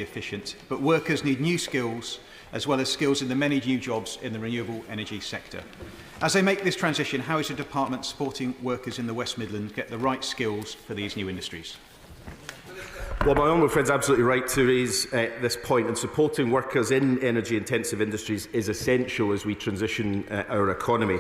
efficient, but workers need new skills as well as skills in the many new jobs in the renewable energy sector. As they make this transition, how is the Department supporting workers in the West Midlands get the right skills for these new industries? Well, my honourable friend is absolutely right to raise this point, and supporting workers in energy-intensive industries is essential as we transition our economy.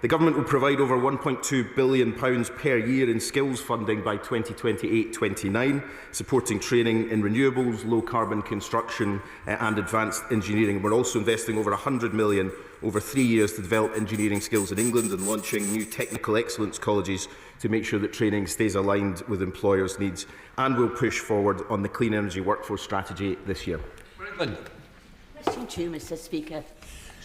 The Government will provide over £1.2 billion per year in skills funding by 2028-29, supporting training in renewables, low-carbon construction and advanced engineering. We're also investing over £100 million over 3 years to develop engineering skills in England and launching new technical excellence colleges to make sure that training stays aligned with employers' needs. And we'll push forward on the clean energy workforce strategy this year. Question 2, Mr. Speaker.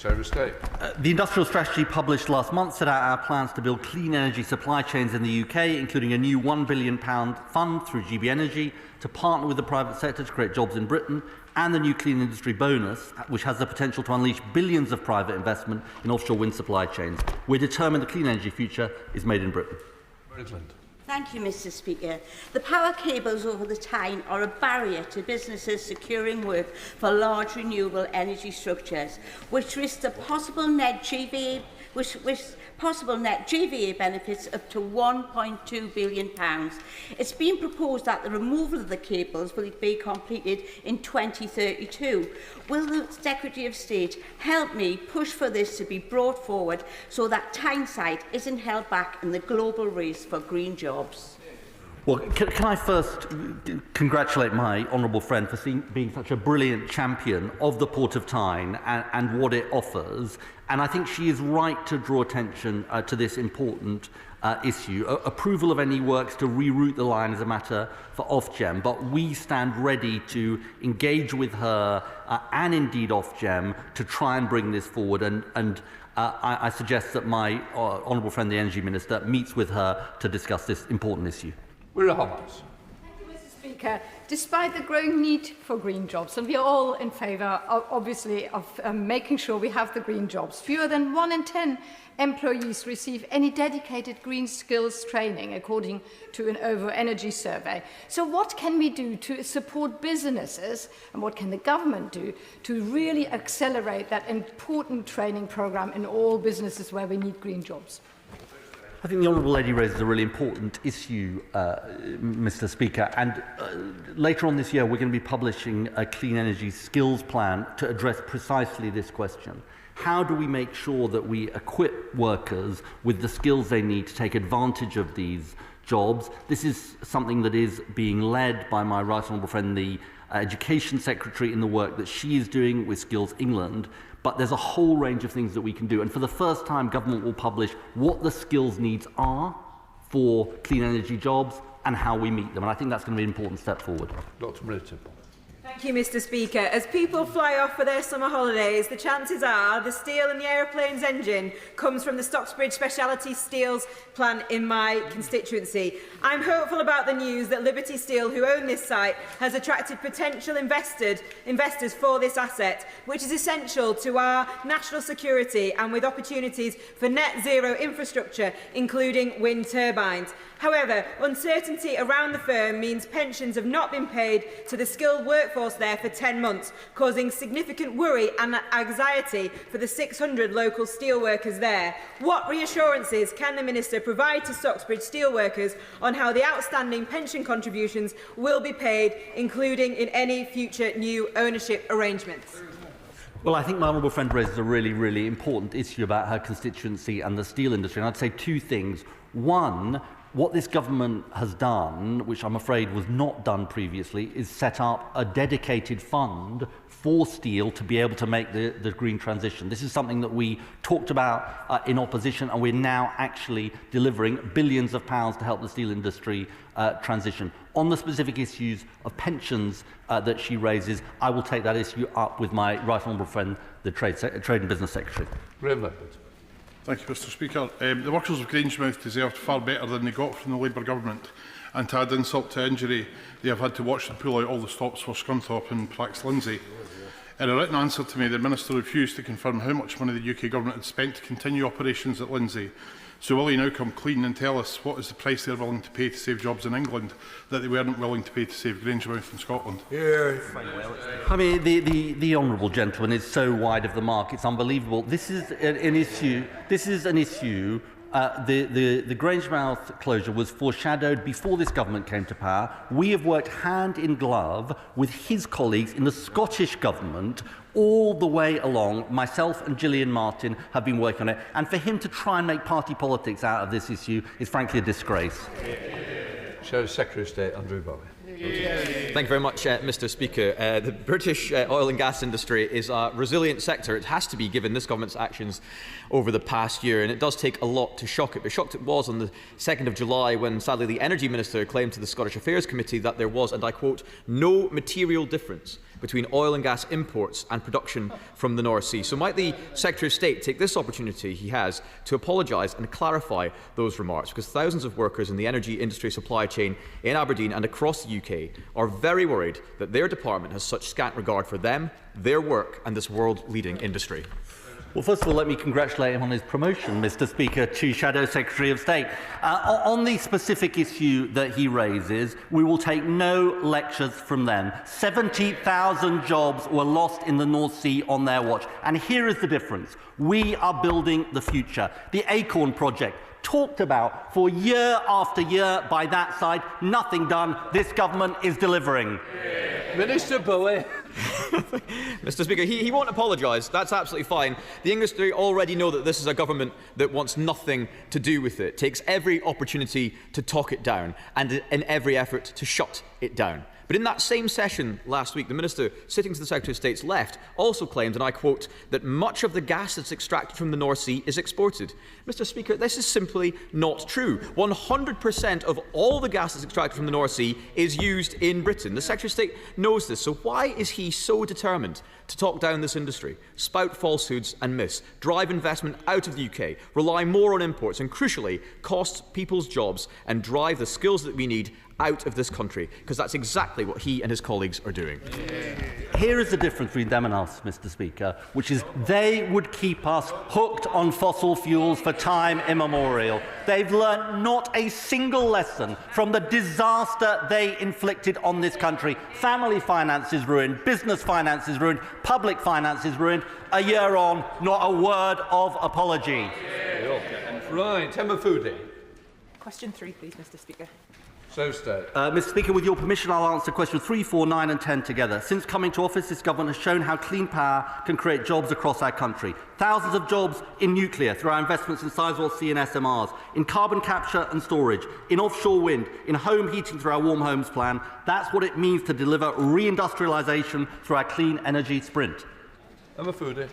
The industrial strategy published last month set out our plans to build clean energy supply chains in the UK, including a new £1 billion fund through GB Energy to partner with the private sector to create jobs in Britain, and the new clean industry bonus, which has the potential to unleash billions of private investment in offshore wind supply chains. We're determined the clean energy future is made in Britain. Thank you, Mr. Speaker. The power cables over the Tyne are a barrier to businesses securing work for large renewable energy structures, which risk the possible net GVA, benefits up to £1.2 billion. It's been proposed that the removal of the cables will be completed in 2032. Will the Secretary of State help me push for this to be brought forward so that Tyneside isn't held back in the global race for green jobs? Well, can I first congratulate my honourable friend for being such a brilliant champion of the Port of Tyne and what it offers. And I think she is right to draw attention to this important issue. Approval of any works to reroute the line is a matter for Ofgem, but we stand ready to engage with her and indeed Ofgem to try and bring this forward. And I suggest that my honourable friend, the Energy Minister, meets with her to discuss this important issue. Thank you, Mr. Speaker. Despite the growing need for green jobs, and we are all in favour, obviously, of making sure we have the green jobs, fewer than 1 in 10 employees receive any dedicated green skills training, according to an OVO Energy survey. So what can we do to support businesses, and what can the government do to really accelerate that important training programme in all businesses where we need green jobs? I think the Honourable Lady raises a really important issue, Mr. Speaker, and later on this year we're going to be publishing a clean energy skills plan to address precisely this question. How do we make sure that we equip workers with the skills they need to take advantage of these jobs? This is something that is being led by my right honourable friend, the Education Secretary, in the work that she is doing with Skills England. But there's a whole range of things that we can do. And for the first time, government will publish what the skills needs are for clean energy jobs and how we meet them. And I think that's going to be an important step forward. Dr. Britton. Thank you, Mr. Speaker. As people fly off for their summer holidays, the chances are the steel in the aeroplane's engine comes from the Stocksbridge Speciality Steels plant in my constituency. I'm hopeful about the news that Liberty Steel, who own this site, has attracted potential investors for this asset, which is essential to our national security and with opportunities for net zero infrastructure, including wind turbines. However, uncertainty around the firm means pensions have not been paid to the skilled workforce there for 10 months, causing significant worry and anxiety for the 600 local steelworkers there. What reassurances can the Minister provide to Stocksbridge steelworkers on how the outstanding pension contributions will be paid, including in any future new ownership arrangements? Well, I think my honourable friend raises a really, really important issue about her constituency and the steel industry. And I'd say two things. One, what this government has done, which I'm afraid was not done previously, is set up a dedicated fund for steel to be able to make the green transition. This is something that we talked about in opposition, and we're now actually delivering billions of pounds to help the steel industry transition. On the specific issues of pensions that she raises, I will take that issue up with my right honourable friend, the Trade and Business Secretary. Thank you, Mr. Speaker. The workers of Grangemouth deserved far better than they got from the Labour Government. And to add insult to injury, they have had to watch them pull out all the stops for Scunthorpe and Prax Lindsay. In a written answer to me, the Minister refused to confirm how much money the UK Government had spent to continue operations at Lindsay. So will he now come clean and tell us what is the price they're willing to pay to save jobs in England that they weren't willing to pay to save Grangemouth in Scotland? I mean, the honourable gentleman is so wide of the mark, it's unbelievable. This is an issue. The Grangemouth closure was foreshadowed before this government came to power. We have worked hand in glove with his colleagues in the Scottish government all the way along. Myself and Gillian Martin have been working on it. And for him to try and make party politics out of this issue is frankly a disgrace. Shadow Secretary of State Andrew Bowie. Thank you very much, Mr. Speaker. The British oil and gas industry is a resilient sector. It has to be, given this government's actions over the past year, and it does take a lot to shock it. But shocked it was on the 2nd of July when, sadly, the Energy Minister claimed to the Scottish Affairs Committee that there was, and I quote, no material difference between oil and gas imports and production from the North Sea. So might the Secretary of State take this opportunity he has to apologise and clarify those remarks, because thousands of workers in the energy industry supply chain in Aberdeen and across the UK are very worried that their department has such scant regard for them, their work and this world-leading industry. Well, first of all, let me congratulate him on his promotion, Mr. Speaker, to Shadow Secretary of State. On the specific issue that he raises, we will take no lectures from them. 70,000 jobs were lost in the North Sea on their watch. And here is the difference. We are building the future. The Acorn project, talked about for year after year by that side, nothing done. This government is delivering. Minister Bowie. Mr. Speaker, he won't apologise. That's absolutely fine. The industry already know that this is a government that wants nothing to do with it, takes every opportunity to talk it down and in every effort to shut it down. But in that same session last week, the Minister, sitting to the Secretary of State's left, also claimed, and I quote, that much of the gas that's extracted from the North Sea is exported. Mr. Speaker, this is simply not true. 100% of all the gas that's extracted from the North Sea is used in Britain. The Secretary of State knows this, so why is he so determined to talk down this industry, spout falsehoods and myths, drive investment out of the UK, rely more on imports, and crucially, cost people's jobs and drive the skills that we need out of this country, because that's exactly what he and his colleagues are doing. Here is the difference between them and us, Mr. Speaker, which is they would keep us hooked on fossil fuels for time immemorial. They've learned not a single lesson from the disaster they inflicted on this country. Family finances ruined, business finances ruined, public finances ruined. A year on, not a word of apology. Right, Emma Foodie. Question 3, please, Mr. Speaker. Mr. Speaker, with your permission, I'll answer questions 3, 4, 9 and 10 together. Since coming to office, this government has shown how clean power can create jobs across our country. Thousands of jobs in nuclear through our investments in Sizewell C and SMRs, in carbon capture and storage, in offshore wind, in home heating through our Warm Homes plan. That's what it means to deliver reindustrialisation through our clean energy sprint. Emma Foodie.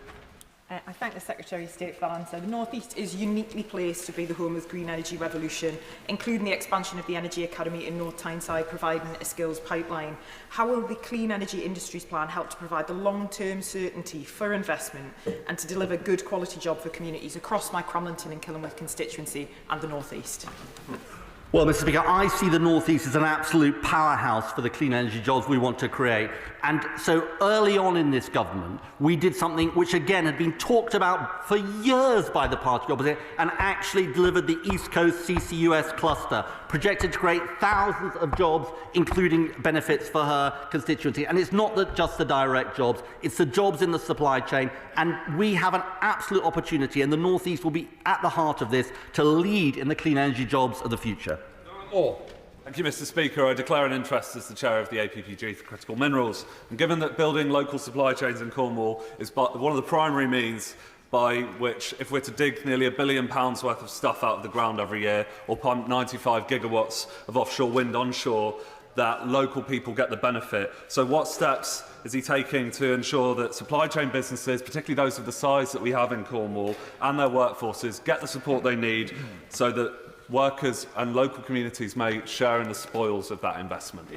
I thank the Secretary of State for that answer. The North East is uniquely placed to be the home of the green energy revolution, including the expansion of the Energy Academy in North Tyneside, providing a skills pipeline. How will the Clean Energy Industries Plan help to provide the long-term certainty for investment and to deliver good quality job for communities across my Cramlington and Killingworth constituency and the North East? Well, Mr. Speaker, I see the North East as an absolute powerhouse for the clean energy jobs we want to create. And so early on in this government, we did something which, again, had been talked about for years by the party opposite and actually delivered the East Coast CCUS cluster, projected to create thousands of jobs, including benefits for her constituency. And it's not just the direct jobs, it's the jobs in the supply chain. And we have an absolute opportunity, and the North East will be at the heart of this, to lead in the clean energy jobs of the future. Thank you, Mr. Speaker. I declare an interest as the chair of the APPG for critical minerals. And given that building local supply chains in Cornwall is one of the primary means by which, if we're to dig nearly £1 billion worth of stuff out of the ground every year, or pump 95 gigawatts of offshore wind onshore, that local people get the benefit. So what steps is he taking to ensure that supply chain businesses, particularly those of the size that we have in Cornwall, and their workforces get the support they need so that workers and local communities may share in the spoils of that investment?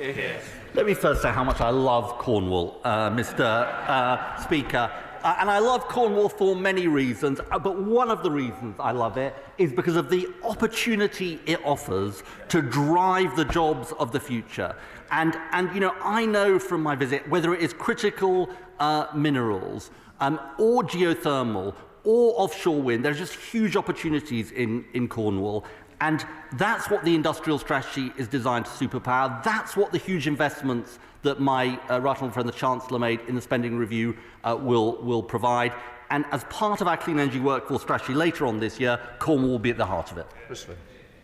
Let me first say how much I love Cornwall, Mr. Speaker. And I love Cornwall for many reasons, but one of the reasons I love it is because of the opportunity it offers to drive the jobs of the future. And you know, I know from my visit, whether it is critical minerals or geothermal or offshore wind. There's just huge opportunities in Cornwall. And that's what the industrial strategy is designed to superpower. That's what the huge investments that my right honourable friend, the Chancellor, made in the spending review will provide. And as part of our clean energy workforce strategy later on this year, Cornwall will be at the heart of it.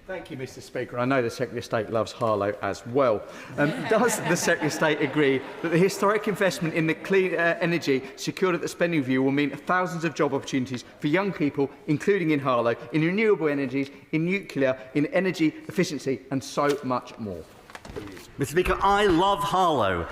Thank you, Mr. Speaker. I know the Secretary of State loves Harlow as well. Does the Secretary of State agree that the historic investment in the clean energy secured at the spending review will mean thousands of job opportunities for young people, including in Harlow, in renewable energies, in nuclear, in energy efficiency, and so much more? Mr. Speaker, I love Harlow.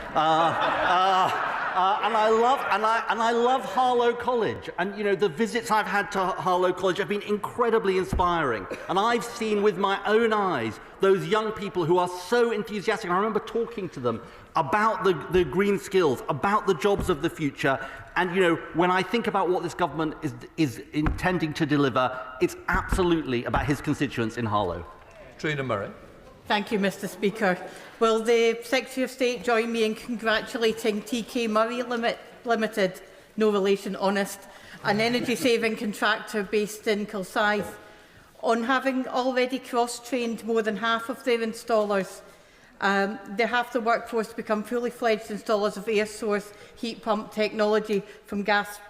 And I love Harlow College. And, you know, the visits I've had to Harlow College have been incredibly inspiring. And I've seen with my own eyes those young people who are so enthusiastic. I remember talking to them about the green skills, about the jobs of the future. And, you know, when I think about what this government is intending to deliver, it's absolutely about his constituents in Harlow. Trina Murray. Thank you, Mr. Speaker. Will the Secretary of State join me in congratulating TK Murray Limited, no relation honest, an energy-saving contractor based in Kilsyth, on having already cross-trained more than half of their installers? They have the workforce to become fully-fledged installers of air source heat pump technology from gas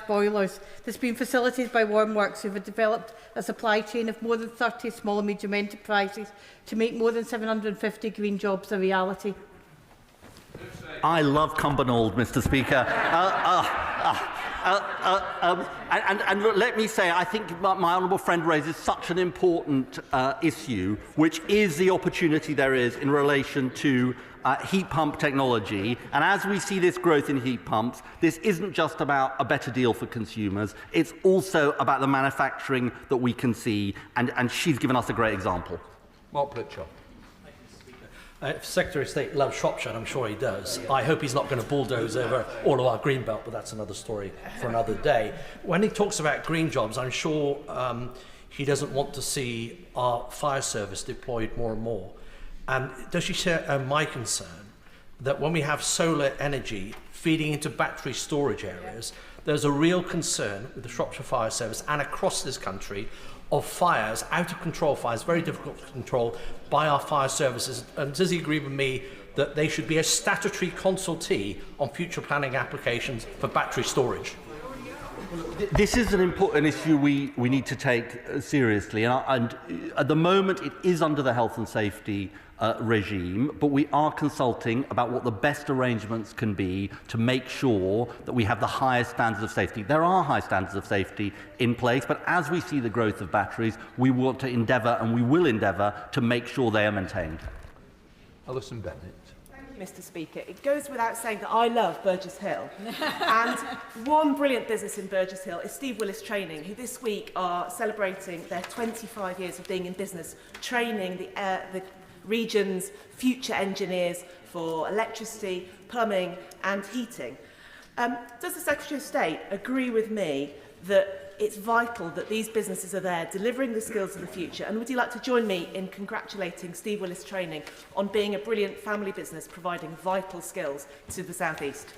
boilers. This has been facilitated by Warmworks, who have developed a supply chain of more than 30 small and medium enterprises to make more than 750 green jobs a reality. I love Cumbernauld, Mr. Speaker. And let me say, I think my honourable friend raises such an important issue, which is the opportunity there is in relation to heat pump technology. And as we see this growth in heat pumps, this isn't just about a better deal for consumers, it's also about the manufacturing that we can see, and she's given us a great example. Mark Pritchard. If Secretary of State loves Shropshire, and I'm sure he does, I hope he's not going to bulldoze over all of our green belt, but that's another story for another day. When he talks about green jobs, I'm sure he doesn't want to see our fire service deployed more and more. And does she share my concern that when we have solar energy feeding into battery storage areas, there's a real concern with the Shropshire Fire Service and across this country of fires, out of control fires, very difficult to control by our fire services. And does he agree with me that they should be a statutory consultee on future planning applications for battery storage? This is an important issue we need to take seriously, and at the moment it is under the health and safety regime, but we are consulting about what the best arrangements can be to make sure that we have the highest standards of safety. There are high standards of safety in place, but as we see the growth of batteries, we want to endeavour, and we will endeavour, to make sure they are maintained. Alison Bennett. Mr. Speaker, it goes without saying that I love Burgess Hill. And one brilliant business in Burgess Hill is Steve Willis Training, who this week are celebrating their 25 years of being in business, training the region's future engineers for electricity, plumbing and heating. Does the Secretary of State agree with me that it's vital that these businesses are there delivering the skills of the future? And would you like to join me in congratulating Steve Willis Training on being a brilliant family business providing vital skills to the South East?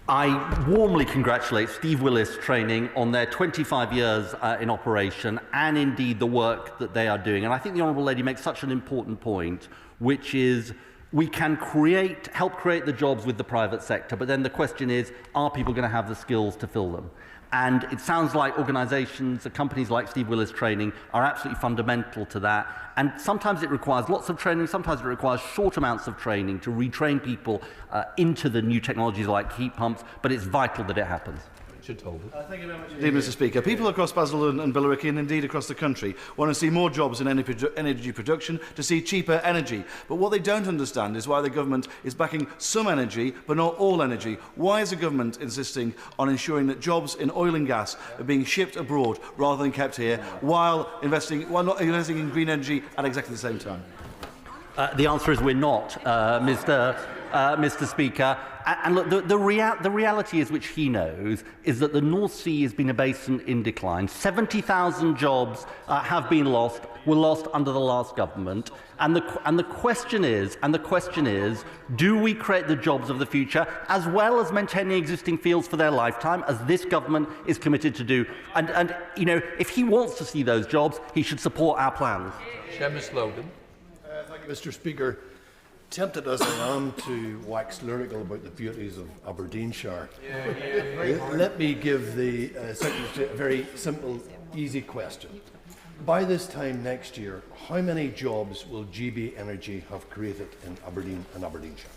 I warmly congratulate Steve Willis Training on their 25 years in operation, and indeed the work that they are doing. And I think the Honourable Lady makes such an important point, which is we can help create the jobs with the private sector, but then the question is, are people going to have the skills to fill them? And it sounds like organisations, companies like Steve Willis Training are absolutely fundamental to that. And sometimes it requires lots of training, sometimes it requires short amounts of training to retrain people into the new technologies like heat pumps, but it's vital that it happens. Thank you very much indeed, Mr. Speaker. People across Basel and Billericay, and indeed across the country, want to see more jobs in energy production, to see cheaper energy. But what they don't understand is why the government is backing some energy, but not all energy. Why is the government insisting on ensuring that jobs in oil and gas are being shipped abroad rather than kept here, while not investing in green energy at exactly the same time? The answer is we're not, Mr. Mr. Speaker. And look, the reality is, which he knows, is that the North Sea has been a basin in decline. 70,000 jobs have been lost, were lost under the last government. And the question is, do we create the jobs of the future, as well as maintaining existing fields for their lifetime, as this government is committed to do? And you know, if he wants to see those jobs, he should support our plans. Seamus Logan. Thank you, Mr. Speaker. Tempted as I am to wax lyrical about the beauties of Aberdeenshire, let me give the Secretary a very simple, easy question. By this time next year, how many jobs will GB Energy have created in Aberdeen and Aberdeenshire?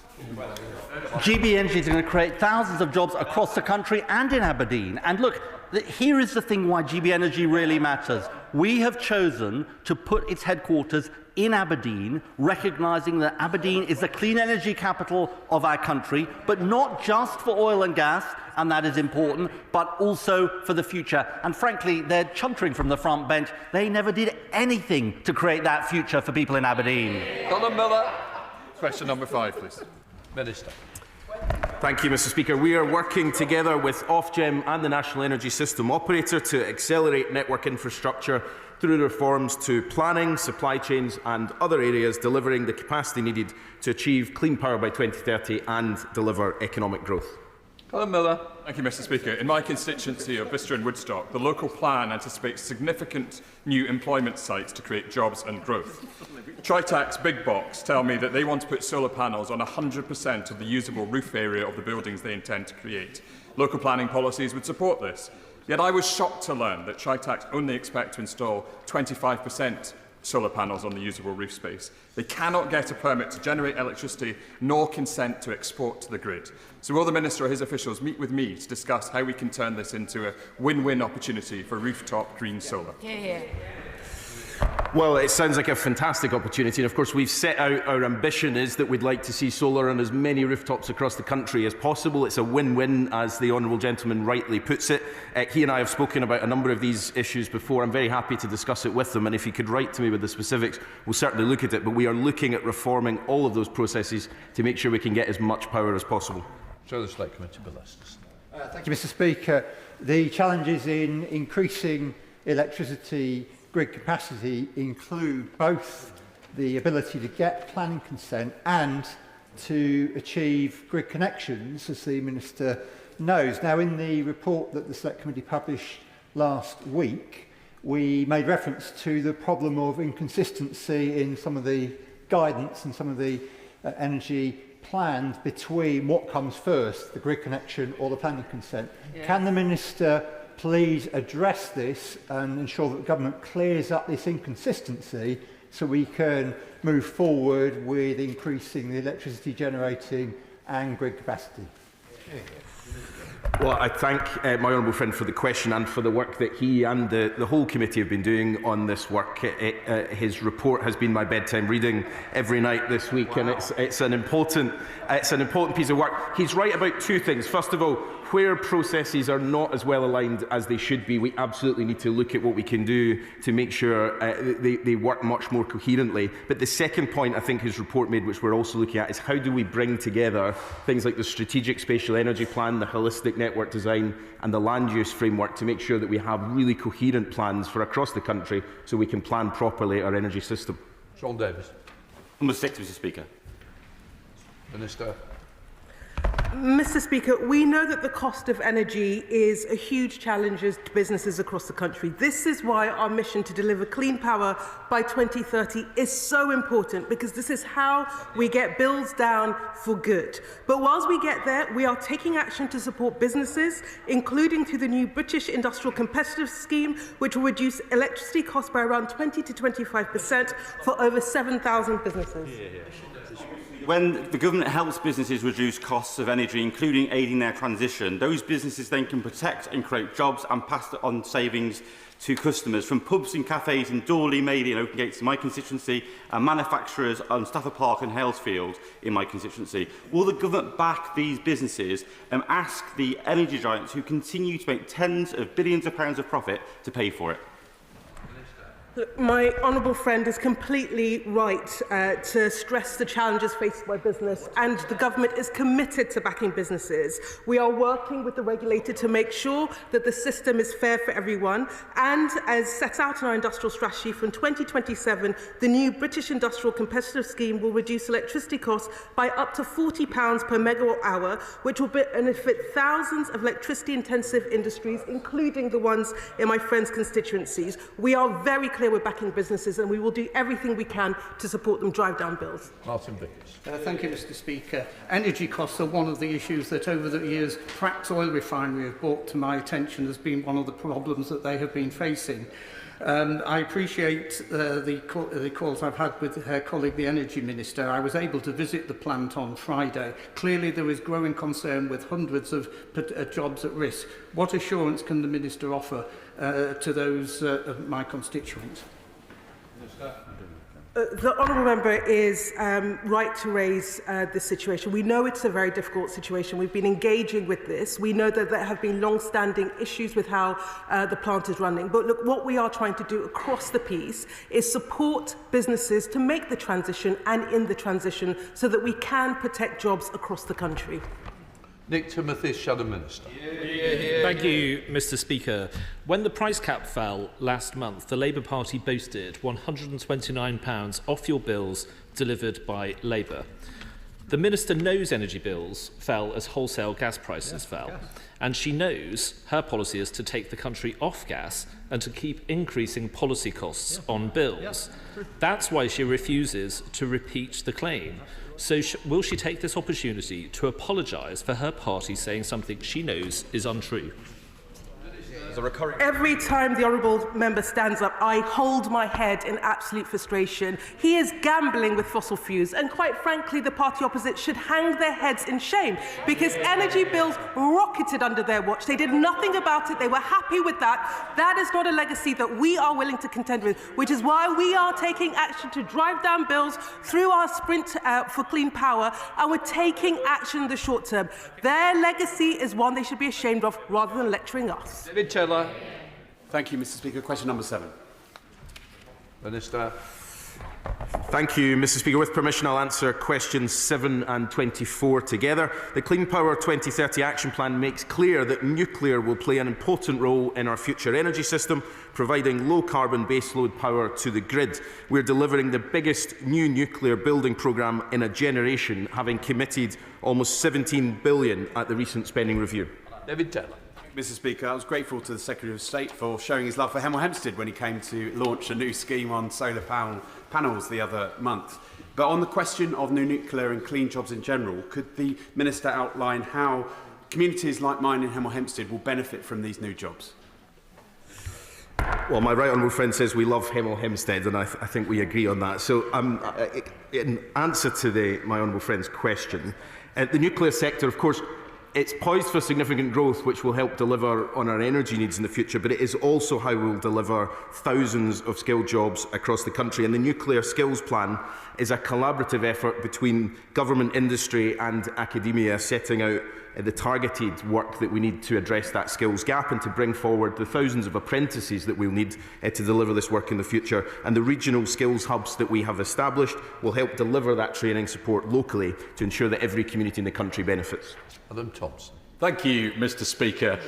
GB Energy is going to create thousands of jobs across the country and in Aberdeen. And look, here is the thing why GB Energy really matters. We have chosen to put its headquarters in Aberdeen, recognising that Aberdeen is the clean energy capital of our country, but not just for oil and gas, and that is important, but also for the future. And frankly, they're chuntering from the front bench. They never did anything to create that future for people in Aberdeen. Colin Miller. Question number 5, please. Minister. Thank you, Mr. Speaker. We are working together with Ofgem and the National Energy System Operator to accelerate network infrastructure through reforms to planning, supply chains and other areas, delivering the capacity needed to achieve clean power by 2030 and deliver economic growth. Colin Miller. Thank you, Mr. Speaker. In my constituency of Bicester and Woodstock, the local plan anticipates significant new employment sites to create jobs and growth. Tritax Big Box tell me that they want to put solar panels on 100% of the usable roof area of the buildings they intend to create. Local planning policies would support this. Yet I was shocked to learn that Tritax only expect to install 25% solar panels on the usable roof space. They cannot get a permit to generate electricity nor consent to export to the grid. So will the Minister or his officials meet with me to discuss how we can turn this into a win-win opportunity for rooftop green solar? Well, it sounds like a fantastic opportunity, and of course we've set out our ambition is that we'd like to see solar on as many rooftops across the country as possible. It's a win-win, as the honourable gentleman rightly puts it. He and I have spoken about a number of these issues before. I'm very happy to discuss it with them, and if he could write to me with the specifics, we'll certainly look at it. But we are looking at reforming all of those processes to make sure we can get as much power as possible. Show the Select Committee list. Thank you, Mr. Speaker. The challenges in increasing electricity grid capacity include both the ability to get planning consent and to achieve grid connections, as the Minister knows. Now, in the report that the Select Committee published last week, we made reference to the problem of inconsistency in some of the guidance and some of the energy plans between what comes first, the grid connection or the planning consent. Yeah. Can the Minister please address this and ensure that the government clears up this inconsistency so we can move forward with increasing the electricity generating and grid capacity? Well, I thank my honourable friend for the question and for the work that he and the whole committee have been doing on this work. His report has been my bedtime reading every night this week, and it's an important piece of work. He's right about two things. First of all, where processes are not as well aligned as they should be, we absolutely need to look at what we can do to make sure they work much more coherently. But the second point I think his report made, which we're also looking at, is how do we bring together things like the Strategic Spatial Energy Plan, the Holistic Network Design and the Land Use Framework to make sure that we have really coherent plans for across the country so we can plan properly our energy system. Sean Davis. Number 6, Mr. Speaker. Minister. Mr. Speaker, we know that the cost of energy is a huge challenge to businesses across the country. This is why our mission to deliver clean power by 2030 is so important, because this is how we get bills down for good. But whilst we get there, we are taking action to support businesses, including through the new British Industrial Competitive Scheme, which will reduce electricity costs by around 20 to 25% for over 7,000 businesses. When the government helps businesses reduce costs of energy, including aiding their transition, those businesses then can protect and create jobs and pass on savings to customers, from pubs and cafes in Dorley, Maidie and Oakengates in my constituency, and manufacturers on Stafford Park and Halesfield in my constituency. Will the government back these businesses and ask the energy giants who continue to make tens of billions of pounds of profit to pay for it? My honourable friend is completely right to stress the challenges faced by business, and the government is committed to backing businesses. We are working with the regulator to make sure that the system is fair for everyone, and as set out in our industrial strategy from 2027, the new British Industrial Competitive Scheme will reduce electricity costs by up to £40 per megawatt hour, which will benefit thousands of electricity-intensive industries, including the ones in my friend's constituencies. We are very clear we're backing businesses, and we will do everything we can to support them drive down bills. Martin Vickers. Thank you, Mr. Speaker. Energy costs are one of the issues that over the years Prax Oil Refinery have brought to my attention as being one of the problems that they have been facing. I appreciate the calls I've had with her colleague, the Energy Minister. I was able to visit the plant on Friday. Clearly, there is growing concern with hundreds of jobs at risk. What assurance can the Minister offer to those of my constituents? The honourable member is right to raise this situation. We know it's a very difficult situation. We've been engaging with this. We know that there have been long-standing issues with how the plant is running. But look, what we are trying to do across the piece is support businesses to make the transition and in the transition so that we can protect jobs across the country. Nick Timothy, Shadow Minister. Thank you, Mr. Speaker. When the price cap fell last month, the Labour Party boasted £129 off your bills delivered by Labour. The Minister knows energy bills fell as wholesale gas prices fell, and she knows her policy is to take the country off gas and to keep increasing policy costs on bills. That's why she refuses to repeat the claim. So will she take this opportunity to apologise for her party saying something she knows is untrue? Every time the honourable member stands up, I hold my head in absolute frustration. He is gambling with fossil fuels, and quite frankly, the party opposite should hang their heads in shame, because energy bills rocketed under their watch. They did nothing about it. They were happy with that. That is not a legacy that we are willing to contend with, which is why we are taking action to drive down bills through our sprint for clean power, and we're taking action in the short term. Their legacy is one they should be ashamed of, rather than lecturing us. David Taylor. Thank you, Mr. Speaker. Question number 7. Minister. Thank you, Mr. Speaker. With permission, I'll answer questions 7 and 24 together. The Clean Power 2030 Action Plan makes clear that nuclear will play an important role in our future energy system, providing low-carbon baseload power to the grid. We're delivering the biggest new nuclear building programme in a generation, having committed almost £17 billion at the recent spending review. David Taylor. Mr. Speaker, I was grateful to the Secretary of State for showing his love for Hemel Hempstead when he came to launch a new scheme on solar panels the other month. But on the question of new nuclear and clean jobs in general, could the Minister outline how communities like mine in Hemel Hempstead will benefit from these new jobs? Well, my right honourable friend says we love Hemel Hempstead, and I think we agree on that. So, in answer to my honourable friend's question, the nuclear sector, of course, it's poised for significant growth, which will help deliver on our energy needs in the future, but it is also how we will deliver thousands of skilled jobs across the country. And the Nuclear Skills Plan is a collaborative effort between government, industry and academia, setting out the targeted work that we need to address that skills gap and to bring forward the thousands of apprentices that we'll need to deliver this work in the future. And the regional skills hubs that we have established will help deliver that training support locally to ensure that every community in the country benefits. Adam Thompson. Thank you, Mr. Speaker.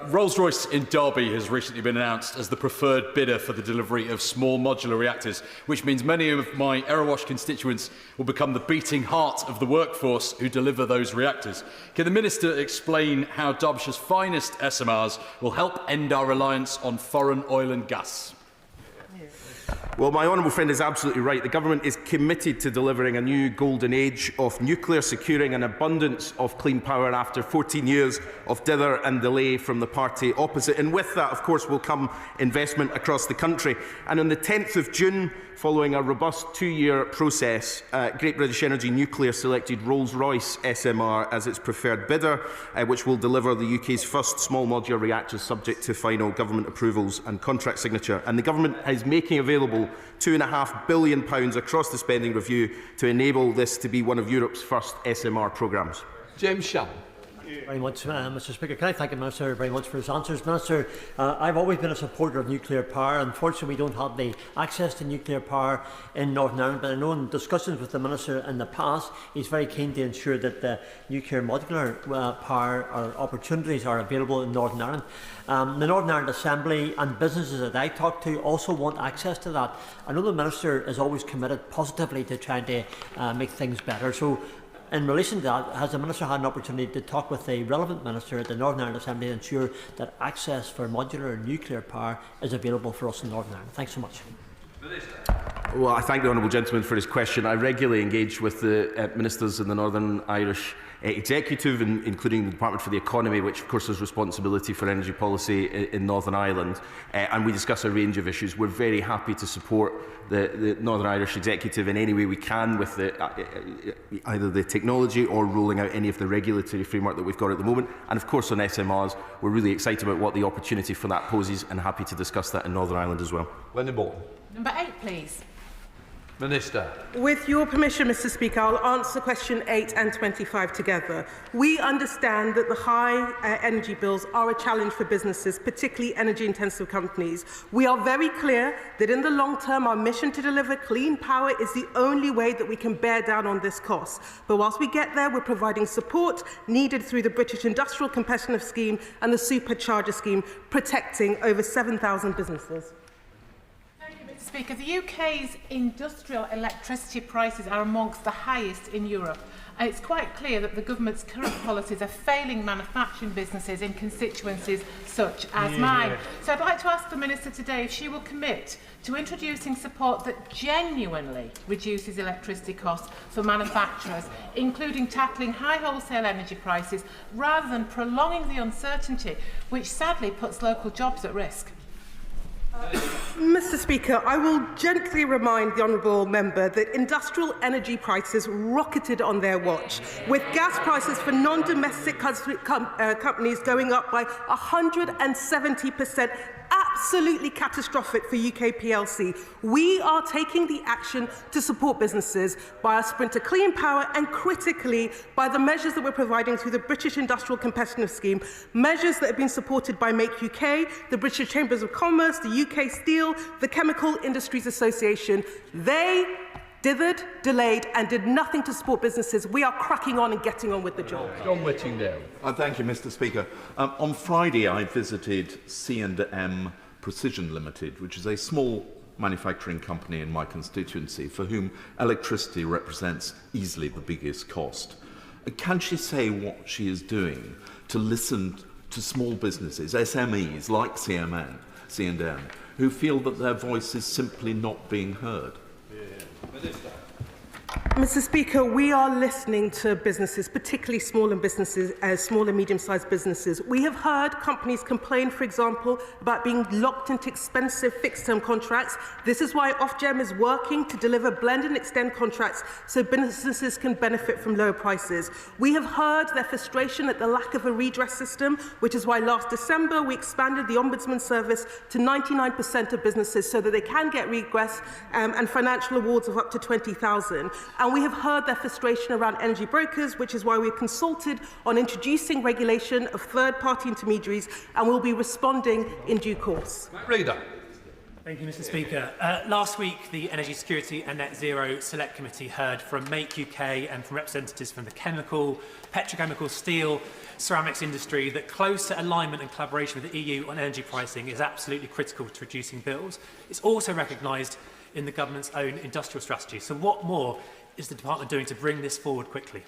Rolls-Royce in Derby has recently been announced as the preferred bidder for the delivery of small modular reactors, which means many of my Erewash constituents will become the beating heart of the workforce who deliver those reactors. Can the Minister explain how Derbyshire's finest SMRs will help end our reliance on foreign oil and gas? Well, my honourable friend is absolutely right. The government is committed to delivering a new golden age of nuclear, securing an abundance of clean power after 14 years of dither and delay from the party opposite. And with that, of course, will come investment across the country. And on the 10th of June, following a robust 2-year process, Great British Energy Nuclear selected Rolls-Royce SMR as its preferred bidder, which will deliver the UK's first small modular reactors subject to final government approvals and contract signature. And the government is making available £2.5 billion across the spending review to enable this to be one of Europe's first SMR programmes. James Shannon. Very much, Mr. Speaker. Can I thank the Minister very much for his answers? Minister, I've always been a supporter of nuclear power. Unfortunately, we don't have the access to nuclear power in Northern Ireland, but I know in discussions with the Minister in the past, he's very keen to ensure that the nuclear modular power or opportunities are available in Northern Ireland. The Northern Ireland Assembly and businesses that I talk to also want access to that. I know the Minister is always committed positively to trying to make things better. So, in relation to that, has the Minister had an opportunity to talk with the relevant Minister at the Northern Ireland Assembly to ensure that access for modular nuclear power is available for us in Northern Ireland? Thanks so much. Well, I thank the honourable gentleman for his question. I regularly engage with the ministers in the Northern Irish Executive, including the Department for the Economy, which of course has responsibility for energy policy in Northern Ireland, and we discuss a range of issues. We're very happy to support the Northern Irish Executive in any way we can with either the technology or rolling out any of the regulatory framework that we've got at the moment. And of course on SMRs, we're really excited about what the opportunity for that poses and happy to discuss that in Northern Ireland as well. Renewable. Number 8, please. Minister. With your permission, Mr. Speaker, I'll answer question 8 and 25 together. We understand that the high energy bills are a challenge for businesses, particularly energy-intensive companies. We are very clear that in the long term, our mission to deliver clean power is the only way that we can bear down on this cost. But whilst we get there, we're providing support needed through the British Industrial Competitive Scheme and the Supercharger Scheme, protecting over 7,000 businesses. Speaker, the UK's industrial electricity prices are amongst the highest in Europe, and it's quite clear that the government's current policies are failing manufacturing businesses in constituencies such as mine. So I'd like to ask the Minister today if she will commit to introducing support that genuinely reduces electricity costs for manufacturers, including tackling high wholesale energy prices, rather than prolonging the uncertainty, which sadly puts local jobs at risk. Mr. Speaker, I will gently remind the honourable member that industrial energy prices rocketed on their watch, with gas prices for non-domestic companies going up by 170%. Absolutely catastrophic for UK PLC. We are taking the action to support businesses by our sprint to clean power and critically by the measures that we're providing through the British Industrial Competitive Scheme, measures that have been supported by Make UK, the British Chambers of Commerce, the UK Steel, the Chemical Industries Association. They dithered, delayed and did nothing to support businesses. We are cracking on and getting on with the job. John Whittingdale. Thank you, Mr. Speaker. On Friday, I visited C&M Precision Limited, which is a small manufacturing company in my constituency for whom electricity represents easily the biggest cost. Can she say what she is doing to listen to small businesses, SMEs like C&M, who feel that their voice is simply not being heard? Mr. Speaker, we are listening to businesses, particularly small and medium-sized businesses. We have heard companies complain, for example, about being locked into expensive fixed-term contracts. This is why Ofgem is working to deliver blend and extend contracts so businesses can benefit from lower prices. We have heard their frustration at the lack of a redress system, which is why last December we expanded the Ombudsman service to 99% of businesses so that they can get redress and financial awards of up to $20,000. And we have heard their frustration around energy brokers, which is why we've consulted on introducing regulation of third-party intermediaries, and will be responding in due course. Reader. Thank you, Mr. Speaker. Last week, the Energy Security and Net Zero Select Committee heard from Make UK and from representatives from the chemical, petrochemical, steel, ceramics industry that closer alignment and collaboration with the EU on energy pricing is absolutely critical to reducing bills. It's also recognised in the government's own industrial strategy. So what more is the department doing to bring this forward quickly?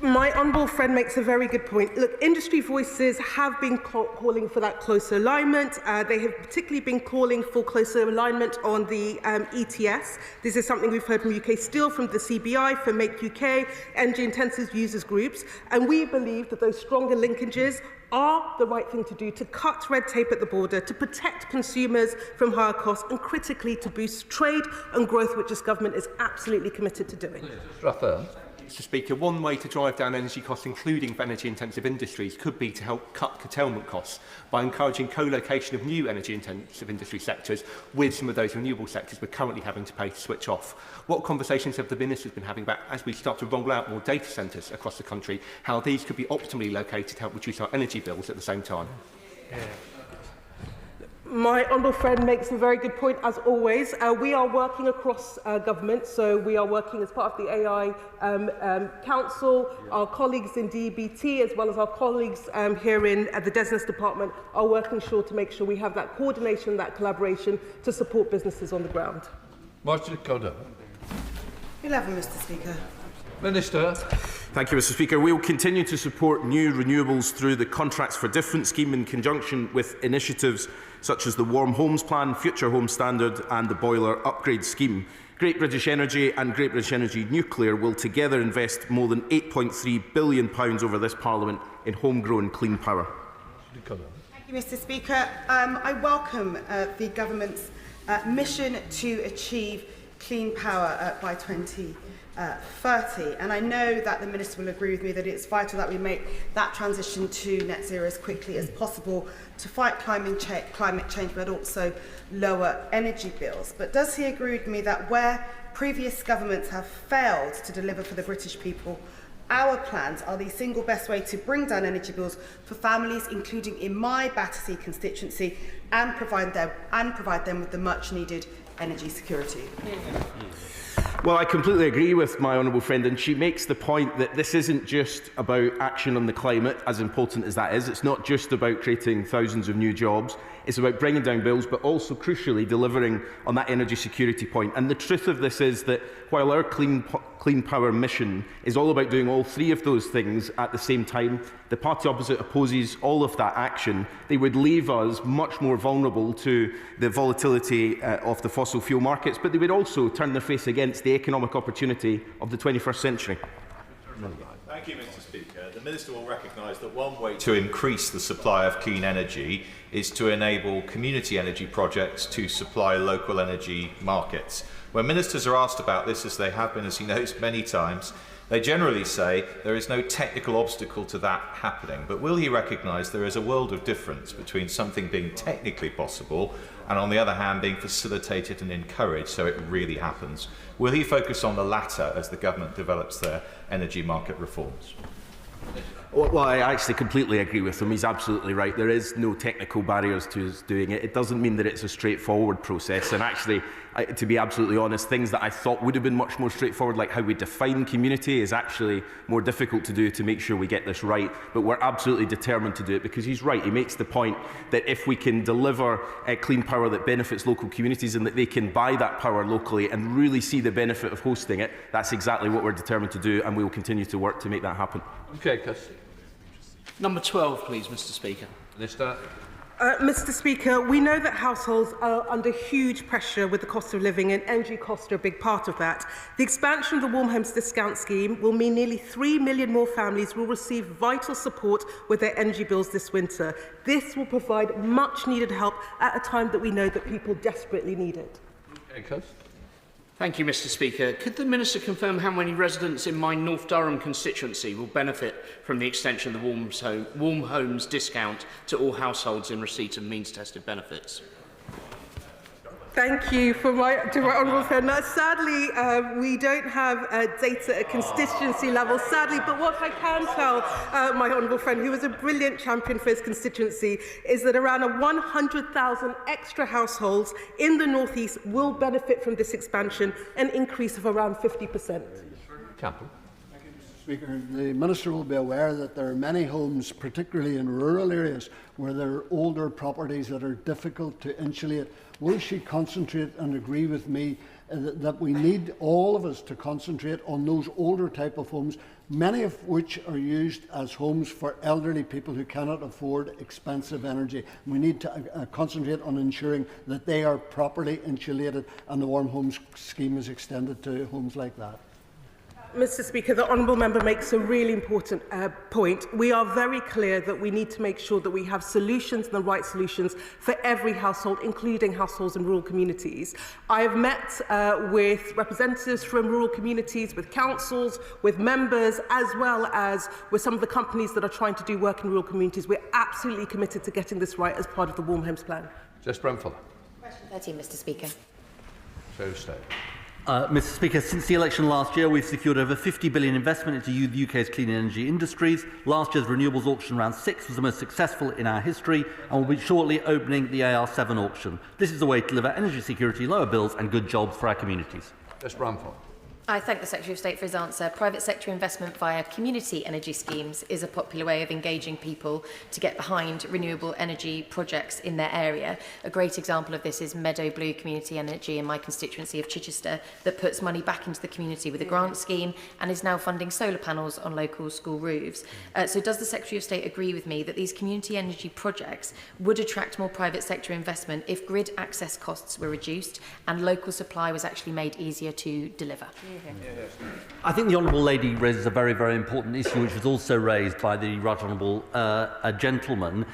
My honourable friend makes a very good point. Look, industry voices have been calling for that closer alignment. They have particularly been calling for closer alignment on the ETS. This is something we've heard from UK Steel, from the CBI, from Make UK, energy-intensive users groups. And we believe that those stronger linkages are the right thing to do to cut red tape at the border, to protect consumers from higher costs, and critically to boost trade and growth, which this government is absolutely committed to doing. Mr Speaker, one way to drive down energy costs, including for energy-intensive industries, could be to help cut curtailment costs by encouraging co-location of new energy-intensive industry sectors with some of those renewable sectors we're currently having to pay to switch off. What conversations have the ministers been having about, as we start to roll out more data centres across the country, how these could be optimally located to help reduce our energy bills at the same time? My honourable friend makes a very good point, as always. We are working across government, so we are working as part of the AI Council. Our colleagues in DBT, as well as our colleagues here in the DESNES Department, are working to make sure we have that coordination, that collaboration to support businesses on the ground. Martin Coder. 11, Mr Speaker. Minister. Thank you, Mr Speaker. We will continue to support new renewables through the Contracts for Difference scheme in conjunction with initiatives such as the Warm Homes Plan, Future Home Standard and the Boiler Upgrade Scheme. Great British Energy and Great British Energy Nuclear will together invest more than £8.3 billion over this Parliament in homegrown clean power. Thank you, Mr Speaker. I welcome the government's mission to achieve clean power by 2030, and I know that the Minister will agree with me that it's vital that we make that transition to net zero as quickly as possible to fight climate change but also lower energy bills. But does he agree with me that where previous governments have failed to deliver for the British people, our plans are the single best way to bring down energy bills for families, including in my Battersea constituency, and provide them with the much needed energy security? Well, I completely agree with my honourable friend, and she makes the point that this isn't just about action on the climate, as important as that is. It's not just about creating thousands of new jobs. It's about bringing down bills, but also, crucially, delivering on that energy security point. And the truth of this is that while our clean power mission is all about doing all three of those things at the same time, the party opposite opposes all of that action. They would leave us much more vulnerable to the volatility of the fossil fuel markets, but they would also turn their face against the economic opportunity of the 21st century. Thank you, Mr Speaker. The Minister will recognise that one way to increase the supply of clean energy is to enable community energy projects to supply local energy markets. When ministers are asked about this, as they have been, as he knows, many times, they generally say there is no technical obstacle to that happening. But will he recognise there is a world of difference between something being technically possible and, on the other hand, being facilitated and encouraged so it really happens? Will he focus on the latter as the government develops their energy market reforms? Well, I actually completely agree with him. He's absolutely right. There is no technical barriers to us doing it. It doesn't mean that it's a straightforward process. And actually, to be absolutely honest, things that I thought would have been much more straightforward, like how we define community, is actually more difficult to do to make sure we get this right. But we're absolutely determined to do it, because he's right. He makes the point that if we can deliver clean power that benefits local communities and that they can buy that power locally and really see the benefit of hosting it, that's exactly what we're determined to do, and we will continue to work to make that happen. Okay, Kirsty. Number 12, please, Mr Speaker. Minister. Mr Speaker, we know that households are under huge pressure with the cost of living, and energy costs are a big part of that. The expansion of the Warm Homes Discount Scheme will mean nearly 3 million more families will receive vital support with their energy bills this winter. This will provide much needed help at a time that we know that people desperately need it. Okay, Kirsty. Thank you, Mr Speaker. Could the Minister confirm how many residents in my North Durham constituency will benefit from the extension of the Warm Homes discount to all households in receipt of means-tested benefits? Thank you to my honourable friend. Now, sadly, we don't have data at constituency level, sadly, but what I can tell my honourable friend, who was a brilliant champion for his constituency, is that around 100,000 extra households in the North East will benefit from this expansion, an increase of around 50%. Campbell. Speaker, the Minister will be aware that there are many homes, particularly in rural areas, where there are older properties that are difficult to insulate. Will she concentrate and agree with me that we need, all of us, to concentrate on those older type of homes, many of which are used as homes for elderly people who cannot afford expensive energy? We need to concentrate on ensuring that they are properly insulated, and the Warm Homes scheme is extended to homes like that. Mr. Speaker, the honourable member makes a really important point. We are very clear that we need to make sure that we have solutions, and the right solutions, for every household, including households in rural communities. I have met with representatives from rural communities, with councils, with members, as well as with some of the companies that are trying to do work in rural communities. We're absolutely committed to getting this right as part of the Warm Homes Plan. Just Brentford. Question 13, Mr. Speaker. So stay. Mr. Speaker, since the election last year, we've secured over £50 billion investment into the UK's clean energy industries. Last year's renewables auction round 6 was the most successful in our history, and we'll be shortly opening the AR7 auction. This is a way to deliver energy security, lower bills and good jobs for our communities. Just Brentford. I thank the Secretary of State for his answer. Private sector investment via community energy schemes is a popular way of engaging people to get behind renewable energy projects in their area. A great example of this is Meadow Blue Community Energy in my constituency of Chichester that puts money back into the community with a grant scheme and is now funding solar panels on local school roofs. So does the Secretary of State agree with me that these community energy projects would attract more private sector investment if grid access costs were reduced and local supply was actually made easier to deliver? I think the Honourable Lady raises a very, very important issue, which was also raised by the Right Honourable gentleman.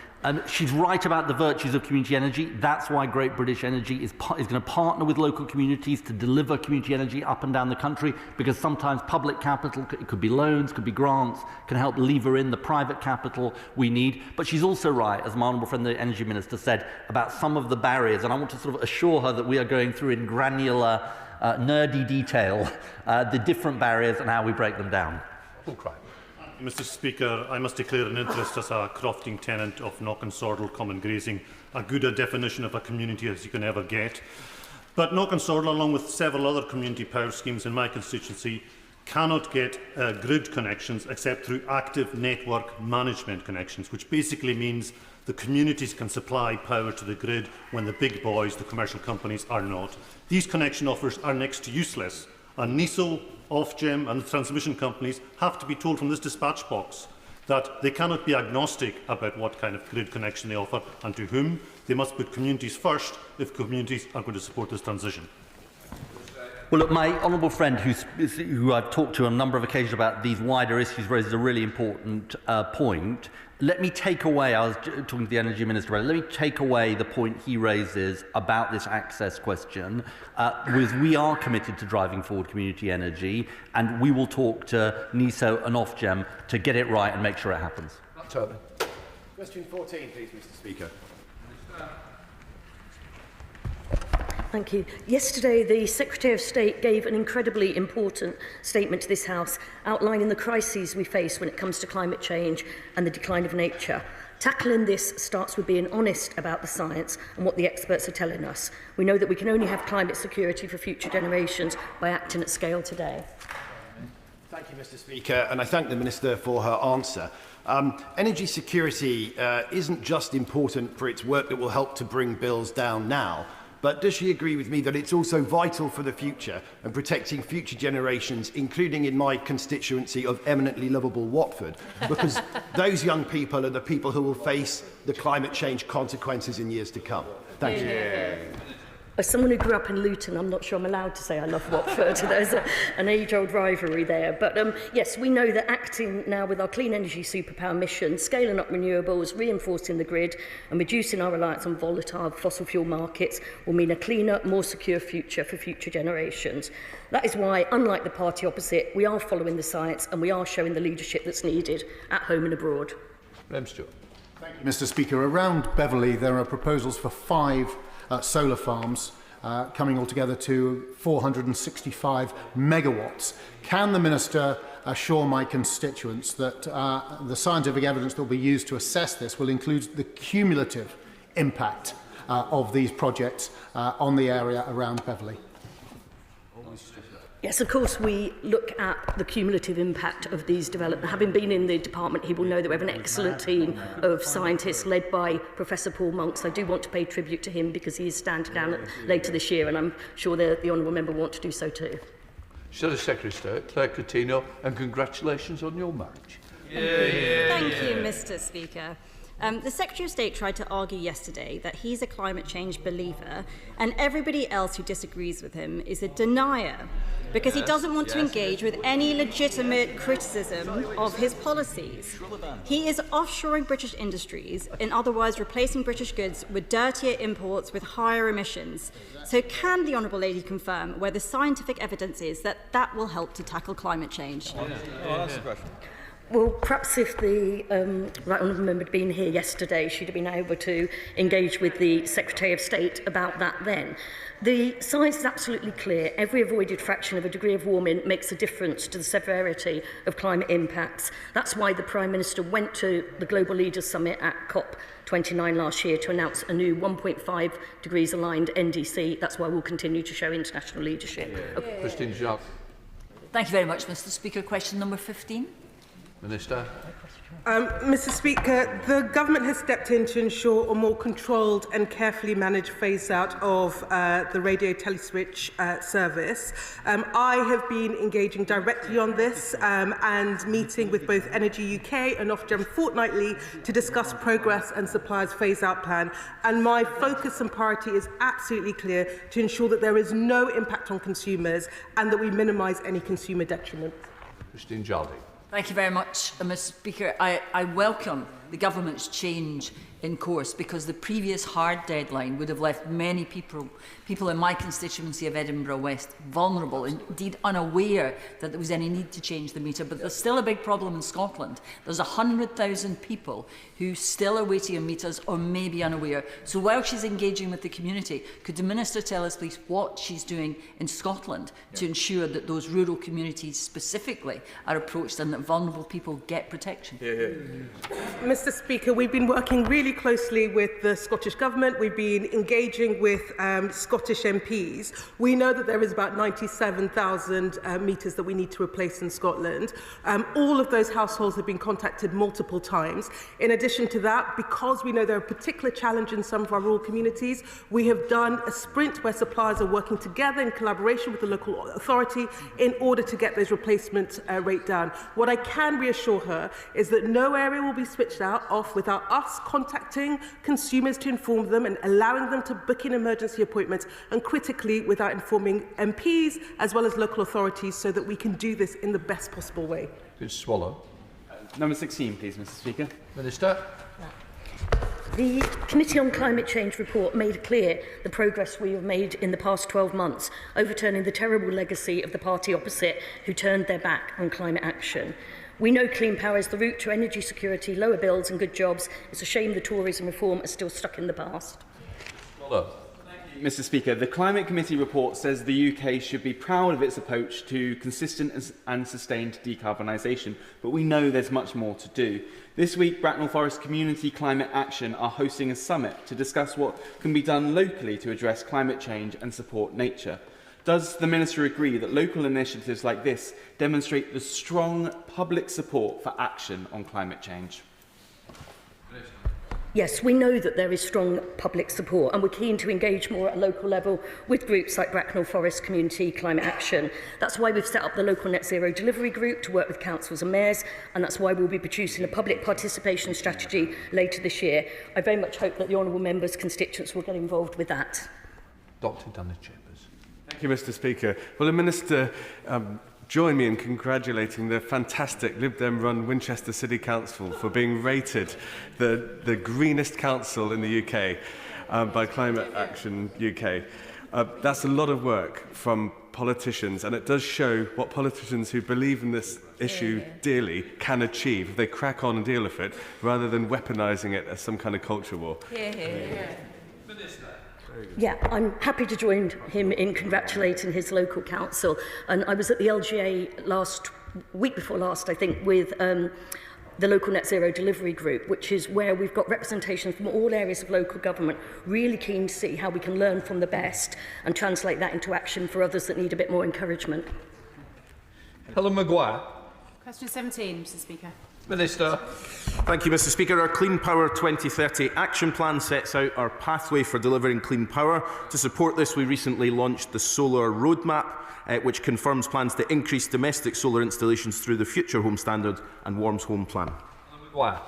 She's right about the virtues of community energy. That's why Great British Energy is going to partner with local communities to deliver community energy up and down the country, because sometimes public capital, it could be loans, could be grants, can help lever in the private capital we need. But she's also right, as my honourable friend the Energy Minister said, about some of the barriers, and I want to sort of assure her that we are going through in granular nerdy detail the different barriers and how we break them down. Mr. Speaker, I must declare an interest as a crofting tenant of Knock-and-Sordle Common Grazing, a good a definition of a community as you can ever get. But Knock-and-Sordle, along with several other community power schemes in my constituency, cannot get grid connections except through active network management connections, which basically means the communities can supply power to the grid when the big boys, the commercial companies, are not. These connection offers are next to useless, and NISO, Ofgem and the transmission companies have to be told from this dispatch box that they cannot be agnostic about what kind of grid connection they offer and to whom. They must put communities first if communities are going to support this transition. Well, look, my honourable friend, who I've talked to on a number of occasions about these wider issues, raises a really important point. Let me take away, I was talking to the Energy Minister, let me take away the point he raises about this access question, because we are committed to driving forward community energy, and we will talk to NISO and Ofgem to get it right and make sure it happens. Question 14, please, Mr. Speaker. Thank you. Yesterday, the Secretary of State gave an incredibly important statement to this House, outlining the crises we face when it comes to climate change and the decline of nature. Tackling this starts with being honest about the science and what the experts are telling us. We know that we can only have climate security for future generations by acting at scale today. Thank you, Mr. Speaker, and I thank the Minister for her answer. Energy security isn't just important for its work that will help to bring bills down now, but does she agree with me that it's also vital for the future and protecting future generations, including in my constituency of eminently lovable Watford, because those young people are the people who will face the climate change consequences in years to come? Thank you. As someone who grew up in Luton, I'm not sure I'm allowed to say I love Watford. There's an age-old rivalry there. But yes, we know that acting now with our clean energy superpower mission, scaling up renewables, reinforcing the grid and reducing our reliance on volatile fossil fuel markets will mean a cleaner, more secure future for future generations. That is why, unlike the party opposite, we are following the science and we are showing the leadership that's needed at home and abroad. Thank you, Mr. Speaker. Around Beverley, there are proposals for 5 solar farms coming altogether to 465 megawatts. Can the Minister assure my constituents that the scientific evidence that will be used to assess this will include the cumulative impact of these projects on the area around Beverley? Yes, of course, we look at the cumulative impact of these developments. Having been in the department, he will know that we have an excellent team of scientists led by Professor Paul Monks. I do want to pay tribute to him because he is standing down later this year, and I'm sure the honourable member will want to do so too. Should the Secretary of State, Claire Coutinho, and congratulations on your marriage. Thank you, Mr. Speaker. The Secretary of State tried to argue yesterday that he's a climate change believer and everybody else who disagrees with him is a denier because he doesn't want to engage with any legitimate criticism of his policies. He is offshoring British industries and otherwise replacing British goods with dirtier imports with higher emissions. So can the Honourable Lady confirm where the scientific evidence is that that will help to tackle climate change? That's the question. Well, perhaps if the Right Honourable Member had been here yesterday, she'd have been able to engage with the Secretary of State about that then. The science is absolutely clear. Every avoided fraction of a degree of warming makes a difference to the severity of climate impacts. That's why the Prime Minister went to the Global Leaders Summit at COP29 last year to announce a new 1.5 degrees aligned NDC. That's why we'll continue to show international leadership. Christine Jacques. Thank you very much, Mr. Speaker. Question number 15. Minister. Mr. Speaker, the government has stepped in to ensure a more controlled and carefully managed phase-out of the radio teleswitch service. I have been engaging directly on this and meeting with both Energy UK and Ofgem fortnightly to discuss progress and suppliers' phase-out plan. And my focus and priority is absolutely clear to ensure that there is no impact on consumers and that we minimise any consumer detriment. Christine Jaldi. Thank you very much, Mr. Speaker. I welcome the government's change in course because the previous hard deadline would have left many people in my constituency of Edinburgh West vulnerable, indeed unaware that there was any need to change the meter. But there's still a big problem in Scotland. There's 100,000 people who still are waiting on meters or may be unaware. So while she's engaging with the community, could the Minister tell us, please, what she's doing in Scotland to ensure that those rural communities specifically are approached and that vulnerable people get protection? Mr. Speaker, we've been working really closely with the Scottish Government. We've been engaging with Scottish MPs. We know that there is about 97,000 metres that we need to replace in Scotland. All of those households have been contacted multiple times. In addition to that, because we know there are particular challenges in some of our rural communities, we have done a sprint where suppliers are working together in collaboration with the local authority in order to get those replacement rate down. What I can reassure her is that no area will be switched off without us contacting consumers to inform them and allowing them to book in emergency appointments, and critically without informing MPs as well as local authorities so that we can do this in the best possible way. Good swallow. Number 16, please, Mr. Speaker. Minister. The Committee on Climate Change report made clear the progress we have made in the past 12 months, overturning the terrible legacy of the party opposite who turned their back on climate action. We know clean power is the route to energy security, lower bills and good jobs. It's a shame the Tories and reform are still stuck in the past. Mr. Speaker, the Climate Committee report says the UK should be proud of its approach to consistent and sustained decarbonisation, but we know there's much more to do. This week, Bracknell Forest Community Climate Action are hosting a summit to discuss what can be done locally to address climate change and support nature. Does the Minister agree that local initiatives like this demonstrate the strong public support for action on climate change? Yes, we know that there is strong public support and we're keen to engage more at a local level with groups like Bracknell Forest Community Climate Action. That's why we've set up the local Net Zero Delivery Group to work with councils and mayors, and that's why we'll be producing a public participation strategy later this year. I very much hope that the honourable members' constituents will get involved with that. Dr. Dunn-Chambers. Thank you, Mr. Speaker. Well, the Minister join me in congratulating the fantastic Lib Dem-run Winchester City Council for being rated the greenest council in the UK by Climate Action UK. That's a lot of work from politicians, and it does show what politicians who believe in this issue dearly can achieve if they crack on and deal with it, rather than weaponising it as some kind of culture war. Yeah, I'm happy to join him in congratulating his local council. And I was at the LGA week before last, I think, with the local Net Zero Delivery Group, which is where we've got representation from all areas of local government, really keen to see how we can learn from the best and translate that into action for others that need a bit more encouragement. Helen Maguire. Question 17, Mr. Speaker. Minister. Thank you, Mr. Speaker. Our Clean Power 2030 action plan sets out our pathway for delivering clean power. To support this, we recently launched the Solar Roadmap, which confirms plans to increase domestic solar installations through the Future Home Standard and Warms Home Plan. Maguire.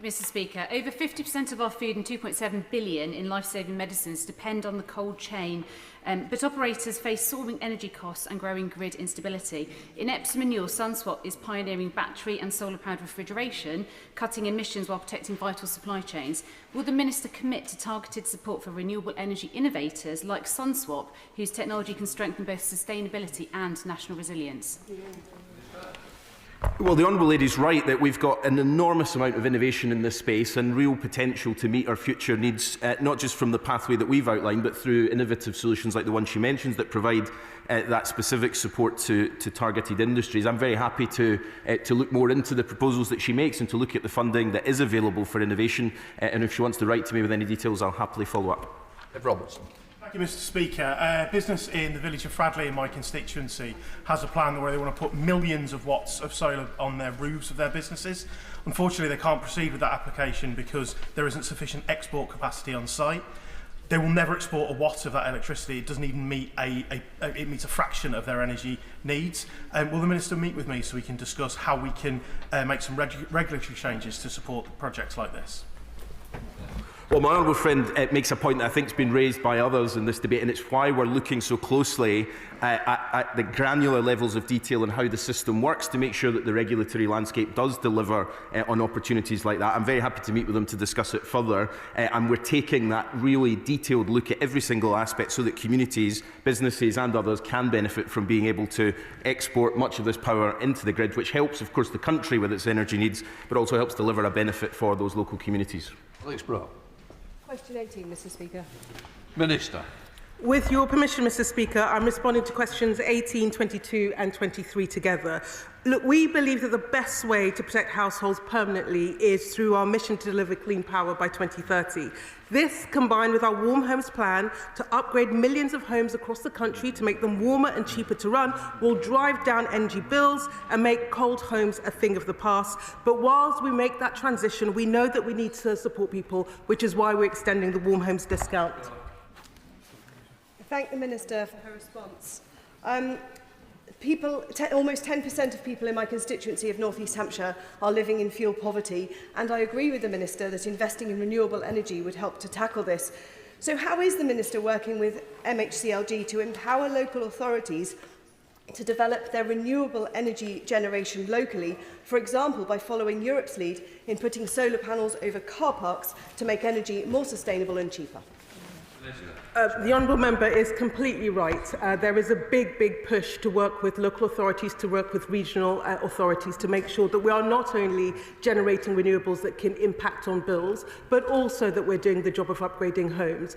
Mr. Speaker. Over 50% of our food and 2.7 billion in life-saving medicines depend on the cold chain, but operators face soaring energy costs and growing grid instability. In Epsom and Newell, SunSwap is pioneering battery and solar-powered refrigeration, cutting emissions while protecting vital supply chains. Will the Minister commit to targeted support for renewable energy innovators like SunSwap, whose technology can strengthen both sustainability and national resilience? Well, the Honourable Lady is right that we've got an enormous amount of innovation in this space and real potential to meet our future needs, not just from the pathway that we've outlined, but through innovative solutions like the one she mentions that provide that specific support to targeted industries. I'm very happy to look more into the proposals that she makes and to look at the funding that is available for innovation. And if she wants to write to me with any details, I'll happily follow up. Ed Robertson. Thank you, Mr. Speaker. Business in the village of Fradley in my constituency has a plan where they want to put millions of watts of solar on their roofs of their businesses. Unfortunately, they can't proceed with that application because there isn't sufficient export capacity on site. They will never export a watt of that electricity. It doesn't even meet it meets a fraction of their energy needs. Will the Minister meet with me so we can discuss how we can make some regulatory changes to support projects like this? Well, my honourable friend makes a point that I think has been raised by others in this debate, and it's why we're looking so closely at the granular levels of detail and how the system works to make sure that the regulatory landscape does deliver on opportunities like that. I'm very happy to meet with them to discuss it further, and we're taking that really detailed look at every single aspect so that communities, businesses and others can benefit from being able to export much of this power into the grid, which helps, of course, the country with its energy needs, but also helps deliver a benefit for those local communities. Alex Brock. Question 18, Mr. Speaker. Minister. With your permission, Mr. Speaker, I'm responding to questions 18, 22 and 23 together. Look, we believe that the best way to protect households permanently is through our mission to deliver clean power by 2030. This, combined with our Warm Homes plan to upgrade millions of homes across the country to make them warmer and cheaper to run, will drive down energy bills and make cold homes a thing of the past. But whilst we make that transition, we know that we need to support people, which is why we're extending the Warm Homes discount. Thank the Minister for her response. Almost 10% of people in my constituency of North East Hampshire are living in fuel poverty, and I agree with the Minister that investing in renewable energy would help to tackle this. So how is the Minister working with MHCLG to empower local authorities to develop their renewable energy generation locally, for example by following Europe's lead in putting solar panels over car parks to make energy more sustainable and cheaper? The Honourable Member is completely right. There is a big push to work with local authorities, to work with regional authorities to make sure that we are not only generating renewables that can impact on bills, but also that we're doing the job of upgrading homes.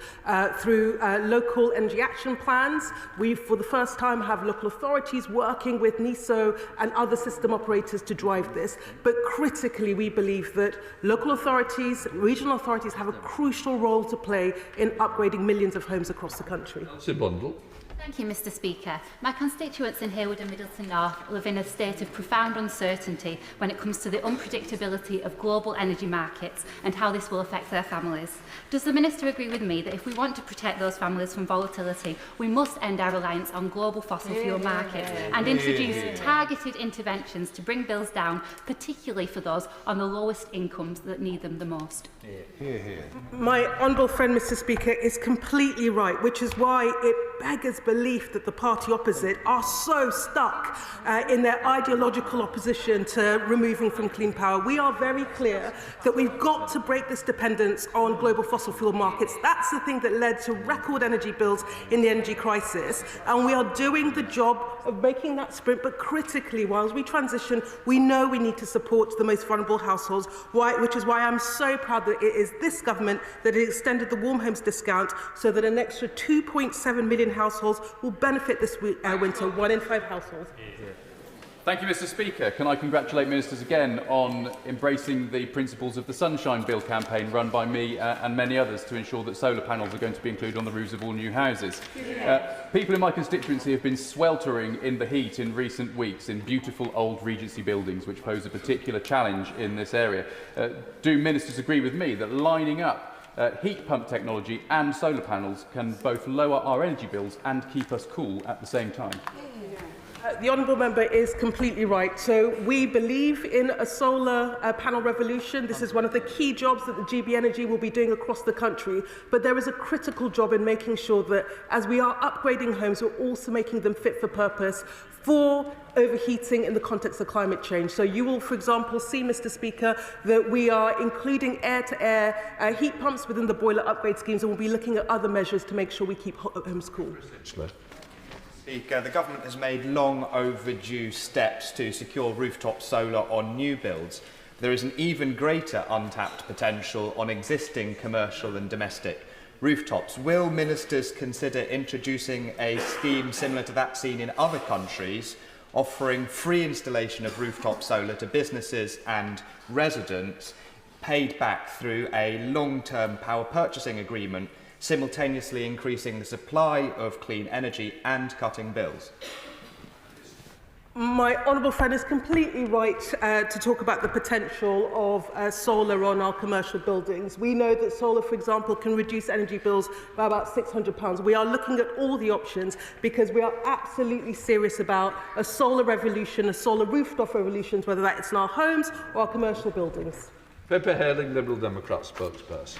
Through local energy action plans, we for the first time have local authorities working with NESO and other system operators to drive this. But critically, we believe that local authorities, regional authorities have a crucial role to play in upgrading millions of homes across the country. Thank you, Mr. Speaker. My constituents in Harewood and Middleton North live in a state of profound uncertainty when it comes to the unpredictability of global energy markets and how this will affect their families. Does the Minister agree with me that if we want to protect those families from volatility, we must end our reliance on global fossil fuel markets and introduce targeted interventions to bring bills down, particularly for those on the lowest incomes that need them the most? My honourable friend, Mr. Speaker, is completely right, which is why it beggars belief that the party opposite are so stuck in their ideological opposition to removing from clean power. We are very clear that we've got to break this dependence on global fossil fuel markets. That's the thing that led to record energy bills in the energy crisis, and we are doing the job of making that sprint. But critically, whilst we transition, we know we need to support the most vulnerable households, which is why I'm so proud that it is this government that has extended the Warm Homes discount so that an extra 2.7 million households will benefit this winter, 1 in 5 households. Thank you, Mr. Speaker. Can I congratulate ministers again on embracing the principles of the Sunshine Bill campaign run by me and many others to ensure that solar panels are going to be included on the roofs of all new houses. People in my constituency have been sweltering in the heat in recent weeks in beautiful old Regency buildings, which pose a particular challenge in this area. Do ministers agree with me that lining up heat pump technology and solar panels can both lower our energy bills and keep us cool at the same time? The Honourable Member is completely right. So we believe in a solar panel revolution. This is one of the key jobs that the GB Energy will be doing across the country. But there is a critical job in making sure that as we are upgrading homes, we're also making them fit for purpose for overheating in the context of climate change. So you will, for example, see, Mr. Speaker, that we are including air-to-air heat pumps within the boiler upgrade schemes, and we'll be looking at other measures to make sure we keep homes cool. Speaker, the government has made long overdue steps to secure rooftop solar on new builds. There is an even greater untapped potential on existing commercial and domestic rooftops. Will ministers consider introducing a scheme similar to that seen in other countries, offering free installation of rooftop solar to businesses and residents, paid back through a long-term power purchasing agreement, simultaneously increasing the supply of clean energy and cutting bills? My honourable friend is completely right to talk about the potential of solar on our commercial buildings. We know that solar, for example, can reduce energy bills by about £600. We are looking at all the options because we are absolutely serious about a solar revolution, a solar rooftop revolution, whether that's in our homes or our commercial buildings. Pippa Hailing, Liberal Democrat spokesperson.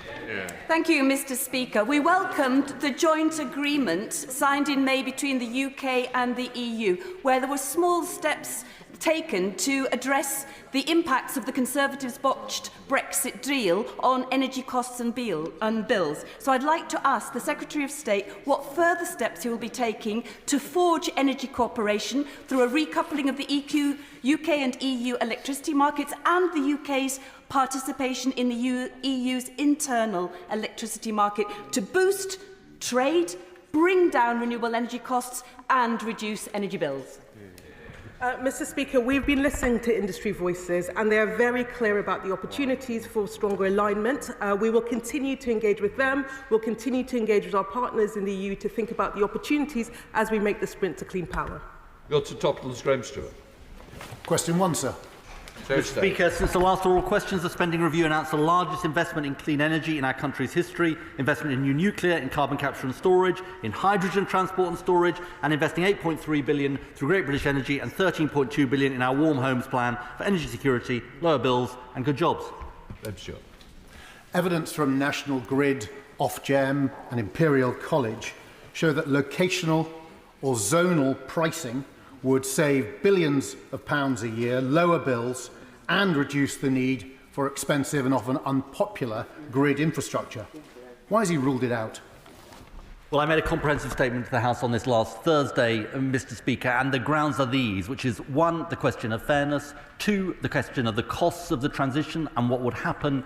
Thank you, Mr. Speaker. We welcomed the joint agreement signed in May between the UK and the EU, where there were small steps taken to address the impacts of the Conservatives' botched Brexit deal on energy costs and bills. So I'd like to ask the Secretary of State what further steps he will be taking to forge energy cooperation through a recoupling of the UK and EU electricity markets and the UK's participation in the EU's internal electricity market to boost trade, bring down renewable energy costs and reduce energy bills. Mr. Speaker, we've been listening to industry voices and they are very clear about the opportunities for stronger alignment. We will continue to engage with them. We'll continue to engage with our partners in the EU to think about the opportunities as we make the sprint to clean power. Go to Tottenham's Graham Stewart. Question 1, sir. Mr. Speaker, since the last oral questions, the spending review announced the largest investment in clean energy in our country's history, investment in new nuclear, in carbon capture and storage, in hydrogen transport and storage, and investing £8.3 billion through Great British Energy and £13.2 billion in our Warm Homes plan for energy security, lower bills and good jobs. Evidence from National Grid, Ofgem and Imperial College show that locational or zonal pricing would save billions of pounds a year, lower bills and reduce the need for expensive and often unpopular grid infrastructure. Why has he ruled it out? Well, I made a comprehensive statement to the House on this last Thursday, Mr. Speaker, and the grounds are these, which is, 1, the question of fairness, 2, the question of the costs of the transition and what would happen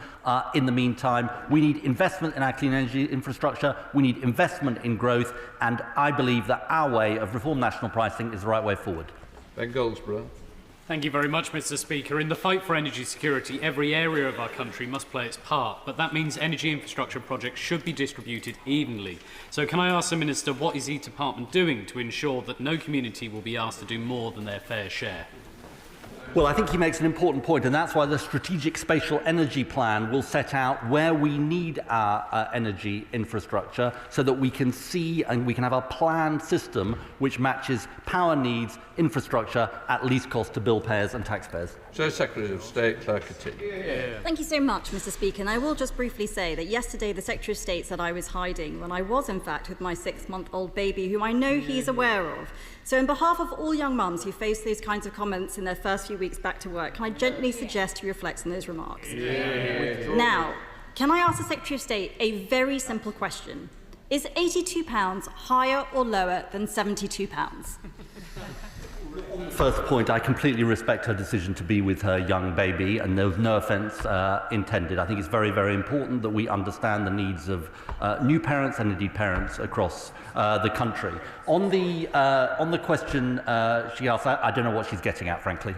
in the meantime. We need investment in our clean energy infrastructure, we need investment in growth, and I believe that our way of reform national pricing is the right way forward. Ben Goldsborough. Thank you very much, Mr. Speaker. In the fight for energy security, every area of our country must play its part, but that means energy infrastructure projects should be distributed evenly. So can I ask the Minister, what is his department doing to ensure that no community will be asked to do more than their fair share? Well, I think he makes an important point, and that's why the Strategic Spatial Energy Plan will set out where we need our energy infrastructure so that we can see and we can have a planned system which matches power needs, infrastructure at least cost to bill payers and taxpayers. So, Secretary of State, Claire Coutinho. Thank you so much, Mr. Speaker. And I will just briefly say that yesterday the Secretary of State said I was hiding when I was, in fact, with my 6-month-old baby, who I know he's aware of. So on behalf of all young mums who face those kinds of comments in their first few weeks back to work, can I gently suggest he reflects on those remarks? Now, can I ask the Secretary of State a very simple question? Is £82 higher or lower than £72? First point, I completely respect her decision to be with her young baby, and there was no offence intended. I think it's very, very important that we understand the needs of new parents and indeed parents across the country. On the question she asked, I don't know what she's getting at, frankly.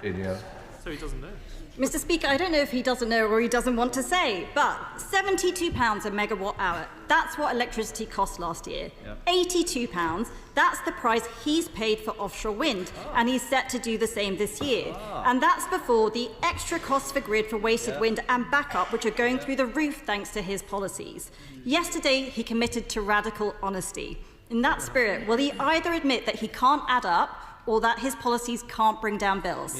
So he doesn't know. Mr. Speaker, I don't know if he doesn't know or he doesn't want to say, but £72 a megawatt hour, that's what electricity cost last year. £82, that's the price he's paid for offshore wind, and he's set to do the same this year. And that's before the extra costs for grid for wasted wind and backup, which are going through the roof thanks to his policies. Yesterday, he committed to radical honesty. In that spirit, will he either admit that he can't add up or that his policies can't bring down bills?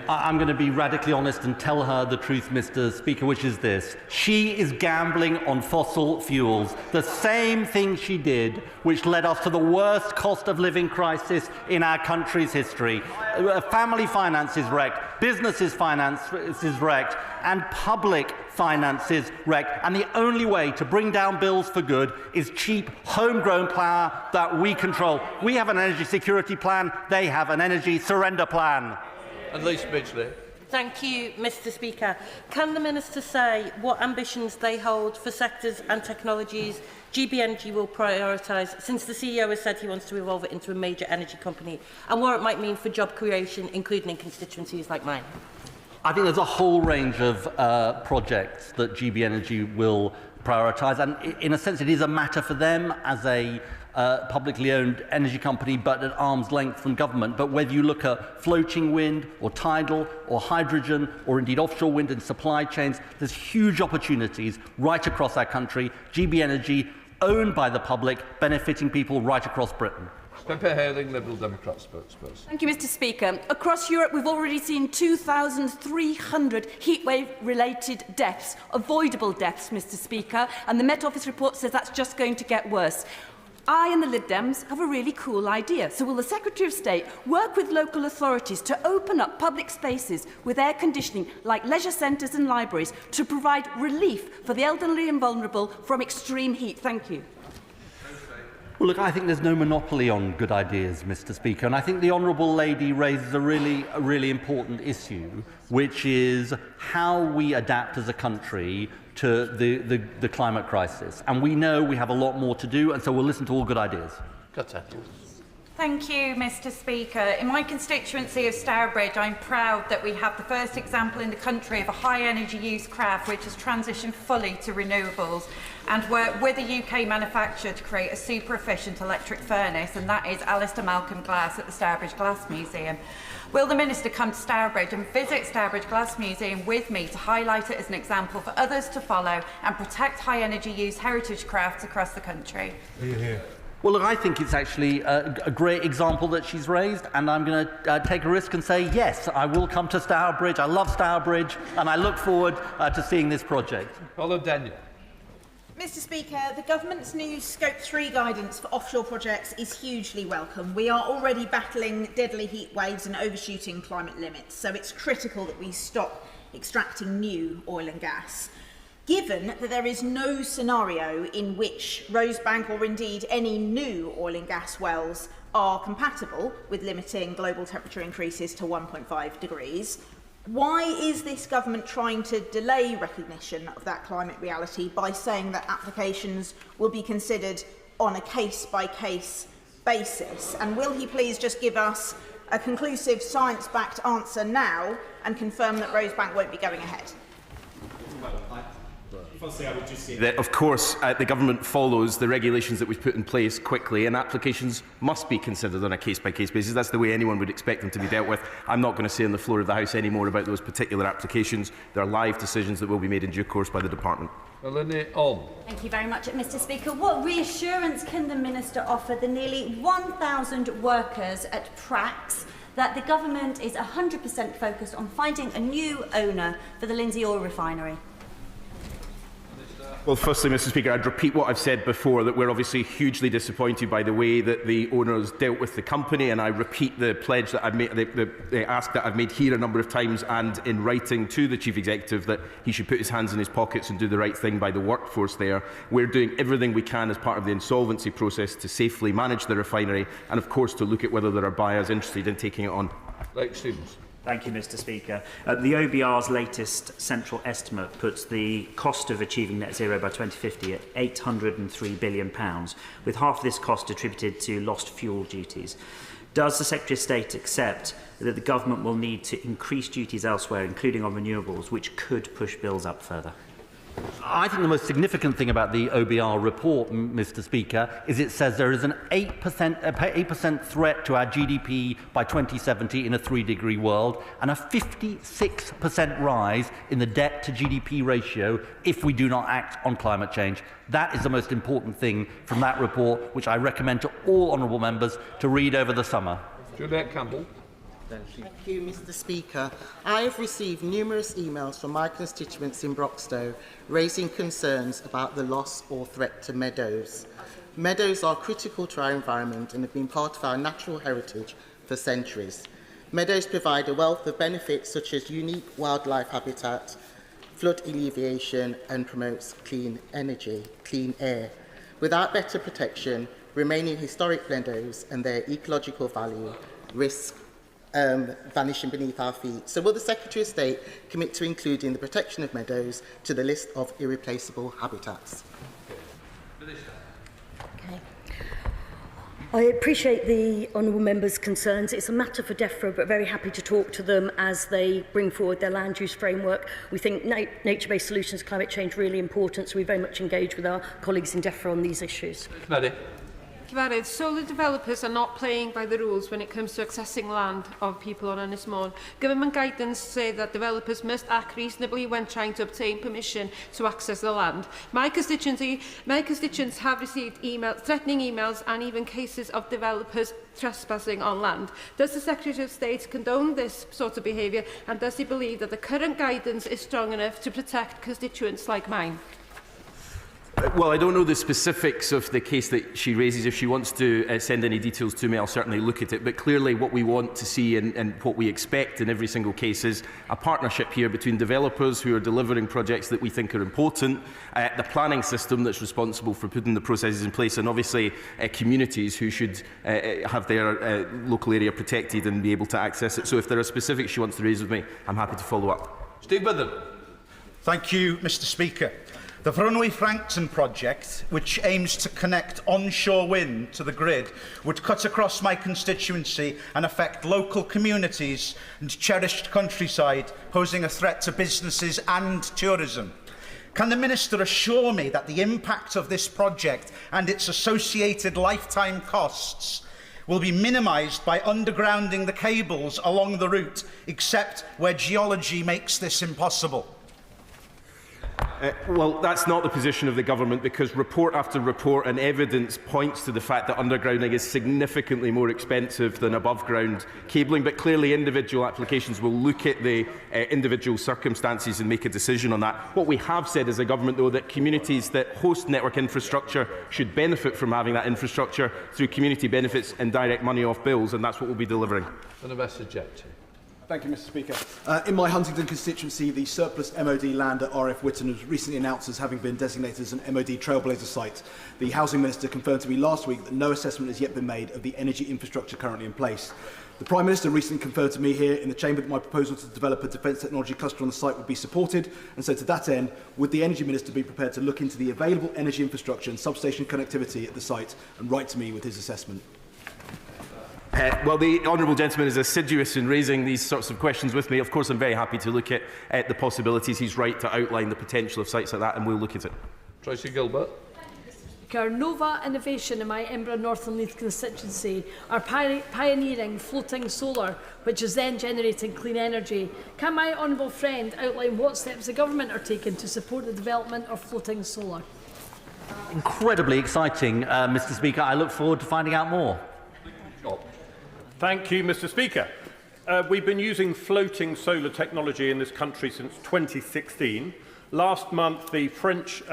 I'm going to be radically honest and tell her the truth, Mr. Speaker, which is this. She is gambling on fossil fuels, the same thing she did, which led us to the worst cost of living crisis in our country's history. Family finance is wrecked, businesses' finance is wrecked, and public finances wrecked. And the only way to bring down bills for good is cheap, homegrown power that we control. We have an energy security plan, they have an energy surrender plan. And Lisa Midgley. Thank you, Mr. Speaker. Can the Minister say what ambitions they hold for sectors and technologies GB Energy will prioritise, since the CEO has said he wants to evolve it into a major energy company, and what it might mean for job creation, including in constituencies like mine? I think there's a whole range of projects that GB Energy will prioritise, and in a sense it is a matter for them as a publicly owned energy company, but at arm's length from government. But whether you look at floating wind or tidal or hydrogen or indeed offshore wind and supply chains, there's huge opportunities right across our country. GB Energy, owned by the public, benefiting people right across Britain. Pippa Hailing, Liberal Democrat spokesperson. Thank you, Mr. Speaker. Across Europe, we've already seen 2,300 heatwave-related deaths, avoidable deaths, Mr. Speaker, and the Met Office report says that's just going to get worse. I and the Lib Dems have a really cool idea. So will the Secretary of State work with local authorities to open up public spaces with air conditioning, like leisure centres and libraries, to provide relief for the elderly and vulnerable from extreme heat? Thank you. Well, look, I think there's no monopoly on good ideas, Mr. Speaker, and I think the Honourable Lady raises a really important issue, which is how we adapt as a country to the climate crisis. And we know we have a lot more to do, and so we'll listen to all good ideas. Thank you, Mr. Speaker. In my constituency of Stourbridge, I'm proud that we have the first example in the country of a high-energy use craft which has transitioned fully to renewables, and work with a UK manufacturer to create a super-efficient electric furnace, and that is Alistair Malcolm Glass at the Stourbridge Glass Museum. Will the Minister come to Stourbridge and visit Stourbridge Glass Museum with me to highlight it as an example for others to follow and protect high-energy use heritage crafts across the country? Well, look, I think it's actually a great example that she's raised, and I'm going to take a risk and say, yes, I will come to Stourbridge. I love Stourbridge, and I look forward to seeing this project. Hello, Daniel. Mr. Speaker, the government's new Scope 3 guidance for offshore projects is hugely welcome. We are already battling deadly heat waves and overshooting climate limits, so it's critical that we stop extracting new oil and gas. Given that there is no scenario in which Rosebank or indeed any new oil and gas wells are compatible with limiting global temperature increases to 1.5 degrees, why is this government trying to delay recognition of that climate reality by saying that applications will be considered on a case-by-case basis? And will he please just give us a conclusive science-backed answer now and confirm that Rosebank won't be going ahead? Firstly, I would just say that, of course, the government follows the regulations that we've put in place quickly, and applications must be considered on a case-by-case basis. That's the way anyone would expect them to be dealt with. I'm not going to say on the floor of the House any more about those particular applications. There are live decisions that will be made in due course by the Department. Thank you very much, Mr. Speaker. What reassurance can the Minister offer the nearly 1,000 workers at Prax that the government is 100% focused on finding a new owner for the Lindsey Oil Refinery? Well, firstly, Mr. Speaker, I'd repeat what I've said before, that we're obviously hugely disappointed by the way that the owners dealt with the company, and I repeat the pledge that I've made, the ask that I've made here a number of times and in writing to the Chief Executive, that he should put his hands in his pockets and do the right thing by the workforce there. We're doing everything we can as part of the insolvency process to safely manage the refinery and, of course, to look at whether there are buyers interested in taking it on. Thank you, Mr. Speaker. The OBR's latest central estimate puts the cost of achieving net zero by 2050 at £803 billion, with half of this cost attributed to lost fuel duties. Does the Secretary of State accept that the government will need to increase duties elsewhere, including on renewables, which could push bills up further? I think the most significant thing about the OBR report, Mr. Speaker, is it says there is an 8% threat to our GDP by 2070 in a 3-degree world and a 56% rise in the debt to GDP ratio if we do not act on climate change. That is the most important thing from that report, which I recommend to all honourable members to read over the summer. Juliet Campbell. Thank you, Mr. Speaker. I have received numerous emails from my constituents in Broxtowe raising concerns about the loss or threat to meadows. Meadows are critical to our environment and have been part of our natural heritage for centuries. Meadows provide a wealth of benefits such as unique wildlife habitat, flood alleviation, and promotes clean energy, clean air. Without better protection, remaining historic meadows and their ecological value risk vanishing beneath our feet. So will the Secretary of State commit to including the protection of meadows to the list of irreplaceable habitats? Okay. I appreciate the honourable members' concerns. It's a matter for DEFRA, but very happy to talk to them as they bring forward their land use framework. We think nature-based solutions to climate change really important, so we very much engage with our colleagues in DEFRA on these issues. Maddie. Cyfarwydd, solar developers are not playing by the rules when it comes to accessing land of people on Ynys Môn. Government guidance say that developers must act reasonably when trying to obtain permission to access the land. My constituents have received threatening emails and even cases of developers trespassing on land. Does the Secretary of State condone this sort of behaviour, and does he believe that the current guidance is strong enough to protect constituents like mine? Well, I don't know the specifics of the case that she raises. If she wants to send any details to me, I'll certainly look at it. But clearly what we want to see and what we expect in every single case is a partnership here between developers who are delivering projects that we think are important, the planning system that's responsible for putting the processes in place, and obviously communities who should have their local area protected and be able to access it. So if there are specifics she wants to raise with me, I'm happy to follow up. Steve Bitham. Thank you, Mr. Speaker. The Frynwy-Frankton project, which aims to connect onshore wind to the grid, would cut across my constituency and affect local communities and cherished countryside, posing a threat to businesses and tourism. Can the Minister assure me that the impact of this project and its associated lifetime costs will be minimised by undergrounding the cables along the route, except where geology makes this impossible? Well, that's not the position of the government, because report after report and evidence points to the fact that undergrounding is significantly more expensive than above-ground cabling. But clearly individual applications will look at the individual circumstances and make a decision on that. What we have said as a government, though, that communities that host network infrastructure should benefit from having that infrastructure through community benefits and direct money off bills, and that's what we'll be delivering. Thank you, Mr. Speaker. In my Huntingdon constituency, the surplus MOD land at RF Whitton was recently announced as having been designated as an MOD Trailblazer site. The Housing Minister confirmed to me last week that no assessment has yet been made of the energy infrastructure currently in place. The Prime Minister recently confirmed to me here in the Chamber that my proposal to develop a defence technology cluster on the site would be supported, and so to that end, would the Energy Minister be prepared to look into the available energy infrastructure and substation connectivity at the site and write to me with his assessment? Well, the honourable gentleman is assiduous in raising these sorts of questions with me. Of course, I'm very happy to look at the possibilities. He's right to outline the potential of sites like that, and we'll look at it. Tracy Gilbert. Nova Innovation in my Edinburgh North and Leith constituency are pioneering floating solar, which is then generating clean energy. Can my honourable friend outline what steps the government are taking to support the development of floating solar? Incredibly exciting, Mr. Speaker. I look forward to finding out more. Thank you, Mr. Speaker. We've been using floating solar technology in this country since 2016. Last month, the French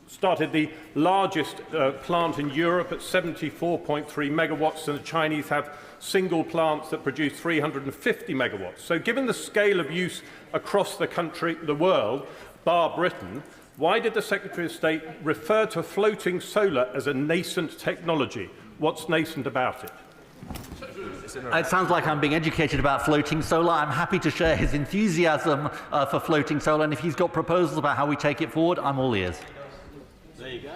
started the largest plant in Europe at 74.3 megawatts, and the Chinese have single plants that produce 350 megawatts. So given the scale of use across the country, the world, bar Britain, why did the Secretary of State refer to floating solar as a nascent technology? What's nascent about it? It sounds like I'm being educated about floating solar. I'm happy to share his enthusiasm for floating solar, and if he's got proposals about how we take it forward, I'm all ears. There you go.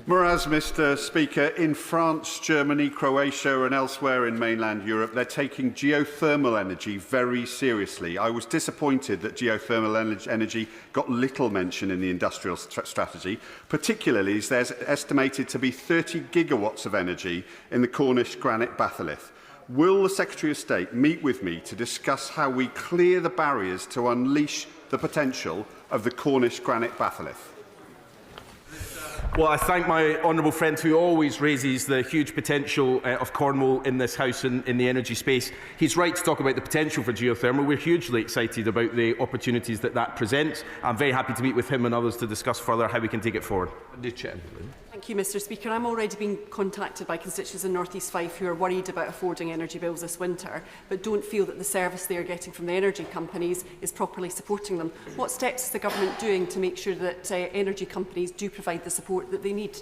Whereas, Mr. Speaker, in France, Germany, Croatia and elsewhere in mainland Europe, they're taking geothermal energy very seriously. I was disappointed that geothermal energy got little mention in the industrial strategy, particularly as there's estimated to be 30 gigawatts of energy in the Cornish granite batholith. Will the Secretary of State meet with me to discuss how we clear the barriers to unleash the potential of the Cornish granite batholith? Well, I thank my honourable friend who always raises the huge potential of Cornwall in this House in the energy space. He's right to talk about the potential for geothermal. We're hugely excited about the opportunities that presents. I'm very happy to meet with him and others to discuss further how we can take it forward. Thank you, Mr. Speaker. I'm already being contacted by constituents in North East Fife who are worried about affording energy bills this winter, but don't feel that the service they are getting from the energy companies is properly supporting them. What steps is the government doing to make sure that energy companies do provide the support that they need?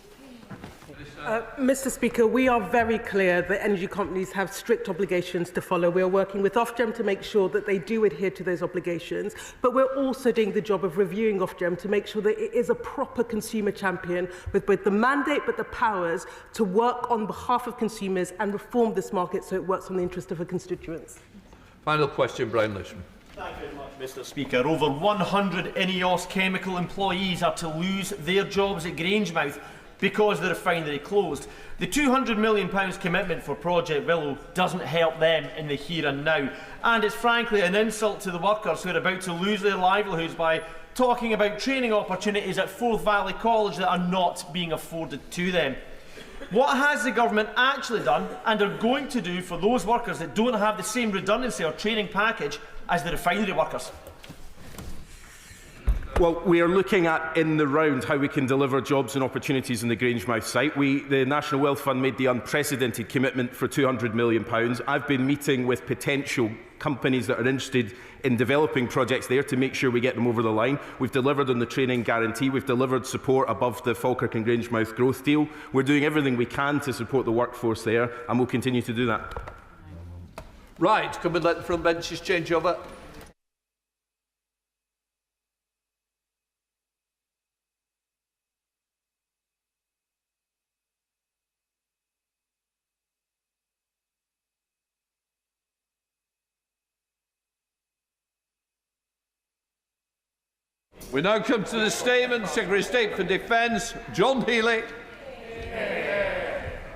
Mr. Speaker, we are very clear that energy companies have strict obligations to follow. We are working with Ofgem to make sure that they do adhere to those obligations, but we're also doing the job of reviewing Ofgem to make sure that it is a proper consumer champion with both the mandate but the powers to work on behalf of consumers and reform this market so it works in the interest of our constituents. Final question, Brian Lishman. Thank you very much, Mr. Speaker. Over 100 INEOS chemical employees are to lose their jobs at Grangemouth because the refinery closed. The £200 million commitment for Project Willow doesn't help them in the here and now, and it's frankly an insult to the workers who are about to lose their livelihoods by talking about training opportunities at Forth Valley College that are not being afforded to them. What has the government actually done and are going to do for those workers that don't have the same redundancy or training package as the refinery workers? Well, we are looking at, in the round, how we can deliver jobs and opportunities in the Grangemouth site. The National Wealth Fund made the unprecedented commitment for £200 million. I've been meeting with potential companies that are interested in developing projects there to make sure we get them over the line. We've delivered on the training guarantee. We've delivered support above the Falkirk and Grangemouth growth deal. We're doing everything we can to support the workforce there, and we'll continue to do that. Right, can we let the front benches change over? We now come to the statement. Secretary of State for Defence, John Healey.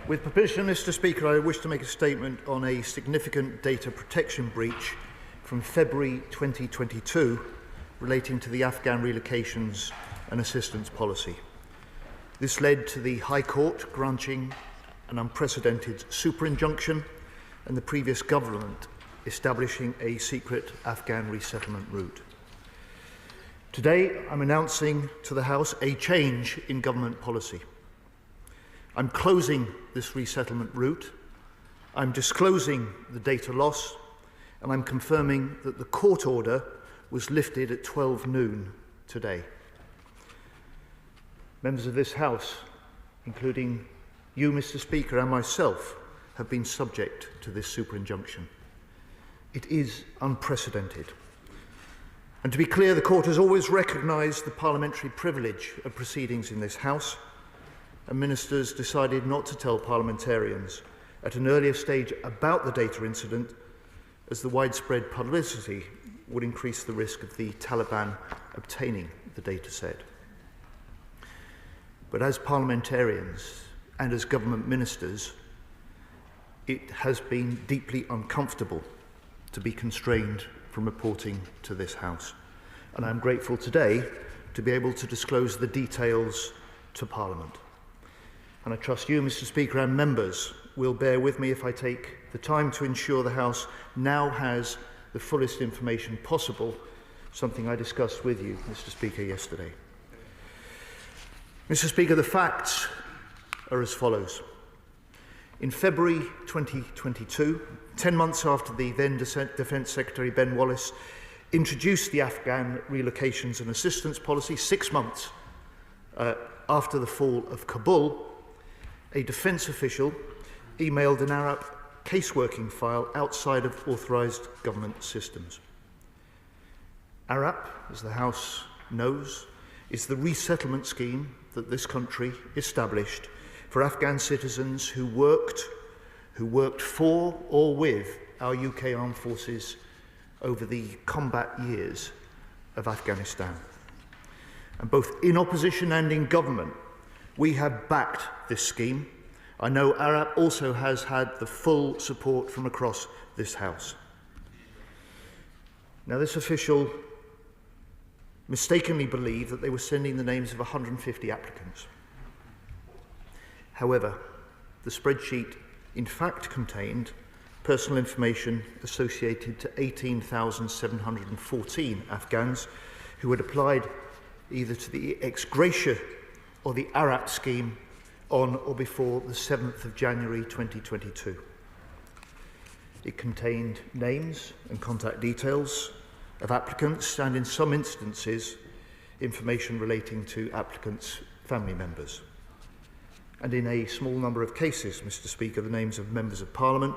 With permission, Mr. Speaker, I wish to make a statement on a significant data protection breach from February 2022 relating to the Afghan relocations and assistance policy. This led to the High Court granting an unprecedented super injunction and the previous government establishing a secret Afghan resettlement route. Today, I'm announcing to the House a change in government policy. I'm closing this resettlement route, I'm disclosing the data loss, and I'm confirming that the court order was lifted at 12 noon today. Members of this House, including you, Mr. Speaker, and myself, have been subject to this super injunction. It is unprecedented. And to be clear, the Court has always recognised the parliamentary privilege of proceedings in this House, and ministers decided not to tell parliamentarians at an earlier stage about the data incident, as the widespread publicity would increase the risk of the Taliban obtaining the data set. But as parliamentarians and as government ministers, it has been deeply uncomfortable to be constrained from reporting to this House. And I'm grateful today to be able to disclose the details to Parliament. And I trust you, Mr. Speaker, and members will bear with me if I take the time to ensure the House now has the fullest information possible, something I discussed with you, Mr. Speaker, yesterday. Mr. Speaker, the facts are as follows. In February 2022, 10 months after the then Defence Secretary Ben Wallace introduced the Afghan relocations and assistance policy, 6 months after the fall of Kabul, a defence official emailed an Arab caseworking file outside of authorised government systems. ARAP, as the House knows, is the resettlement scheme that this country established for Afghan citizens who worked for or with our UK armed forces over the combat years of Afghanistan. And both in opposition and in government, we have backed this scheme. I know ARAP also has had the full support from across this House. Now, this official mistakenly believed that they were sending the names of 150 applicants. However, the spreadsheet in fact contained personal information associated to 18,714 Afghans who had applied either to the ex gratia or the ARAP scheme on or before the 7th of January 2022. It contained names and contact details of applicants and, in some instances, information relating to applicants' family members. And in a small number of cases, Mr. Speaker, the names of members of Parliament,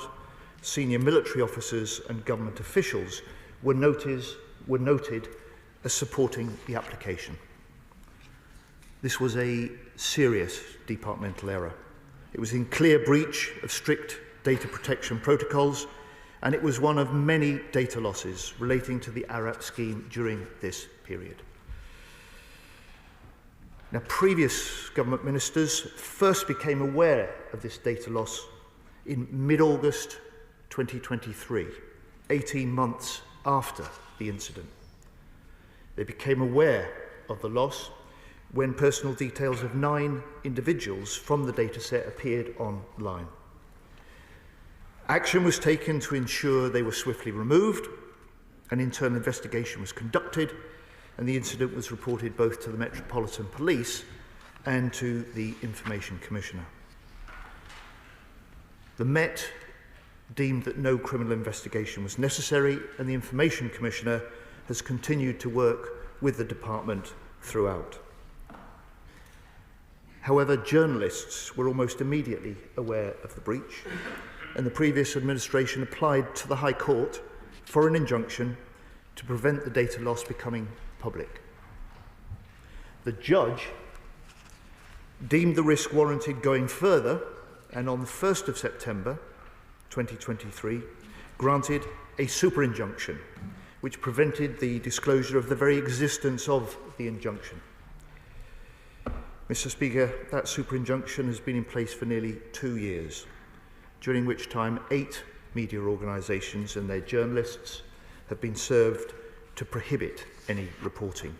senior military officers and government officials were noted as supporting the application. This was a serious departmental error. It was in clear breach of strict data protection protocols, and it was one of many data losses relating to the ARAP scheme during this period. Now, previous government ministers first became aware of this data loss in mid-August 2023, 18 months after the incident. They became aware of the loss when personal details of 9 individuals from the dataset appeared online. Action was taken to ensure they were swiftly removed. An internal investigation was conducted, and the incident was reported both to the Metropolitan Police and to the Information Commissioner. The Met deemed that no criminal investigation was necessary, and the Information Commissioner has continued to work with the department throughout. However, journalists were almost immediately aware of the breach, and the previous administration applied to the High Court for an injunction to prevent the data loss becoming public. The judge deemed the risk warranted going further, and on the 1st of September 2023 granted a super injunction which prevented the disclosure of the very existence of the injunction. Mr. Speaker, that super injunction has been in place for nearly 2 years, during which time 8 media organisations and their journalists have been served to prohibit any reporting.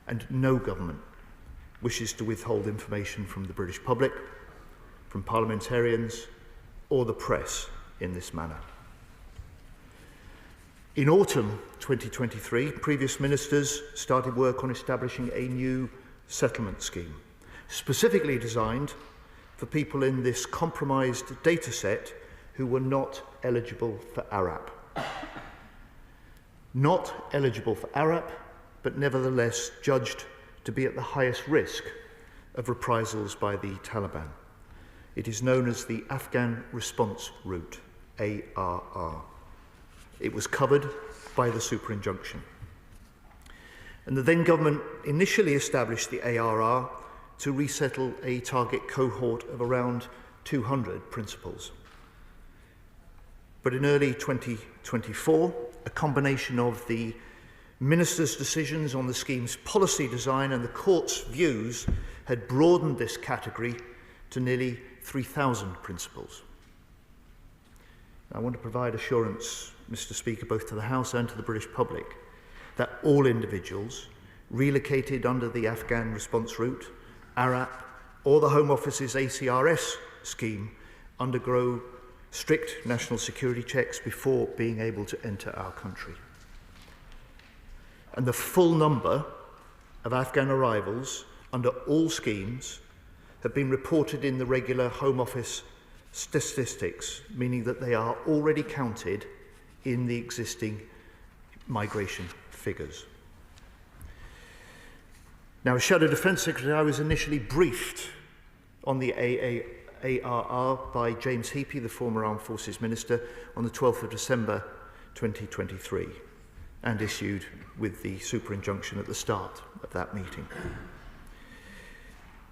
And no government wishes to withhold information from the British public, from parliamentarians or the press in this manner. In autumn 2023, previous ministers started work on establishing a new settlement scheme, specifically designed for people in this compromised data set who were not eligible for ARAP. Not eligible for ARAP, but nevertheless judged to be at the highest risk of reprisals by the Taliban. It is known as the Afghan Response Route, ARR. It was covered by the super injunction. And the then government initially established the ARR to resettle a target cohort of around 200 principals. But in early 2024, a combination of the Minister's decisions on the scheme's policy design and the court's views had broadened this category to nearly 3,000 principals. I want to provide assurance, Mr. Speaker, both to the House and to the British public, that all individuals relocated under the Afghan Response Route, ARAP, or the Home Office's ACRS scheme undergo strict national security checks before being able to enter our country. And the full number of Afghan arrivals under all schemes have been reported in the regular Home Office statistics, meaning that they are already counted in the existing migration figures. Now, as Shadow Defence Secretary, I was initially briefed on the ARR by James Heappey, the former Armed Forces Minister, on the 12th of December 2023, and issued with the super injunction at the start of that meeting.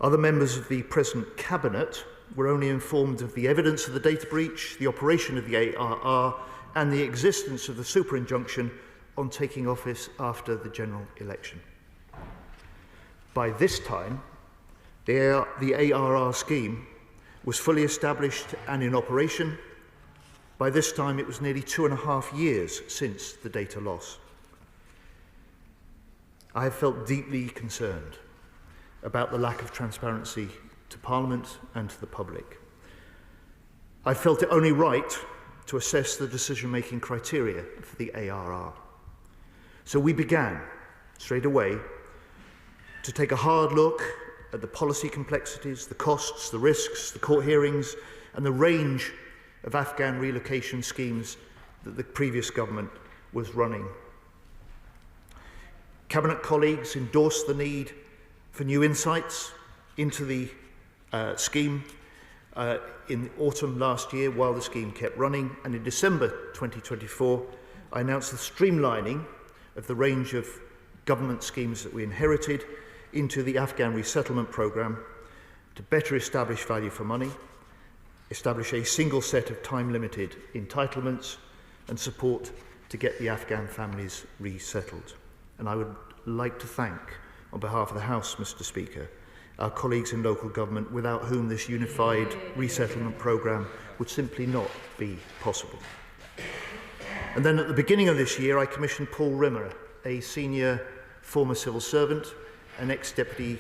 Other members of the present Cabinet were only informed of the evidence of the data breach, the operation of the ARR, and the existence of the super injunction on taking office after the general election. By this time, the ARR scheme was fully established and in operation. By this time, it was nearly 2.5 years since the data loss. I have felt deeply concerned about the lack of transparency to Parliament and to the public. I felt it only right to assess the decision-making criteria for the ARR. So we began, straight away, to take a hard look at the policy complexities, the costs, the risks, the court hearings, and the range of Afghan relocation schemes that the previous government was running. Cabinet colleagues endorsed the need for new insights into the scheme in autumn last year while the scheme kept running, and in December 2024 I announced the streamlining of the range of government schemes that we inherited into the Afghan resettlement programme to better establish value for money, establish a single set of time-limited entitlements and support to get the Afghan families resettled. And I would like to thank, on behalf of the House, Mr. Speaker, our colleagues in local government without whom this unified resettlement programme would simply not be possible. And then at the beginning of this year, I commissioned Paul Rimmer, a senior former civil servant, an ex-deputy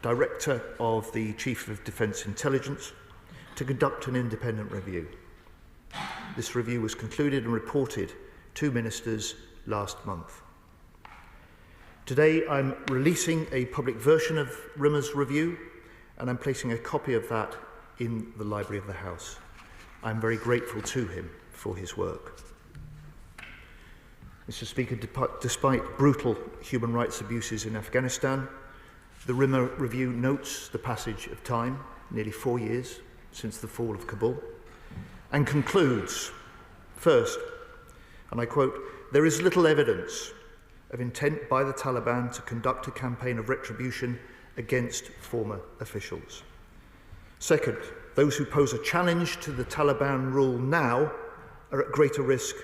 director of the Chief of Defence Intelligence, to conduct an independent review. This review was concluded and reported to ministers last month. Today, I'm releasing a public version of Rimmer's review, and I'm placing a copy of that in the Library of the House. I'm very grateful to him for his work. Mr. Speaker, despite brutal human rights abuses in Afghanistan, the Rimmer review notes the passage of time, nearly 4 years since the fall of Kabul, and concludes, first, and I quote, "There is little evidence of intent by the Taliban to conduct a campaign of retribution against former officials. Second, those who pose a challenge to the Taliban rule now are at greater risk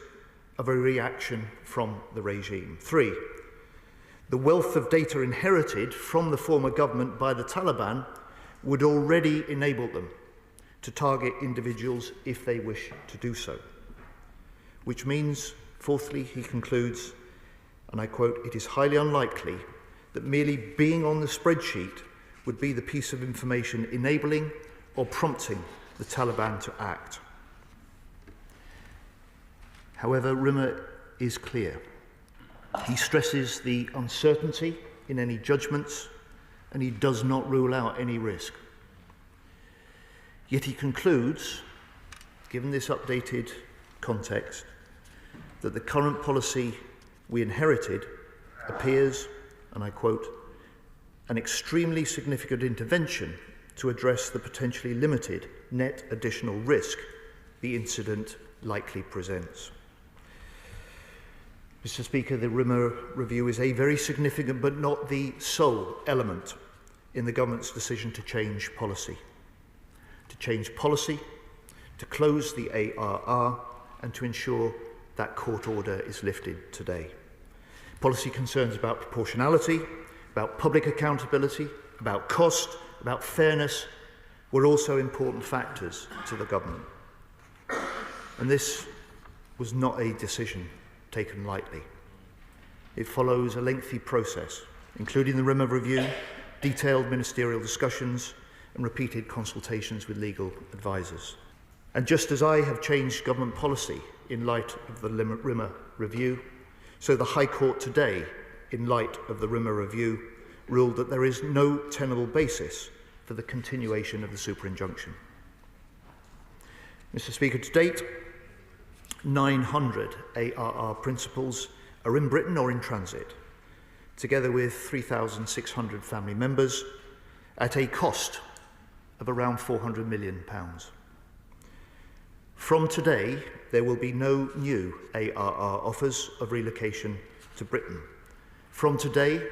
of a reaction from the regime. Three, the wealth of data inherited from the former government by the Taliban would already enable them to target individuals if they wish to do so. Which means, fourthly, he concludes, and I quote, "It is highly unlikely that merely being on the spreadsheet would be the piece of information enabling or prompting the Taliban to act." However, Rimmer is clear. He stresses the uncertainty in any judgments, and he does not rule out any risk. Yet he concludes, given this updated context, that the current policy we inherited appears, and I quote, "an extremely significant intervention to address the potentially limited net additional risk the incident likely presents." Mr. Speaker, the Rimmer review is a very significant but not the sole element in the government's decision to change policy. To change policy, to close the ARR, and to ensure that court order is lifted today. Policy concerns about proportionality, about public accountability, about cost, about fairness were also important factors to the government. And this was not a decision taken lightly. It follows a lengthy process, including the Rimmer review, detailed ministerial discussions, and repeated consultations with legal advisors. And just as I have changed government policy in light of the Rimmer review, so the High Court today, in light of the Rimmer review, ruled that there is no tenable basis for the continuation of the super injunction. Mr. Speaker, to date, 900 ARR principals are in Britain or in transit, together with 3,600 family members, at a cost of around £400 million. From today, there will be no new ARR offers of relocation to Britain. From today,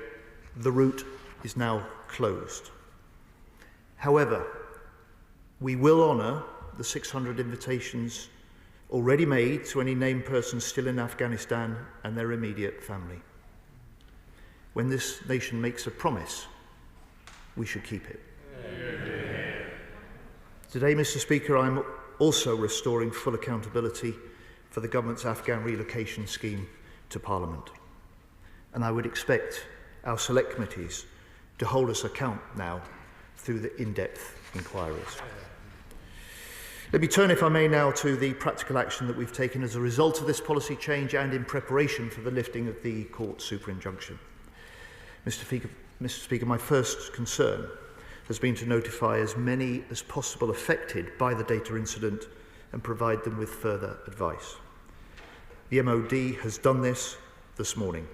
the route is now closed. However, we will honour the 600 invitations already made to any named persons still in Afghanistan and their immediate family. When this nation makes a promise, we should keep it. Today, Mr. Speaker, I'm also restoring full accountability for the government's Afghan relocation scheme to Parliament. And I would expect our select committees to hold us account now through the in-depth inquiries. Let me turn, if I may, now to the practical action that we've taken as a result of this policy change and in preparation for the lifting of the court super injunction. Mr. Speaker, my first concern has been to notify as many as possible affected by the data incident and provide them with further advice. The MOD has done this morning,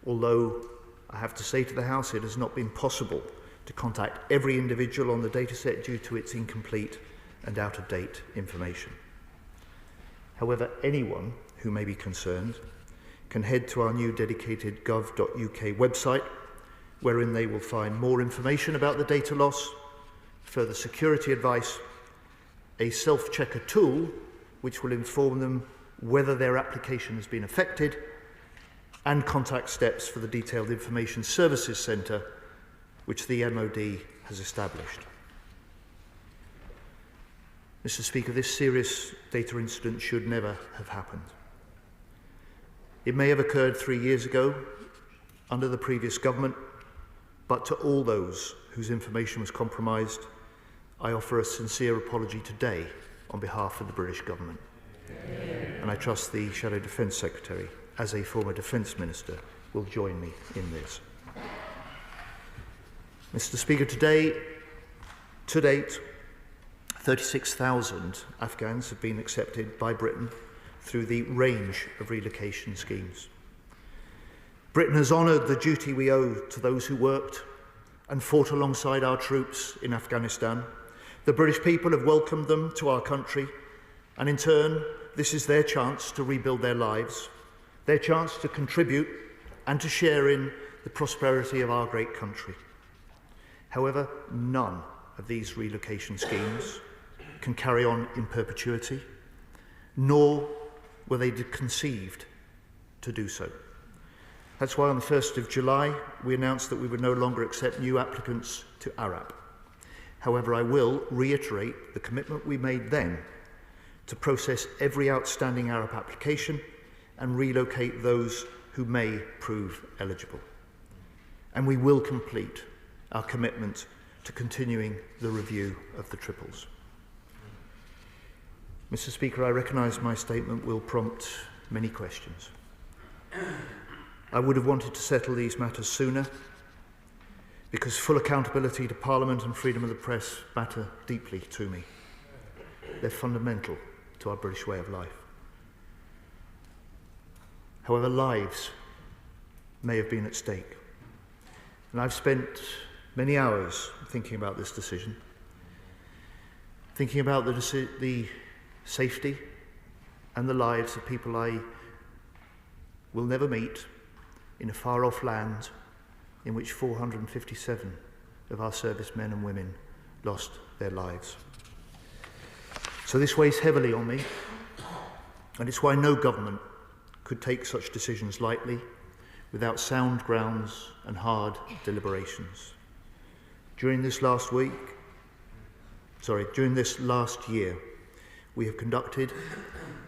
although I have to say to the House it has not been possible to contact every individual on the dataset due to its incomplete and out-of-date information. However, anyone who may be concerned can head to our new dedicated gov.uk website, wherein they will find more information about the data loss, further security advice, a self-checker tool which will inform them whether their application has been affected, and contact steps for the Detailed Information Services Centre, which the MOD has established. Mr. Speaker, this serious data incident should never have happened. It may have occurred 3 years ago under the previous government, but to all those whose information was compromised, I offer a sincere apology today on behalf of the British government. And I trust the Shadow Defence Secretary, as a former Defence Minister, will join me in this. Mr. Speaker, to date, 36,000 Afghans have been accepted by Britain through the range of relocation schemes. Britain has honoured the duty we owe to those who worked and fought alongside our troops in Afghanistan. The British people have welcomed them to our country, and in turn, this is their chance to rebuild their lives, their chance to contribute and to share in the prosperity of our great country. However, none of these relocation schemes can carry on in perpetuity, nor were they conceived to do so. That's why on the 1st of July, we announced that we would no longer accept new applicants to ARAP. However, I will reiterate the commitment we made then to process every outstanding ARAP application and relocate those who may prove eligible. And we will complete our commitment to continuing the review of the triples. Mr. Speaker, I recognise my statement will prompt many questions. I would have wanted to settle these matters sooner, because full accountability to Parliament and freedom of the press matter deeply to me. They're fundamental to our British way of life. However, lives may have been at stake. And I've spent many hours thinking about this decision, thinking about the safety and the lives of people I will never meet in a far-off land in which 457 of our servicemen and women lost their lives. So this weighs heavily on me, and it's why no government could take such decisions lightly without sound grounds and hard deliberations. During this last year, we have conducted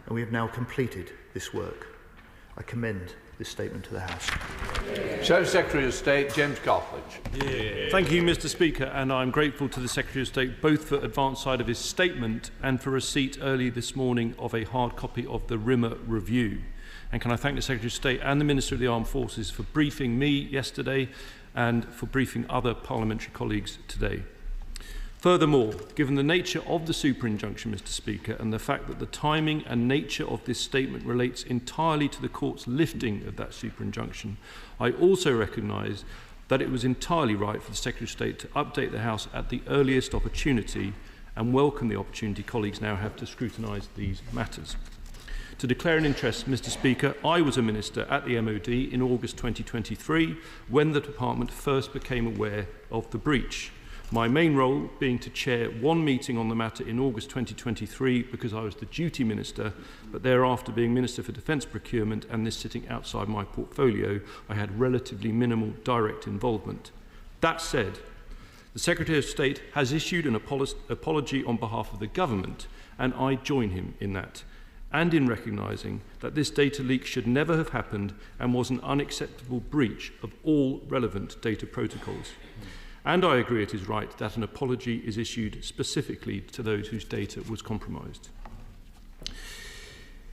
and we have now completed this work. I commend this statement to the House. Shadow Secretary of State James Cartledge. Thank you, Mr. Speaker, and I'm grateful to the Secretary of State both for advance side of his statement and for receipt early this morning of a hard copy of the RIMA review. And can I thank the Secretary of State and the Minister of the Armed Forces for briefing me yesterday and for briefing other parliamentary colleagues today. Furthermore, given the nature of the super injunction, Mr. Speaker, and the fact that the timing and nature of this statement relates entirely to the court's lifting of that super injunction, I also recognise that it was entirely right for the Secretary of State to update the House at the earliest opportunity and welcome the opportunity colleagues now have to scrutinise these matters. To declare an interest, Mr. Speaker, I was a Minister at the MOD in August 2023 when the Department first became aware of the breach. My main role being to chair one meeting on the matter in August 2023 because I was the duty minister, but thereafter being Minister for Defence Procurement and this sitting outside my portfolio, I had relatively minimal direct involvement. That said, the Secretary of State has issued an apology on behalf of the government, and I join him in that, and in recognising that this data leak should never have happened and was an unacceptable breach of all relevant data protocols. And I agree it is right that an apology is issued specifically to those whose data was compromised.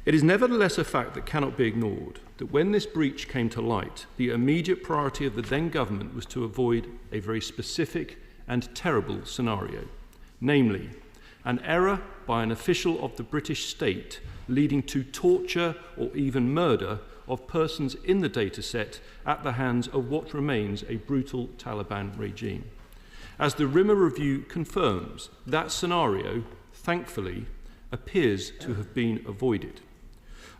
It is nevertheless a fact that cannot be ignored that when this breach came to light, the immediate priority of the then government was to avoid a very specific and terrible scenario, namely, an error by an official of the British state leading to torture or even murder of persons in the dataset at the hands of what remains a brutal Taliban regime. As the Rimmer review confirms, that scenario, thankfully, appears to have been avoided.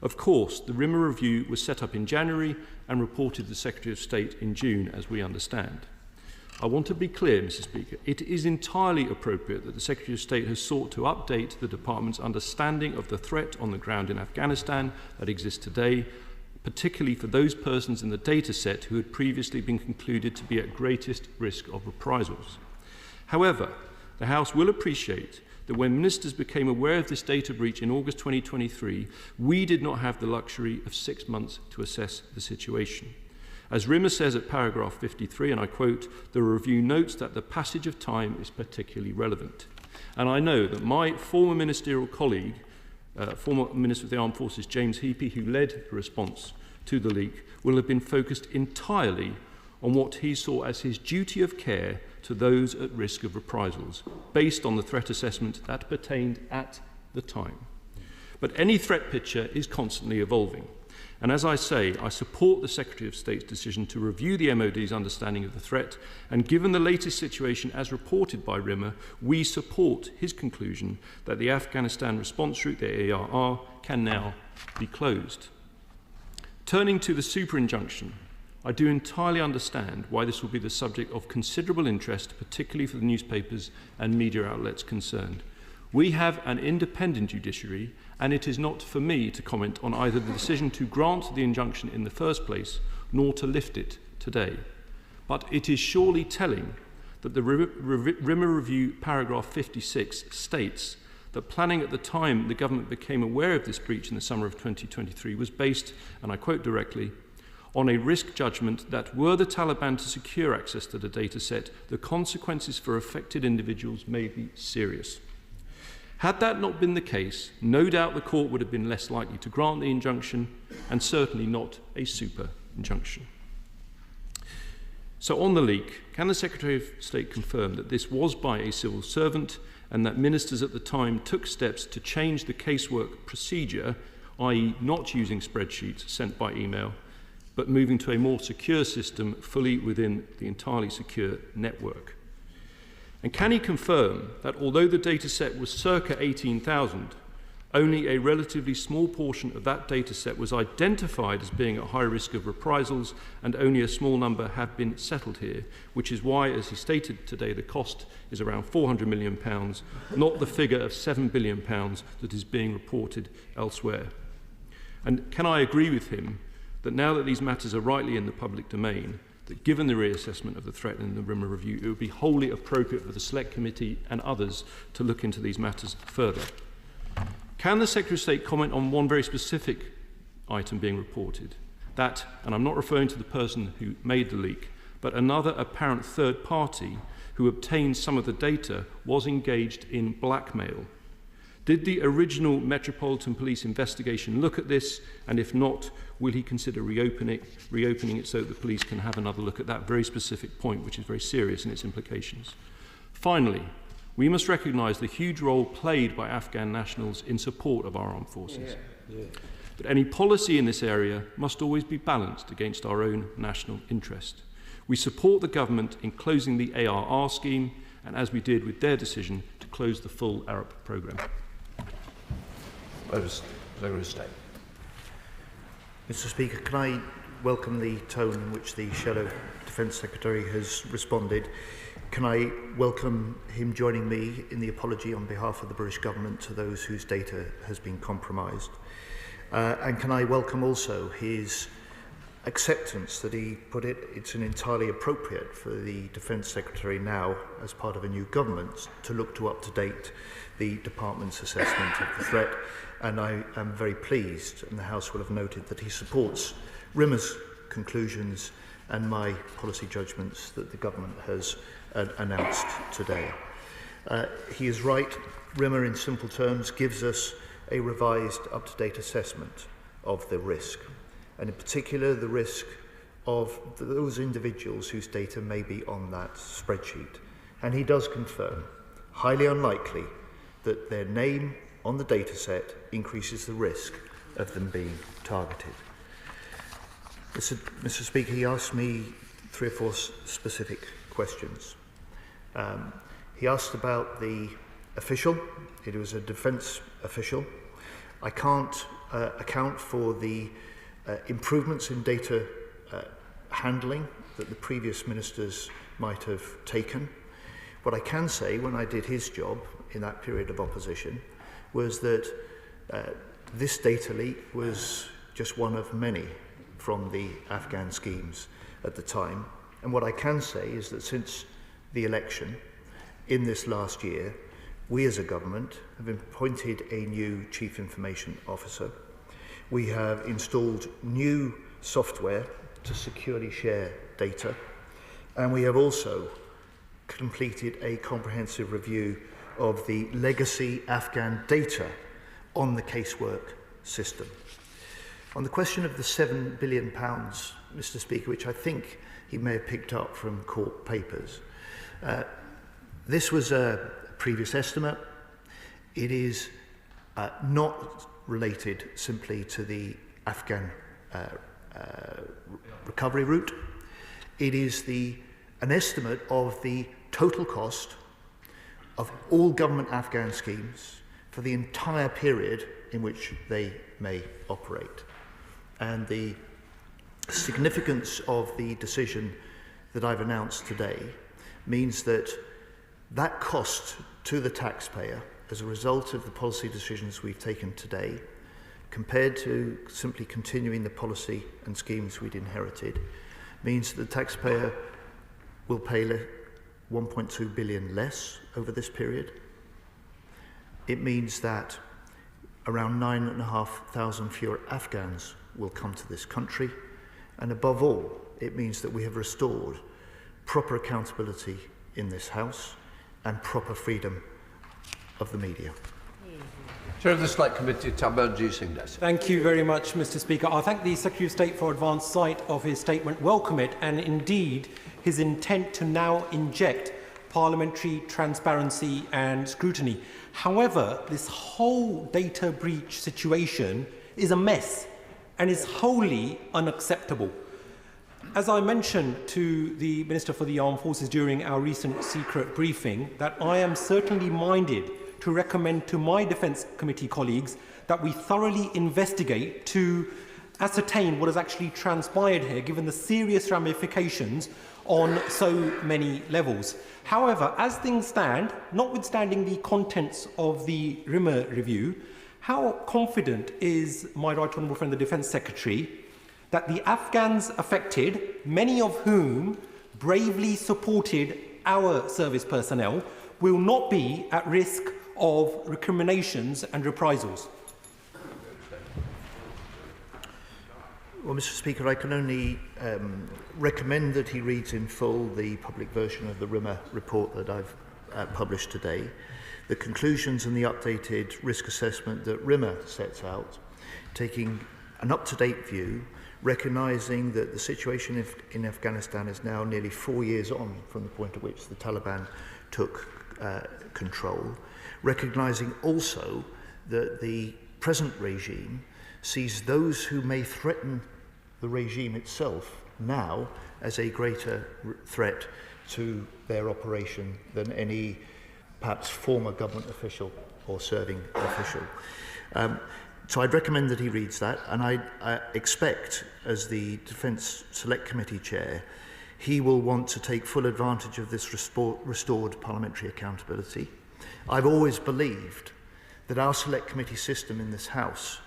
Of course, the Rimmer review was set up in January and reported to the Secretary of State in June, as we understand. I want to be clear, Mr. Speaker, it is entirely appropriate that the Secretary of State has sought to update the Department's understanding of the threat on the ground in Afghanistan that exists today, particularly for those persons in the data set who had previously been concluded to be at greatest risk of reprisals. However, the House will appreciate that when ministers became aware of this data breach in August 2023, we did not have the luxury of 6 months to assess the situation. As Rimmer says at paragraph 53, and I quote, the review notes that the passage of time is particularly relevant. And I know that my former ministerial colleague, former Minister of the Armed Forces, James Heapy, who led the response to the leak, will have been focused entirely on what he saw as his duty of care to those at risk of reprisals, based on the threat assessment that pertained at the time. But any threat picture is constantly evolving. And as I say, I support the Secretary of State's decision to review the MOD's understanding of the threat, and given the latest situation as reported by Rimmer, we support his conclusion that the Afghanistan response route, the ARR, can now be closed. Turning to the super injunction, I do entirely understand why this will be the subject of considerable interest, particularly for the newspapers and media outlets concerned. We have an independent judiciary, and it is not for me to comment on either the decision to grant the injunction in the first place, nor to lift it today. But it is surely telling that the Rimmer Review paragraph 56 states that planning at the time the government became aware of this breach in the summer of 2023 was based, and I quote directly, on a risk judgment that were the Taliban to secure access to the data set, the consequences for affected individuals may be serious. Had that not been the case, no doubt the court would have been less likely to grant the injunction, and certainly not a super injunction. So on the leak, can the Secretary of State confirm that this was by a civil servant and that ministers at the time took steps to change the casework procedure, i.e. not using spreadsheets sent by email, but moving to a more secure system fully within the entirely secure network? And can he confirm that although the data set was circa 18,000, only a relatively small portion of that data set was identified as being at high risk of reprisals, and only a small number have been settled here, which is why, as he stated today, the cost is around £400 million, not the figure of £7 billion that is being reported elsewhere? And can I agree with him that now that these matters are rightly in the public domain, that given the reassessment of the threat in the Rimmer Review, it would be wholly appropriate for the Select Committee and others to look into these matters further? Can the Secretary of State comment on one very specific item being reported? That, and I'm not referring to the person who made the leak, but another apparent third party who obtained some of the data was engaged in blackmail. Did the original Metropolitan Police investigation look at this? And if not, will he consider reopening it so that the police can have another look at that very specific point, which is very serious in its implications? Finally, we must recognise the huge role played by Afghan nationals in support of our armed forces. But any policy in this area must always be balanced against our own national interest. We support the government in closing the ARR scheme, and as we did with their decision to close the full Arab programme. Mr. Speaker, can I welcome the tone in which the Shadow Defence Secretary has responded. Can I welcome him joining me in the apology on behalf of the British Government to those whose data has been compromised? And can I welcome also his acceptance that he put it's entirely appropriate for the Defence Secretary now, as part of a new government, to look to up-to-date the Department's assessment of the threat. And I am very pleased, and the House will have noted, that he supports RIMA's conclusions and my policy judgments that the Government has announced today. He is right. RIMA, in simple terms, gives us a revised, up-to-date assessment of the risk, and in particular the risk of those individuals whose data may be on that spreadsheet. And he does confirm, highly unlikely, that their name on the data set increases the risk of them being targeted. Mr. Speaker, he asked me 3 or 4 specific questions. He asked about the official. It was a defence official. I can't account for the improvements in data handling that the previous ministers might have taken. What I can say, when I did his job in that period of opposition, was that this data leak was just one of many from the Afghan schemes at the time. And what I can say is that since the election in this last year, we as a government have appointed a new Chief Information Officer. We have installed new software to securely share data, and we have also completed a comprehensive review of the legacy Afghan data on the casework system. On the question of the £7 billion, Mr. Speaker, which I think he may have picked up from court papers, this was a previous estimate. It is not related simply to the Afghan recovery route. It is an estimate of the total cost of all government Afghan schemes for the entire period in which they may operate. And the significance of the decision that I've announced today means that that cost to the taxpayer as a result of the policy decisions we've taken today, compared to simply continuing the policy and schemes we'd inherited, means that the taxpayer will pay 1.2 billion less over this period. It means that around 9,500 fewer Afghans will come to this country, and above all, it means that we have restored proper accountability in this House and proper freedom of the media. Chair of the Select Committee, Tamerji Singh. Thank you very much, Mr. Speaker. I thank the Secretary of State for advance sight of his statement, welcome it, and indeed his intent to now inject parliamentary transparency and scrutiny. However, this whole data breach situation is a mess and is wholly unacceptable. As I mentioned to the Minister for the Armed Forces during our recent secret briefing, that I am certainly minded to recommend to my Defence Committee colleagues that we thoroughly investigate to ascertain what has actually transpired here, given the serious ramifications on so many levels. However, as things stand, notwithstanding the contents of the RIMA review, how confident is my right honourable friend, the Defence Secretary, that the Afghans affected, many of whom bravely supported our service personnel, will not be at risk of recriminations and reprisals? Well, Mr. Speaker, I can only recommend that he reads in full the public version of the RIMA report that I've published today. The conclusions and the updated risk assessment that RIMA sets out, taking an up-to-date view, recognising that the situation in Afghanistan is now nearly 4 years on from the point at which the Taliban took control, recognising also that the present regime sees those who may threaten the regime itself now as a greater threat to their operation than any perhaps former government official or serving official. So I'd recommend that he reads that, and I expect, as the Defence Select Committee Chair, he will want to take full advantage of this restored parliamentary accountability. I've always believed that our Select Committee system in this House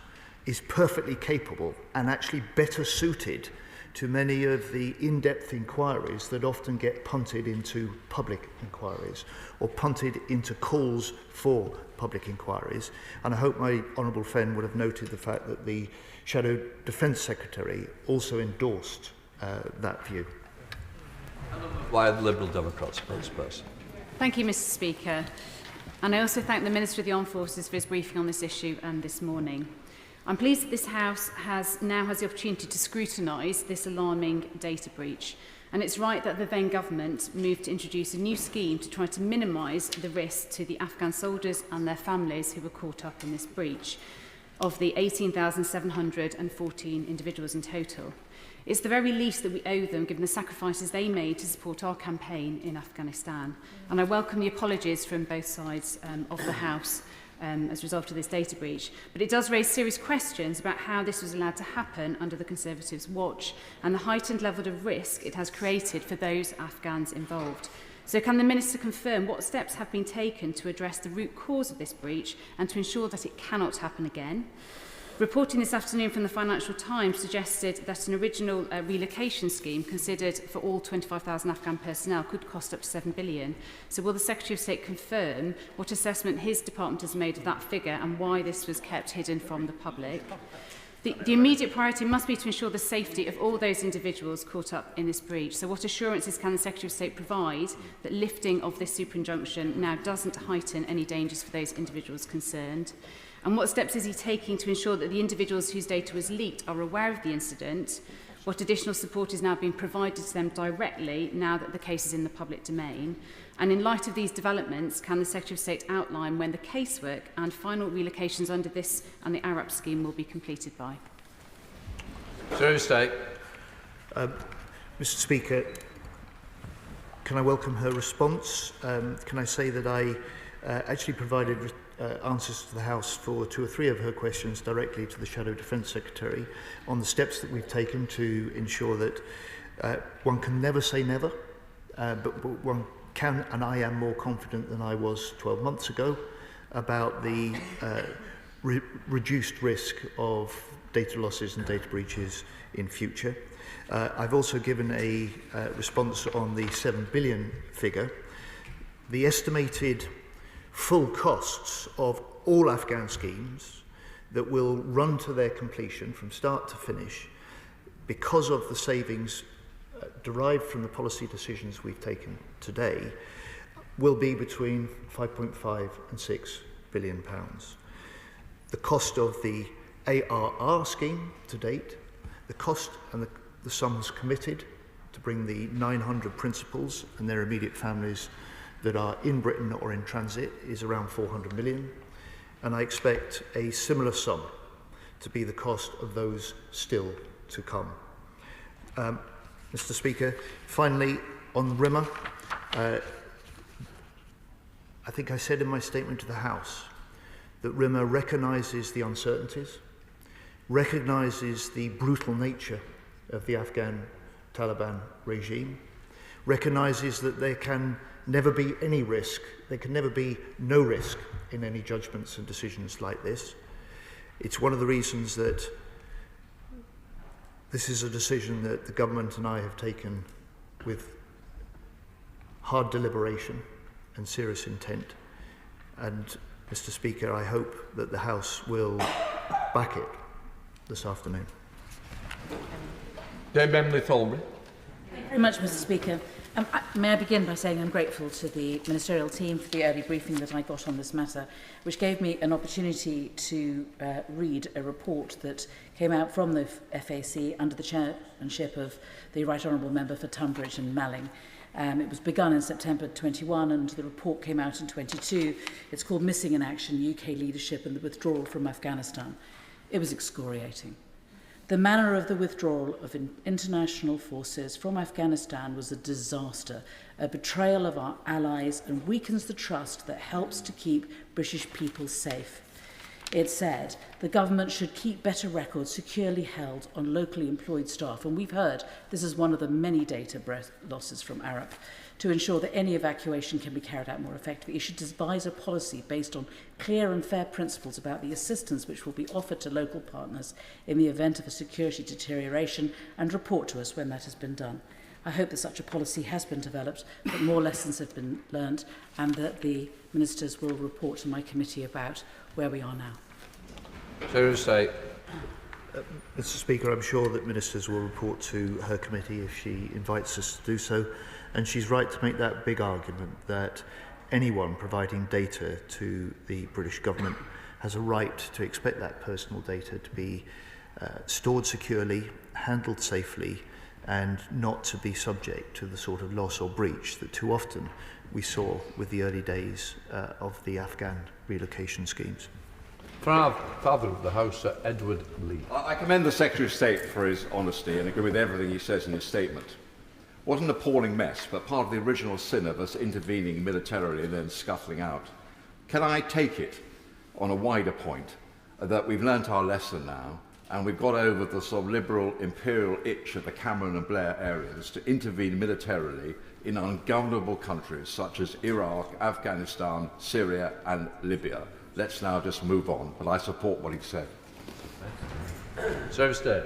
is perfectly capable and actually better suited to many of the in-depth inquiries that often get punted into public inquiries or punted into calls for public inquiries. And I hope my honourable friend would have noted the fact that the Shadow Defence Secretary also endorsed that view. Why the Liberal Democrats spokesperson? Thank you, Mr. Speaker. And I also thank the Minister of the Armed Forces for his briefing on this issue this morning. I'm pleased that this House now has the opportunity to scrutinise this alarming data breach. And it's right that the then government moved to introduce a new scheme to try to minimise the risk to the Afghan soldiers and their families who were caught up in this breach, of the 18,714 individuals in total. It's the very least that we owe them, given the sacrifices they made to support our campaign in Afghanistan. And I welcome the apologies from both sides of the House as a result of this data breach. But it does raise serious questions about how this was allowed to happen under the Conservatives' watch and the heightened level of risk it has created for those Afghans involved. So can the Minister confirm what steps have been taken to address the root cause of this breach and to ensure that it cannot happen again? Reporting this afternoon from the Financial Times suggested that an original relocation scheme considered for all 25,000 Afghan personnel could cost up to £7 billion. So will the Secretary of State confirm what assessment his department has made of that figure and why this was kept hidden from the public? The immediate priority must be to ensure the safety of all those individuals caught up in this breach. So what assurances can the Secretary of State provide that lifting of this super injunction now doesn't heighten any dangers for those individuals concerned? And what steps is he taking to ensure that the individuals whose data was leaked are aware of the incident? What additional support is now being provided to them directly now that the case is in the public domain? And in light of these developments, can the Secretary of State outline when the casework and final relocations under this and the ARAP scheme will be completed by? Secretary of State. Mr. Speaker, can I welcome her response? Can I say that I actually provided answers to the House for 2 or 3 of her questions directly to the Shadow Defence Secretary on the steps that we've taken to ensure that one can never say never, but one can, and I am more confident than I was 12 months ago about the reduced risk of data losses and data breaches in future. I've also given a response on the 7 billion figure. The estimated full costs of all Afghan schemes that will run to their completion from start to finish because of the savings derived from the policy decisions we've taken today will be between 5.5 and 6 billion pounds. The cost of the ARR scheme to date, the cost and the sums committed to bring the 900 principals and their immediate families that are in Britain or in transit is around 400 million, and I expect a similar sum to be the cost of those still to come. Mr. Speaker, finally on RIMA, I think I said in my statement to the House that RIMA recognises the uncertainties, recognises the brutal nature of the Afghan Taliban regime, recognises that there can never be any risk, there can never be no risk in any judgments and decisions like this. It's one of the reasons that this is a decision that the government and I have taken with hard deliberation and serious intent. And, Mr. Speaker, I hope that the House will back it this afternoon. Dame Emily Thornbury. Thank you very much, Mr. Speaker. May I begin by saying I'm grateful to the ministerial team for the early briefing that I got on this matter, which gave me an opportunity to read a report that came out from the FAC under the chairmanship of the Right Honourable Member for Tunbridge and Malling. It was begun in September 21 and the report came out in 22. It's called Missing in Action, UK Leadership and the Withdrawal from Afghanistan. It was excoriating. The manner of the withdrawal of international forces from Afghanistan was a disaster, a betrayal of our allies, and weakens the trust that helps to keep British people safe. it said the government should keep better records securely held on locally employed staff. And we've heard this is one of the many data losses from Arup. To ensure that any evacuation can be carried out more effectively, it should devise a policy based on clear and fair principles about the assistance which will be offered to local partners in the event of a security deterioration, and report to us when that has been done. I hope that such a policy has been developed, that more lessons have been learned, and that the ministers will report to my committee about where we are now. Secretary of State. Mr. Speaker, I'm sure that ministers will report to her committee if she invites us to do so, and she's right to make that big argument that anyone providing data to the British government has a right to expect that personal data to be stored securely, handled safely, and not to be subject to the sort of loss or breach that too often we saw with the early days of the Afghan relocation schemes. Father of the House, Sir Edward Lee. I commend the Secretary of State for his honesty and agree with everything he says in his statement. What an appalling mess, but part of the original sin of us intervening militarily and then scuffling out. Can I take it on a wider point that we've learnt our lesson now and we've got over the sort of liberal imperial itch of the Cameron and Blair areas to intervene militarily in ungovernable countries such as Iraq, Afghanistan, Syria and Libya? Let's now just move on, but I support what he said. Secretary of State.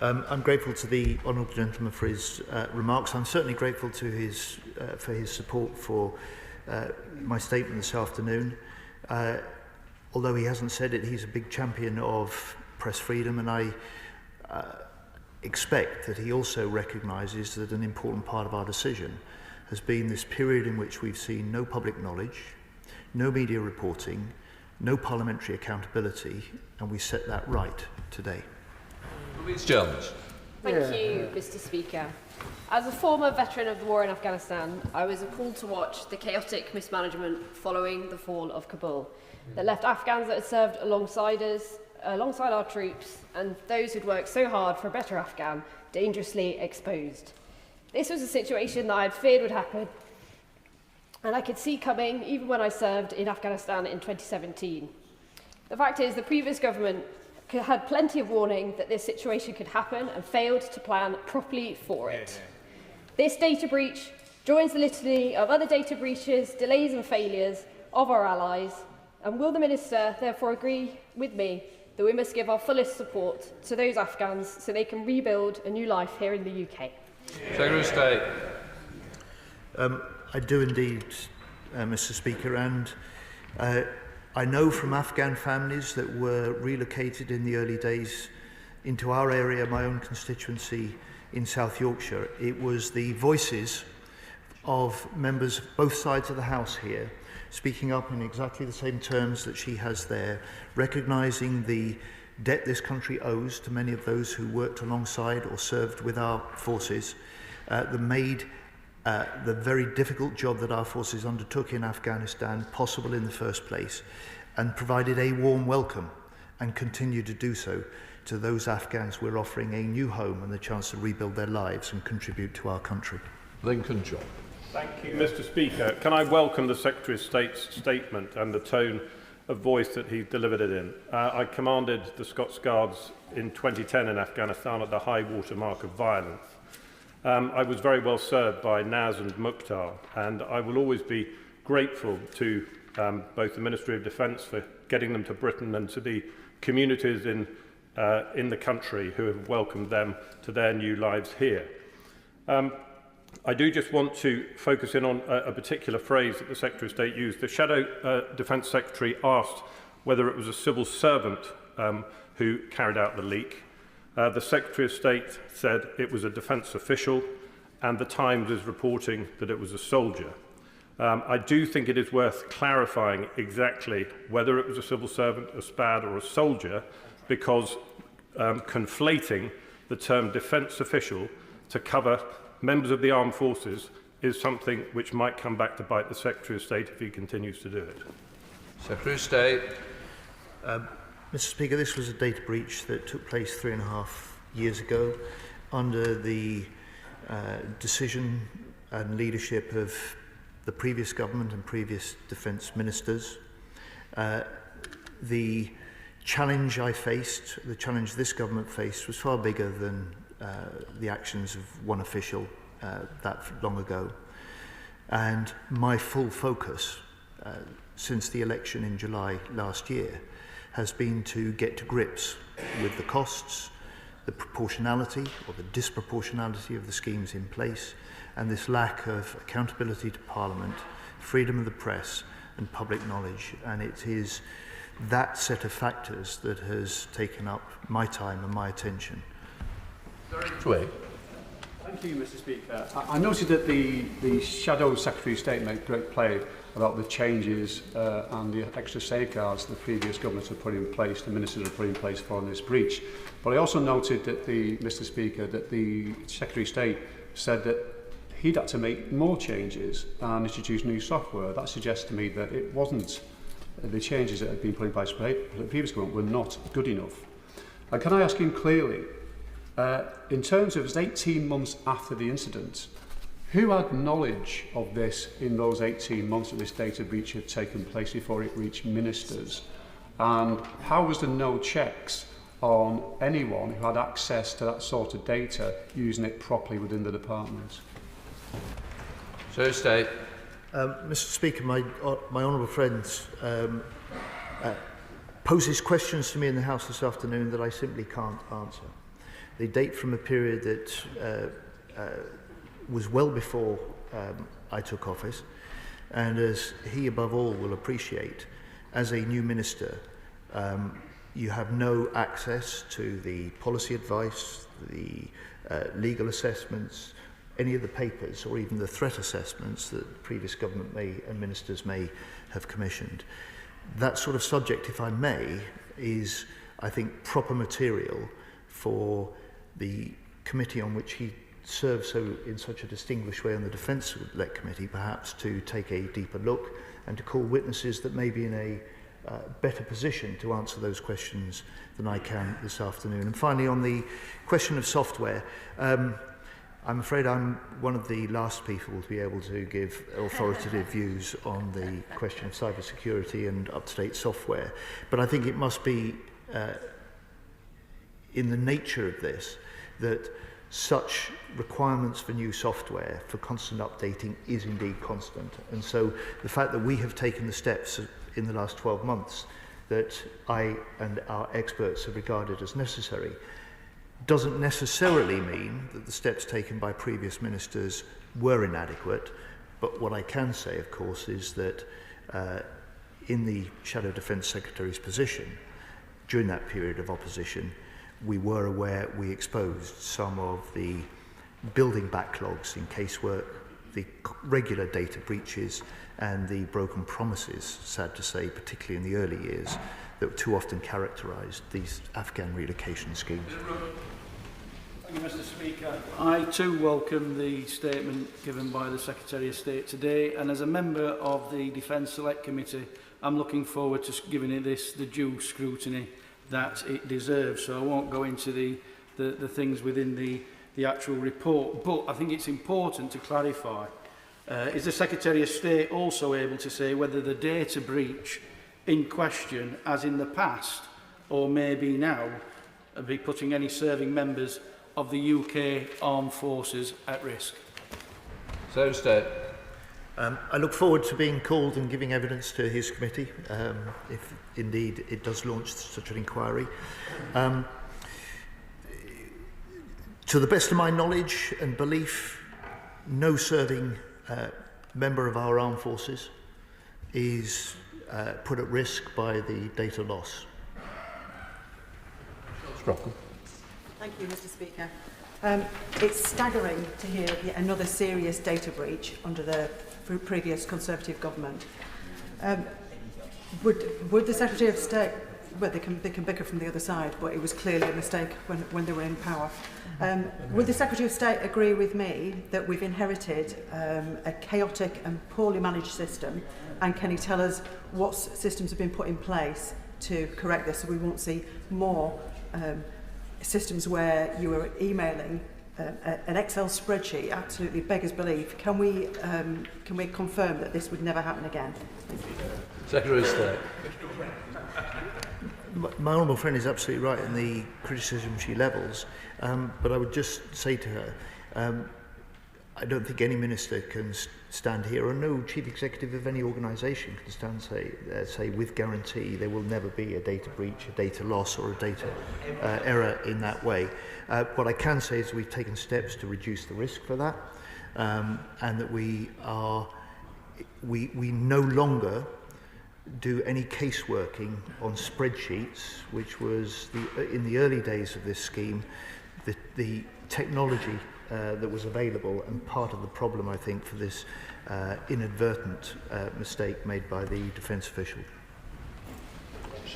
I'm grateful to the honourable gentleman for his remarks. I'm certainly grateful to his for his support for my statement this afternoon. Although he hasn't said it, he's a big champion of press freedom, and I expect that he also recognises that an important part of our decision has been this period in which we've seen no public knowledge, no media reporting, no parliamentary accountability, and we set that right today. Louise Jones. Thank you, Mr. Speaker. As a former veteran of the war in Afghanistan, I was appalled to watch the chaotic mismanagement following the fall of Kabul that left Afghans that had served alongside us, alongside our troops, and those who'd worked so hard for a better Afghan, dangerously exposed. This was a situation that I had feared would happen, and I could see coming even when I served in Afghanistan in 2017. The fact is, the previous government had plenty of warning that this situation could happen and failed to plan properly for it. This data breach joins the litany of other data breaches, delays and failures of our allies, and will the Minister therefore agree with me that we must give our fullest support to those Afghans so they can rebuild a new life here in the UK? Secretary of State. I do indeed, Mr. Speaker, and I know from Afghan families that were relocated in the early days into our area, my own constituency in South Yorkshire. It was the voices of members of both sides of the House here speaking up in exactly the same terms that she has there, recognising the debt this country owes to many of those who worked alongside or served with our forces, that made the very difficult job that our forces undertook in Afghanistan possible in the first place, and provided a warm welcome and continue to do so to those Afghans we're offering a new home and the chance to rebuild their lives and contribute to our country. Lincoln John. Thank you, Mr. Speaker. Can I welcome the Secretary of State's statement and the tone of voice that he delivered it in? I commanded the Scots Guards in 2010 in Afghanistan at the high water mark of violence. I was very well served by Naz and Mukhtar, and I will always be grateful to both the Ministry of Defence for getting them to Britain and to the communities in the country who have welcomed them to their new lives here. I do just want to focus in on a particular phrase that the Secretary of State used. The Shadow Defence Secretary asked whether it was a civil servant who carried out the leak. The Secretary of State said it was a defence official, and the Times is reporting that it was a soldier. I do think it is worth clarifying exactly whether it was a civil servant, a SPAD or a soldier, because conflating the term defence official to cover members of the armed forces is something which might come back to bite the Secretary of State if he continues to do it. Secretary of State. Mr. Speaker, this was a data breach that took place 3.5 years ago under the decision and leadership of the previous government and previous defence ministers. the challenge I faced, the challenge this government faced, was far bigger than the actions of one official that long ago. And my full focus since the election in July last year has been to get to grips with the costs, the proportionality or the disproportionality of the schemes in place, and this lack of accountability to Parliament, freedom of the press and public knowledge. And it is that set of factors that has taken up my time and my attention. Thank you, Mr. Speaker. I noted that the Shadow Secretary of State made great play about the changes and the extra safeguards the previous governments have put in place, the ministers have put in place for this breach. But I also noted that Mr. Speaker, that the Secretary of State said that he'd had to make more changes and introduce new software. That suggests to me that it wasn't the changes that had been put in place by the previous government were not good enough. And can I ask him clearly, in terms of 18 months after the incident, who had knowledge of this in those 18 months that this data breach had taken place before it reached ministers? And how was there no checks on anyone who had access to that sort of data using it properly within the department? Sir State. Mr. Speaker, my honourable friends poses questions to me in the House this afternoon that I simply can't answer. They date from a period that was well before I took office, and as he above all will appreciate, as a new minister, you have no access to the policy advice, the legal assessments, any of the papers or even the threat assessments that the previous government and ministers may have commissioned. That sort of subject, if I may, is, I think, proper material for the committee on which he serves in such a distinguished way on the Defence-led Committee, perhaps to take a deeper look and to call witnesses that may be in a better position to answer those questions than I can this afternoon. And finally, on the question of software, I'm afraid I'm one of the last people to be able to give authoritative views on the question of cybersecurity and up-to-date software. But I think it must be in the nature of this that such requirements for new software, for constant updating, is indeed constant. And so the fact that we have taken the steps in the last 12 months that I and our experts have regarded as necessary doesn't necessarily mean that the steps taken by previous ministers were inadequate. But what I can say, of course, is that in the Shadow Defence Secretary's position, during that period of opposition, we were aware we exposed some of the building backlogs in casework, the regular data breaches and the broken promises, sad to say, particularly in the early years, that too often characterised these Afghan relocation schemes. Thank you, Mr. Speaker. I too welcome the statement given by the Secretary of State today, and as a member of the Defence Select Committee, I'm looking forward to giving it the due scrutiny that it deserves. So I won't go into the things within the actual report, but I think it's important to clarify. Is the Secretary of State also able to say whether the data breach in question, as in the past, or maybe now, be putting any serving members of the UK armed forces at risk? Sir State. I look forward to being called and giving evidence to his committee, if indeed it does launch such an inquiry. To the best of my knowledge and belief, no serving member of our armed forces is put at risk by the data loss. Thank you, Mr. Speaker. It's staggering to hear yet another serious data breach under the previous Conservative government. Would the Secretary of State, well, they can bicker from the other side, but it was clearly a mistake when they were in power. Would the Secretary of State agree with me that we've inherited a chaotic and poorly managed system, and can he tell us what systems have been put in place to correct this so we won't see more systems where you are emailing an Excel spreadsheet absolutely beggars belief? Can we confirm that this would never happen again? Secretary of State. My honourable friend is absolutely right in the criticism she levels, but I would just say to her, I don't think any minister can stand here, or no chief executive of any organisation can stand say with guarantee there will never be a data breach, a data loss or a data error in that way. What I can say is we've taken steps to reduce the risk for that, and that we no longer do any caseworking on spreadsheets, which was in the early days of this scheme, the technology that was available, and part of the problem, I think, for this inadvertent mistake made by the defence official.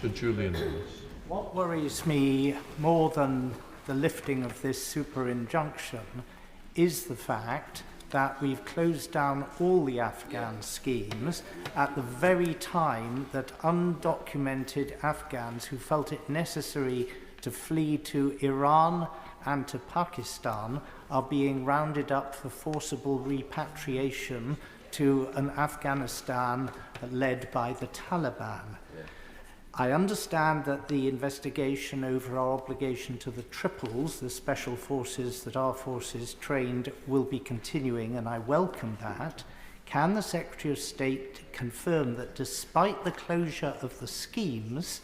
Sir Julian. What worries me more than the lifting of this super injunction is the fact that we've closed down all the Afghan schemes at the very time that undocumented Afghans who felt it necessary to flee to Iran and to Pakistan are being rounded up for forcible repatriation to an Afghanistan led by the Taliban. I understand that the investigation over our obligation to the Triples, the special forces that our forces trained, will be continuing, and I welcome that. Can the Secretary of State confirm that despite the closure of the schemes,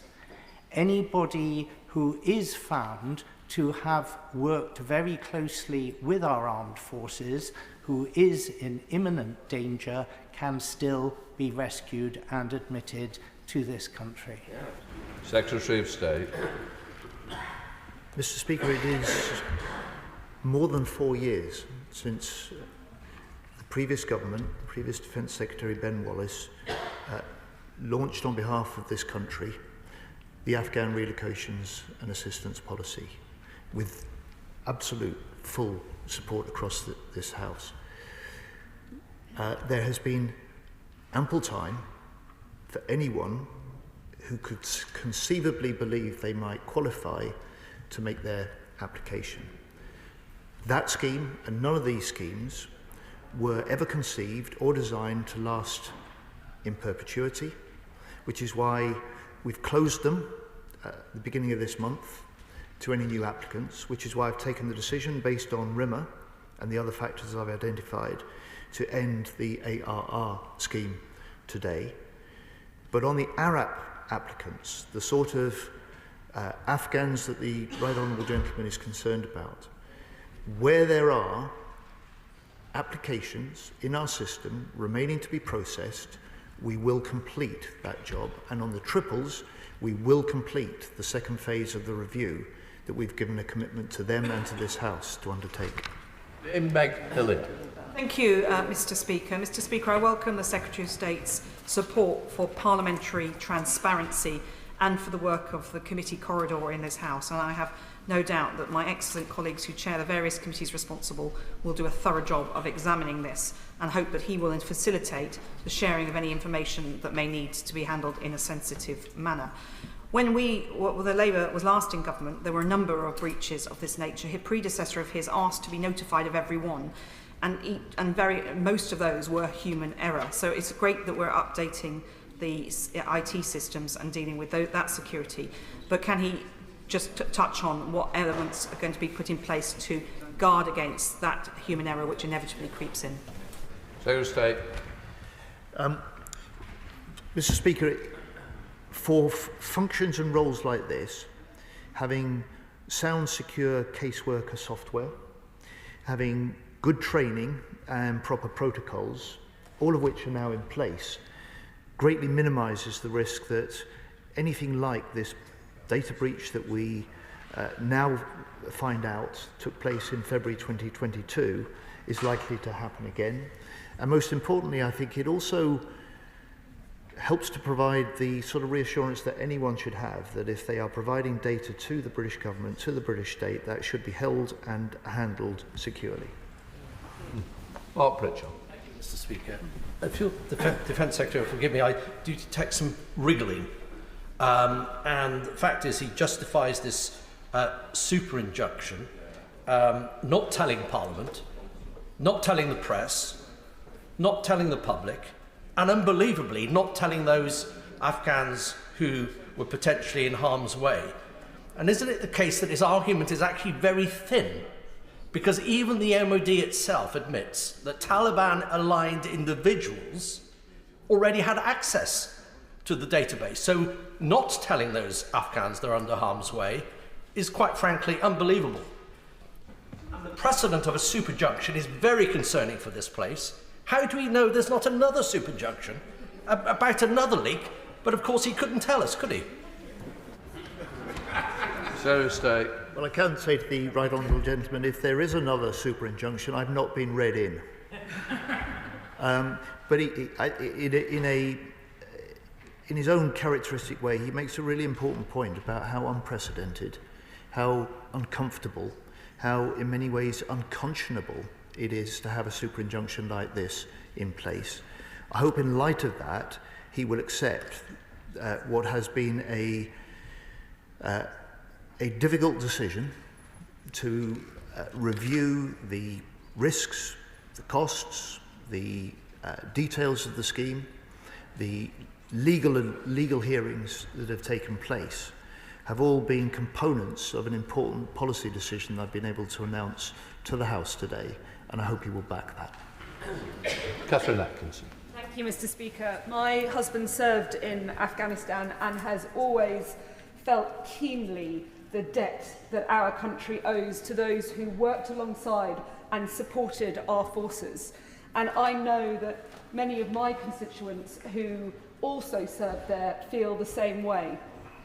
anybody who is found to have worked very closely with our armed forces, who is in imminent danger, can still be rescued and admitted to this country? Secretary of State. Mr. Speaker, it is more than 4 years since the previous government, the previous Defence Secretary Ben Wallace, launched on behalf of this country the Afghan relocations and assistance policy with absolute full support across this House. There has been ample time for anyone who could conceivably believe they might qualify to make their application. That scheme and none of these schemes were ever conceived or designed to last in perpetuity, which is why we've closed them at the beginning of this month to any new applicants, which is why I've taken the decision based on RIMA and the other factors I've identified to end the ARR scheme today. But on the ARAP applicants, the sort of Afghans that the Right Honourable Gentleman is concerned about, where there are applications in our system remaining to be processed, we will complete that job. And on the triples, we will complete the second phase of the review that we've given a commitment to them and to this House to undertake. Thank you, Mr. Speaker. Mr. Speaker, I welcome the Secretary of State's support for parliamentary transparency and for the work of the committee corridor in this House. And I have no doubt that my excellent colleagues who chair the various committees responsible will do a thorough job of examining this, and hope that he will facilitate the sharing of any information that may need to be handled in a sensitive manner. When the Labour was last in government, there were a number of breaches of this nature. His predecessor of his asked to be notified of every one, and most of those were human error. So it's great that we're updating the IT systems and dealing with that security. But can he just touch on what elements are going to be put in place to guard against that human error which inevitably creeps in? Secretary of State. Mr. Speaker, for functions and roles like this, having sound, secure caseworker software, having good training and proper protocols, all of which are now in place, greatly minimises the risk that anything like this data breach that we now find out took place in February 2022 is likely to happen again. And most importantly, I think it also helps to provide the sort of reassurance that anyone should have, that if they are providing data to the British government, to the British state, that should be held and handled securely. Mark Pritchard. Thank you, Mr. Speaker. I feel the Defence Secretary, forgive me, I do detect some wriggling. And the fact is, he justifies this super injunction, not telling Parliament, not telling the press, not telling the public, and unbelievably not telling those Afghans who were potentially in harm's way. And isn't it the case that his argument is actually very thin? Because even the MOD itself admits that Taliban-aligned individuals already had access to the database. So not telling those Afghans they're under harm's way is quite frankly unbelievable. And the precedent of a superjunction is very concerning for this place. How do we know there's not another superjunction about another leak? But of course he couldn't tell us, could he? State. Well, I can say to the right honourable gentleman, if there is another super injunction, I've not been read in. But in his own characteristic way, he makes a really important point about how unprecedented, how uncomfortable, how in many ways unconscionable it is to have a super injunction like this in place. I hope in light of that, he will accept what has been a difficult decision to review the risks, the costs, the details of the scheme, the legal hearings that have taken place have all been components of an important policy decision I've been able to announce to the House today, and I hope he will back that. Catherine Atkinson. Thank you, Mr. Speaker. My husband served in Afghanistan and has always felt keenly the debt that our country owes to those who worked alongside and supported our forces. And I know that many of my constituents who also served there feel the same way.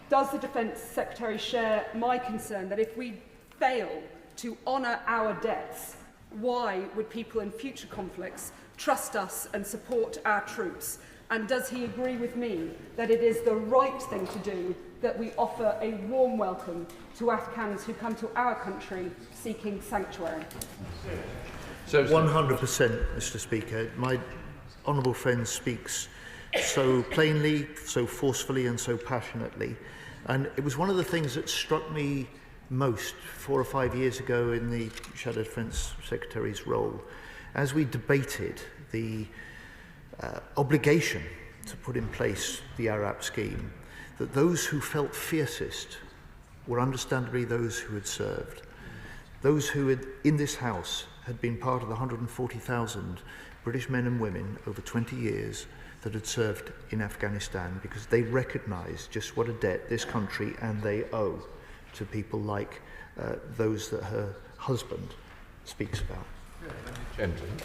Does the Defence Secretary share my concern that if we fail to honour our debts, why would people in future conflicts trust us and support our troops? And does he agree with me that it is the right thing to do that we offer a warm welcome to Afghans who come to our country seeking sanctuary? 100%, Mr. Speaker. My honourable friend speaks so plainly, so forcefully and so passionately. And it was one of the things that struck me most 4 or 5 years ago in the Shadow Defence Secretary's role, as we debated the obligation to put in place the ARAP scheme, that those who felt fiercest were understandably those who had served. Those who had, in this House, had been part of the 140,000 British men and women over 20 years that had served in Afghanistan, because they recognised just what a debt this country and they owe to people like those that her husband speaks about. Gentlemen.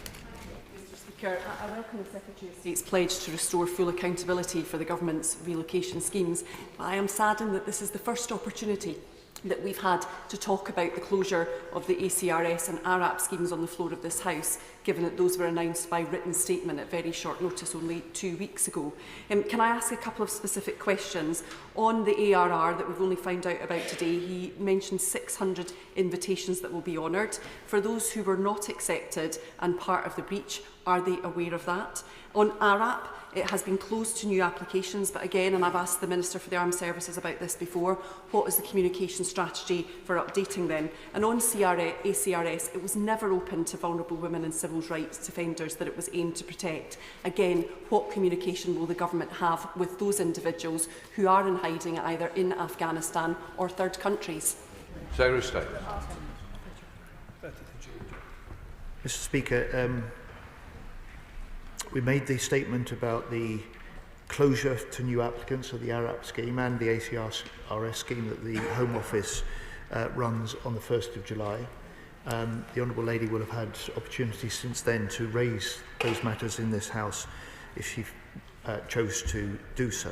Speaker, I welcome the Secretary of State's pledge to restore full accountability for the government's relocation schemes, but I am saddened that this is the first opportunity that we've had to talk about the closure of the ACRS and ARAP schemes on the floor of this House, given that those were announced by written statement at very short notice only 2 weeks ago. Can I ask a couple of specific questions? On the ARR that we've only found out about today, he mentioned 600 invitations that will be honoured. For those who were not accepted and part of the breach, are they aware of that? On ARAP, it has been closed to new applications, but again, and I've asked the Minister for the Armed Services about this before, what is the communication strategy for updating them? And on ACRS, it was never open to vulnerable women and civil rights defenders that it was aimed to protect. Again, what communication will the government have with those individuals who are in hiding either in Afghanistan or third countries? Secretary of State. Mr. Speaker, we made the statement about the closure to new applicants of the ARAP scheme and the ACRS scheme that the Home Office runs on the 1st of July. The Honourable Lady will have had opportunities since then to raise those matters in this House if she chose to do so.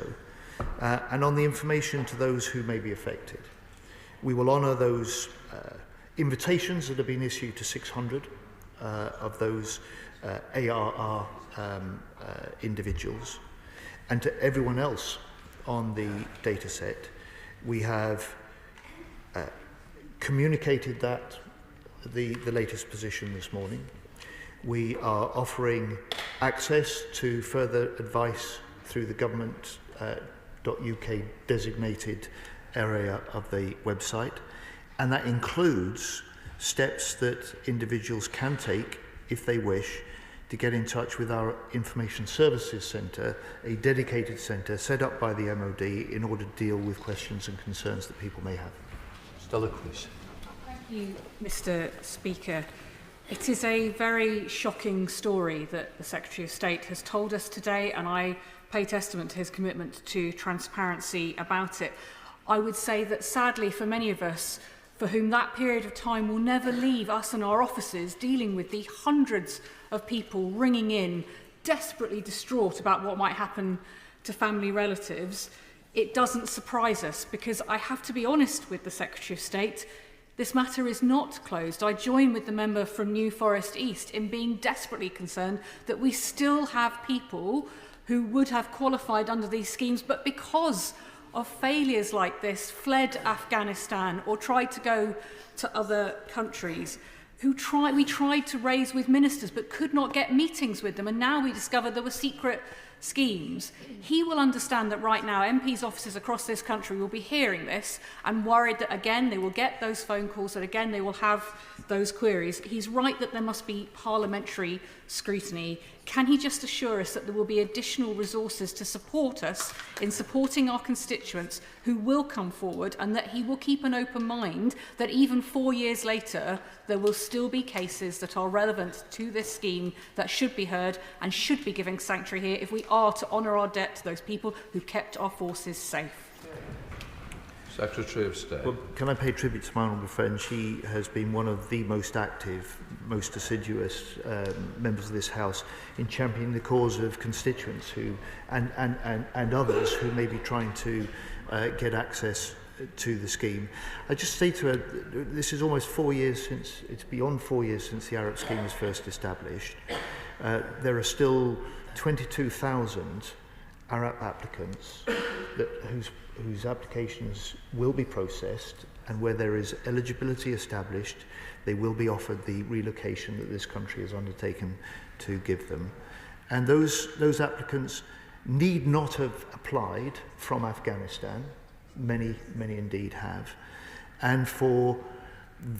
And on the information to those who may be affected, we will honour those invitations that have been issued to 600 of those ARR individuals, and to everyone else on the data set. We have communicated that, the latest position this morning. We are offering access to further advice through the government.uk designated area of the website, and that includes steps that individuals can take, if they wish, to get in touch with our Information Services Centre, a dedicated centre set up by the MOD in order to deal with questions and concerns that people may have. Stella, please. Thank you, Mr. Speaker. It is a very shocking story that the Secretary of State has told us today, and I pay testament to his commitment to transparency about it. I would say that sadly for many of us, for whom that period of time will never leave us and our offices dealing with the hundreds of people ringing in, desperately distraught about what might happen to family relatives, it doesn't surprise us, because I have to be honest with the Secretary of State, this matter is not closed. I join with the member from New Forest East in being desperately concerned that we still have people who would have qualified under these schemes, but because of failures like this, fled Afghanistan or tried to go to other countries, we tried to raise with ministers but could not get meetings with them, and now we discovered there were secret schemes. He will understand that right now MPs' offices across this country will be hearing this and worried that again they will get those phone calls, that again they will have those queries. He's right that there must be parliamentary scrutiny. Can he just assure us that there will be additional resources to support us in supporting our constituents who will come forward, and that he will keep an open mind that even 4 years later there will still be cases that are relevant to this scheme that should be heard and should be giving sanctuary here if we are to honour our debt to those people who kept our forces safe? Secretary of State. Well, can I pay tribute to my honourable friend? She has been one of the most active, most assiduous members of this House in championing the cause of constituents who, and others who may be trying to get access to the scheme. I just say to her, this is almost 4 years since, it's beyond 4 years since the Arab scheme was first established. There are still 22,000 Arab applicants whose applications will be processed, and where there is eligibility established, they will be offered the relocation that this country has undertaken to give them. And those applicants need not have applied from Afghanistan. Many indeed have. And for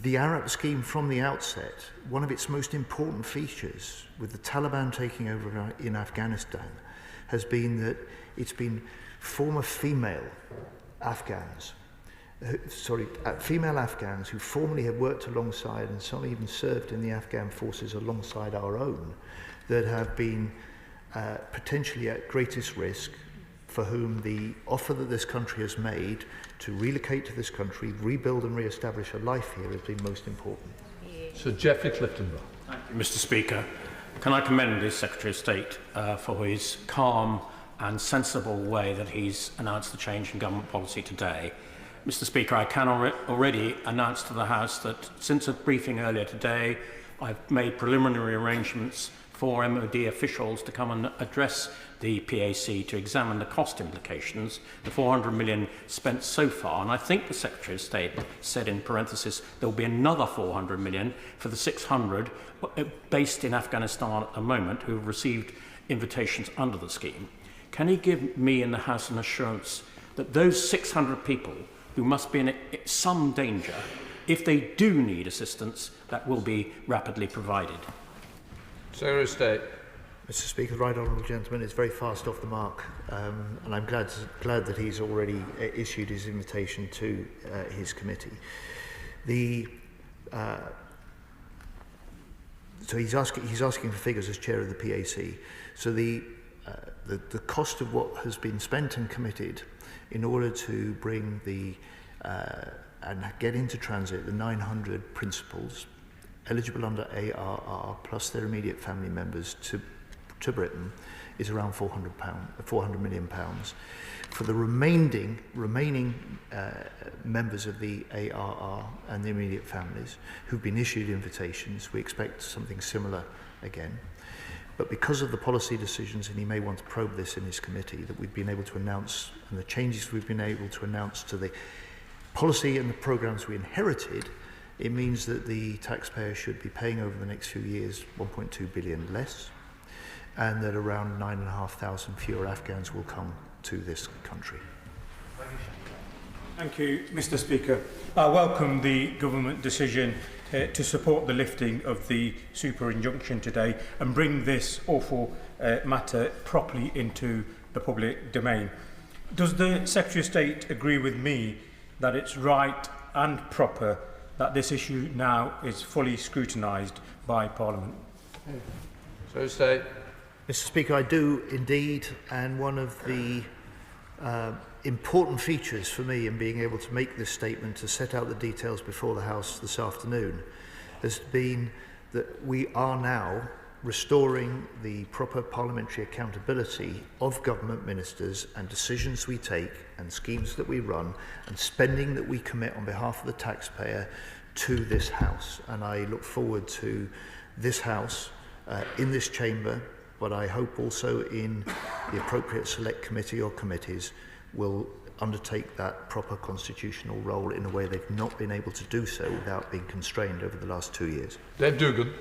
the Arab scheme from the outset, one of its most important features with the Taliban taking over in Afghanistan has been that it's been former female Afghans who formerly have worked alongside, and some even served in the Afghan forces alongside our own, that have been potentially at greatest risk, for whom the offer that this country has made to relocate to this country, rebuild and re-establish a life here has been most important. Sir Geoffrey Cliftonville. Thank you, Mr. Speaker. Can I commend the Secretary of State for his calm and sensible way that he's announced the change in government policy today. Mr. Speaker, I can already announce to the House that since a briefing earlier today, I've made preliminary arrangements for MOD officials to come and address the PAC to examine the cost implications, the 400 million spent so far, and I think the Secretary of State said in parenthesis there will be another 400 million for the 600 based in Afghanistan at the moment who have received invitations under the scheme. Can he give me and the House an assurance that those 600 people who must be in some danger, if they do need assistance, that will be rapidly provided? Secretary of State. Mr. Speaker, the right honourable gentleman is very fast off the mark, and I'm glad that he's already issued his invitation to his committee. So he's asking for figures as chair of the PAC. So the cost of what has been spent and committed in order to bring and get into transit the 900 principals eligible under ARR plus their immediate family members to Britain is around £400 million. For the remaining members of the ARR and the immediate families who've been issued invitations, we expect something similar again. But because of the policy decisions, and he may want to probe this in his committee, that we've been able to announce, and the changes we've been able to announce to the policy and the programmes we inherited, it means that the taxpayer should be paying over the next few years 1.2 billion less, and that around 9,500 fewer Afghans will come to this country. Thank you, Mr Speaker. I welcome the government decision to support the lifting of the super injunction today and bring this awful matter properly into the public domain. Does the Secretary of State agree with me that it's right and proper that this issue now is fully scrutinised by Parliament? So say. Mr Speaker, I do indeed, and one of the important features for me in being able to make this statement, to set out the details before the House this afternoon, has been that we are now restoring the proper parliamentary accountability of government ministers and decisions we take and schemes that we run and spending that we commit on behalf of the taxpayer to this House. And I look forward to this House in this chamber, but I hope also in the appropriate select committee or committees will undertake that proper constitutional role in a way they've not been able to do so without being constrained over the last 2 years. Dave Dugan.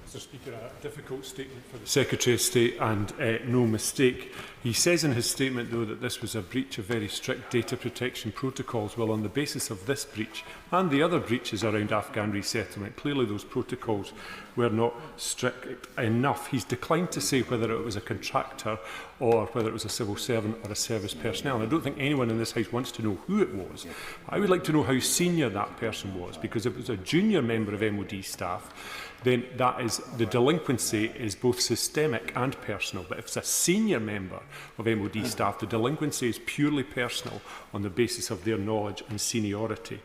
Mr Speaker, a difficult statement for the Secretary of State and no mistake. He says in his statement, though, that this was a breach of very strict data protection protocols. Well, on the basis of this breach and the other breaches around Afghan resettlement, clearly those protocols were not strict enough. He's declined to say whether it was a contractor or whether it was a civil servant or a service personnel. And I don't think anyone in this House wants to know who it was. I would like to know how senior that person was, because if it was a junior member of MOD staff, then that is, the delinquency is both systemic and personal. But if it's a senior member of MOD staff, the delinquency is purely personal on the basis of their knowledge and seniority.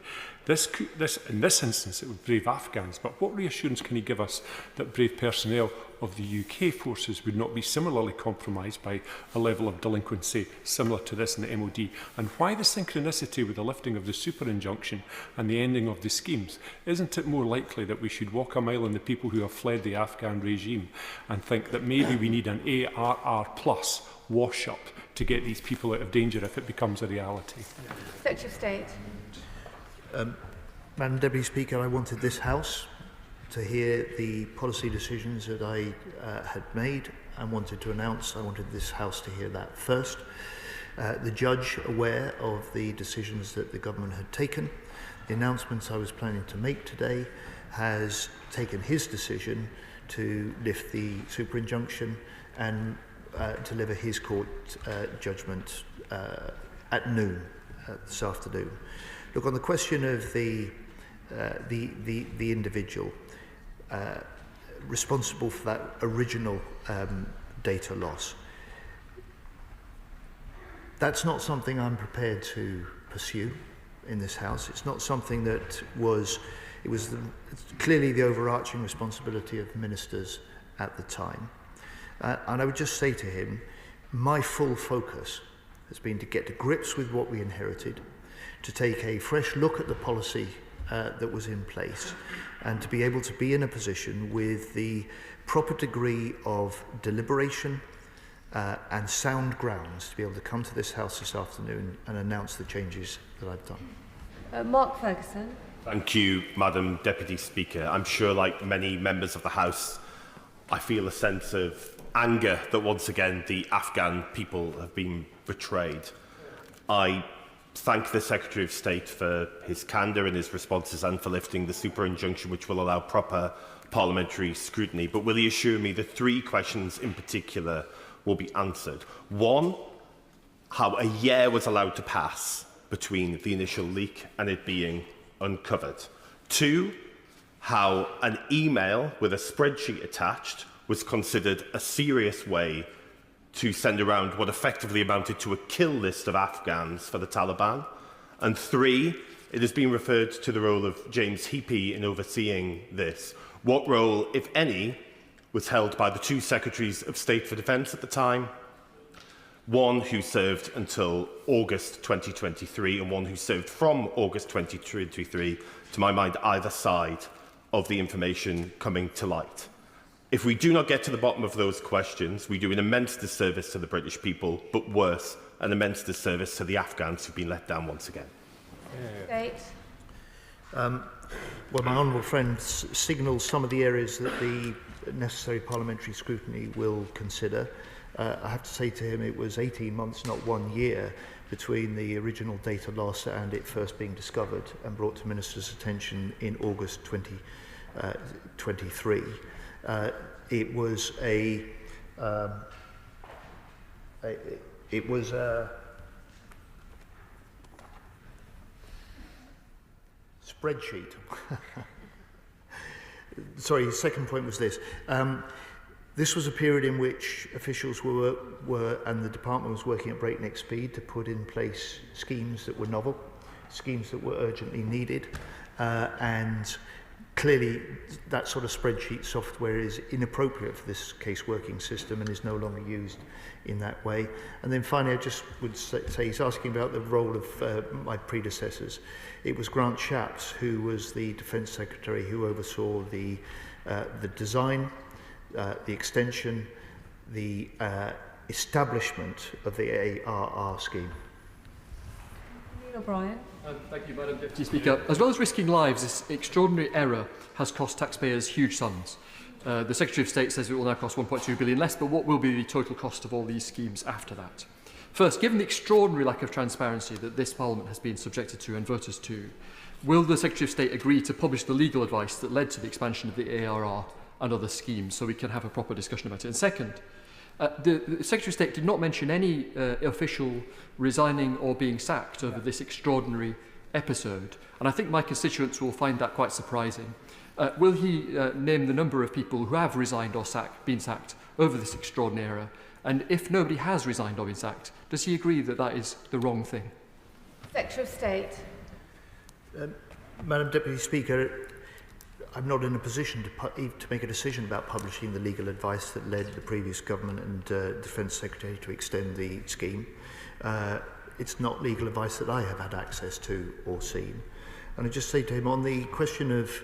In this instance, it would brave Afghans, but what reassurance can he give us that brave personnel of the UK forces would not be similarly compromised by a level of delinquency similar to this in the MOD? And why the synchronicity with the lifting of the super injunction and the ending of the schemes? Isn't it more likely that we should walk a mile in the people who have fled the Afghan regime and think that maybe we need an ARR plus wash-up to get these people out of danger if it becomes a reality? Secretary of State. Madam Deputy Speaker, I wanted this House to hear the policy decisions that I had made and wanted to announce. I wanted this House to hear that first. The judge, aware of the decisions that the government had taken, the announcements I was planning to make today, has taken his decision to lift the super injunction and deliver his court judgment at noon this afternoon. Look, on the question of the individual responsible for that original data loss, that's not something I'm prepared to pursue in this House. It's not something that was, it's clearly the overarching responsibility of ministers at the time. And I would just say to him, my full focus has been to get to grips with what we inherited, to take a fresh look at the policy that was in place, and to be able to be in a position with the proper degree of deliberation and sound grounds to be able to come to this House this afternoon and announce the changes that I've done. Mark Ferguson. Thank you, Madam Deputy Speaker. I'm sure, like many members of the House, I feel a sense of anger that once again the Afghan people have been betrayed. I thank the Secretary of State for his candour in his responses and for lifting the super injunction, which will allow proper parliamentary scrutiny. But will he assure me that 3 questions in particular will be answered? 1, how a year was allowed to pass between the initial leak and it being uncovered. 2, how an email with a spreadsheet attached was considered a serious way to send around what effectively amounted to a kill list of Afghans for the Taliban. And 3, it has been referred to the role of James Heapy in overseeing this. What role, if any, was held by the 2 Secretaries of State for Defence at the time, one who served until August 2023 and one who served from August 2023, to my mind, either side of the information coming to light? If we do not get to the bottom of those questions, we do an immense disservice to the British people, but worse, an immense disservice to the Afghans who've been let down once again. Well, my honourable friend signals some of the areas that the necessary parliamentary scrutiny will consider. I have to say to him it was 18 months, not 1 year, between the original data loss and it first being discovered and brought to Minister's attention in August 2023. It was a spreadsheet. Sorry, his second point was this. This was a period in which officials were and the department was working at breakneck speed to put in place schemes that were novel, schemes that were urgently needed, and clearly that sort of spreadsheet software is inappropriate for this case working system and is no longer used in that way. And then finally, I just would say he's asking about the role of my predecessors. It was Grant Shapps, who was the Defence Secretary, who oversaw the design, the extension, the establishment of the ARR scheme. O'Brien. Thank you, Madam Deputy Speaker. As well as risking lives, this extraordinary error has cost taxpayers huge sums. The Secretary of State says it will now cost 1.2 billion less, but what will be the total cost of all these schemes after that? First, given the extraordinary lack of transparency that this Parliament has been subjected to and voters to, will the Secretary of State agree to publish the legal advice that led to the expansion of the ARR and other schemes so we can have a proper discussion about it? And second, the Secretary of State did not mention any official resigning or being sacked over this extraordinary episode, and I think my constituents will find that quite surprising. Will he name the number of people who have resigned or been sacked over this extraordinary error? And if nobody has resigned or been sacked, does he agree that that is the wrong thing? Secretary of State. Madam Deputy Speaker, I'm not in a position to make a decision about publishing the legal advice that led the previous government and Defence Secretary to extend the scheme. It's not legal advice that I have had access to or seen. And I just say to him on the question of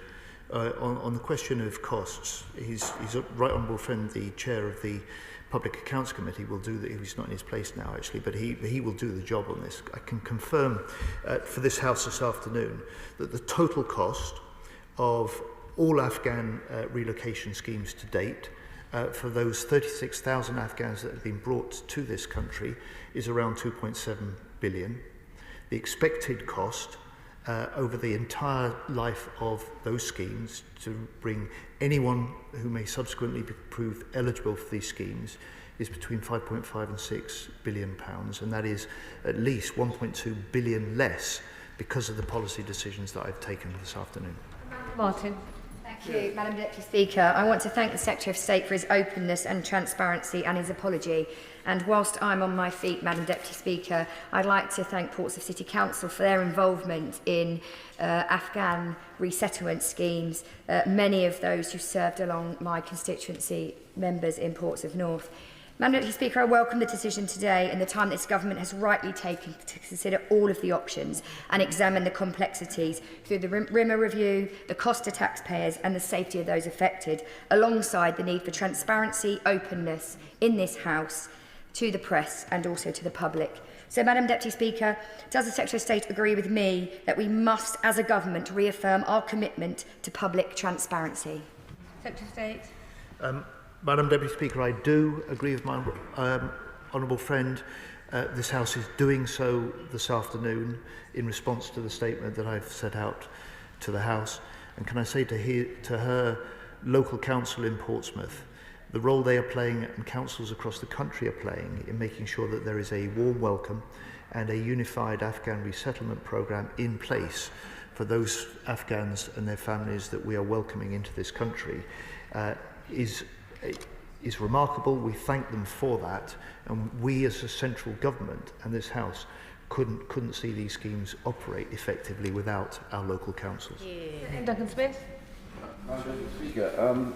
costs, his right honourable friend, the chair of the Public Accounts Committee, will do that. He's not in his place now, actually, but he will do the job on this. I can confirm for this House this afternoon that the total cost of all Afghan relocation schemes to date for those 36,000 Afghans that have been brought to this country is around 2.7 billion. The expected cost over the entire life of those schemes to bring anyone who may subsequently be proved eligible for these schemes is between 5.5 and 6 billion pounds, and that is at least 1.2 billion less because of the policy decisions that I've taken this afternoon. Martin. Thank you, Madam Deputy Speaker. I want to thank the Secretary of State for his openness and transparency and his apology. And whilst I'm on my feet, Madam Deputy Speaker, I'd like to thank Portsmouth City Council for their involvement in Afghan resettlement schemes, many of those who served along my constituency members in Portsmouth North. Madam Deputy Speaker, I welcome the decision today and the time this government has rightly taken to consider all of the options and examine the complexities through the RIMA review, the cost to taxpayers and the safety of those affected, alongside the need for transparency, openness in this House, to the press and also to the public. So, Madam Deputy Speaker, does the Secretary of State agree with me that we must, as a government, reaffirm our commitment to public transparency? Secretary of State. Madam Deputy Speaker, I do agree with my honourable friend. This House is doing so this afternoon in response to the statement that I've set out to the House. And can I say to her local council in Portsmouth, the role they are playing and councils across the country are playing in making sure that there is a warm welcome and a unified Afghan resettlement programme in place for those Afghans and their families that we are welcoming into this country is remarkable. We thank them for that, and we as a central government and this House couldn't see these schemes operate effectively without our local councils. Duncan Smith. Madam Speaker,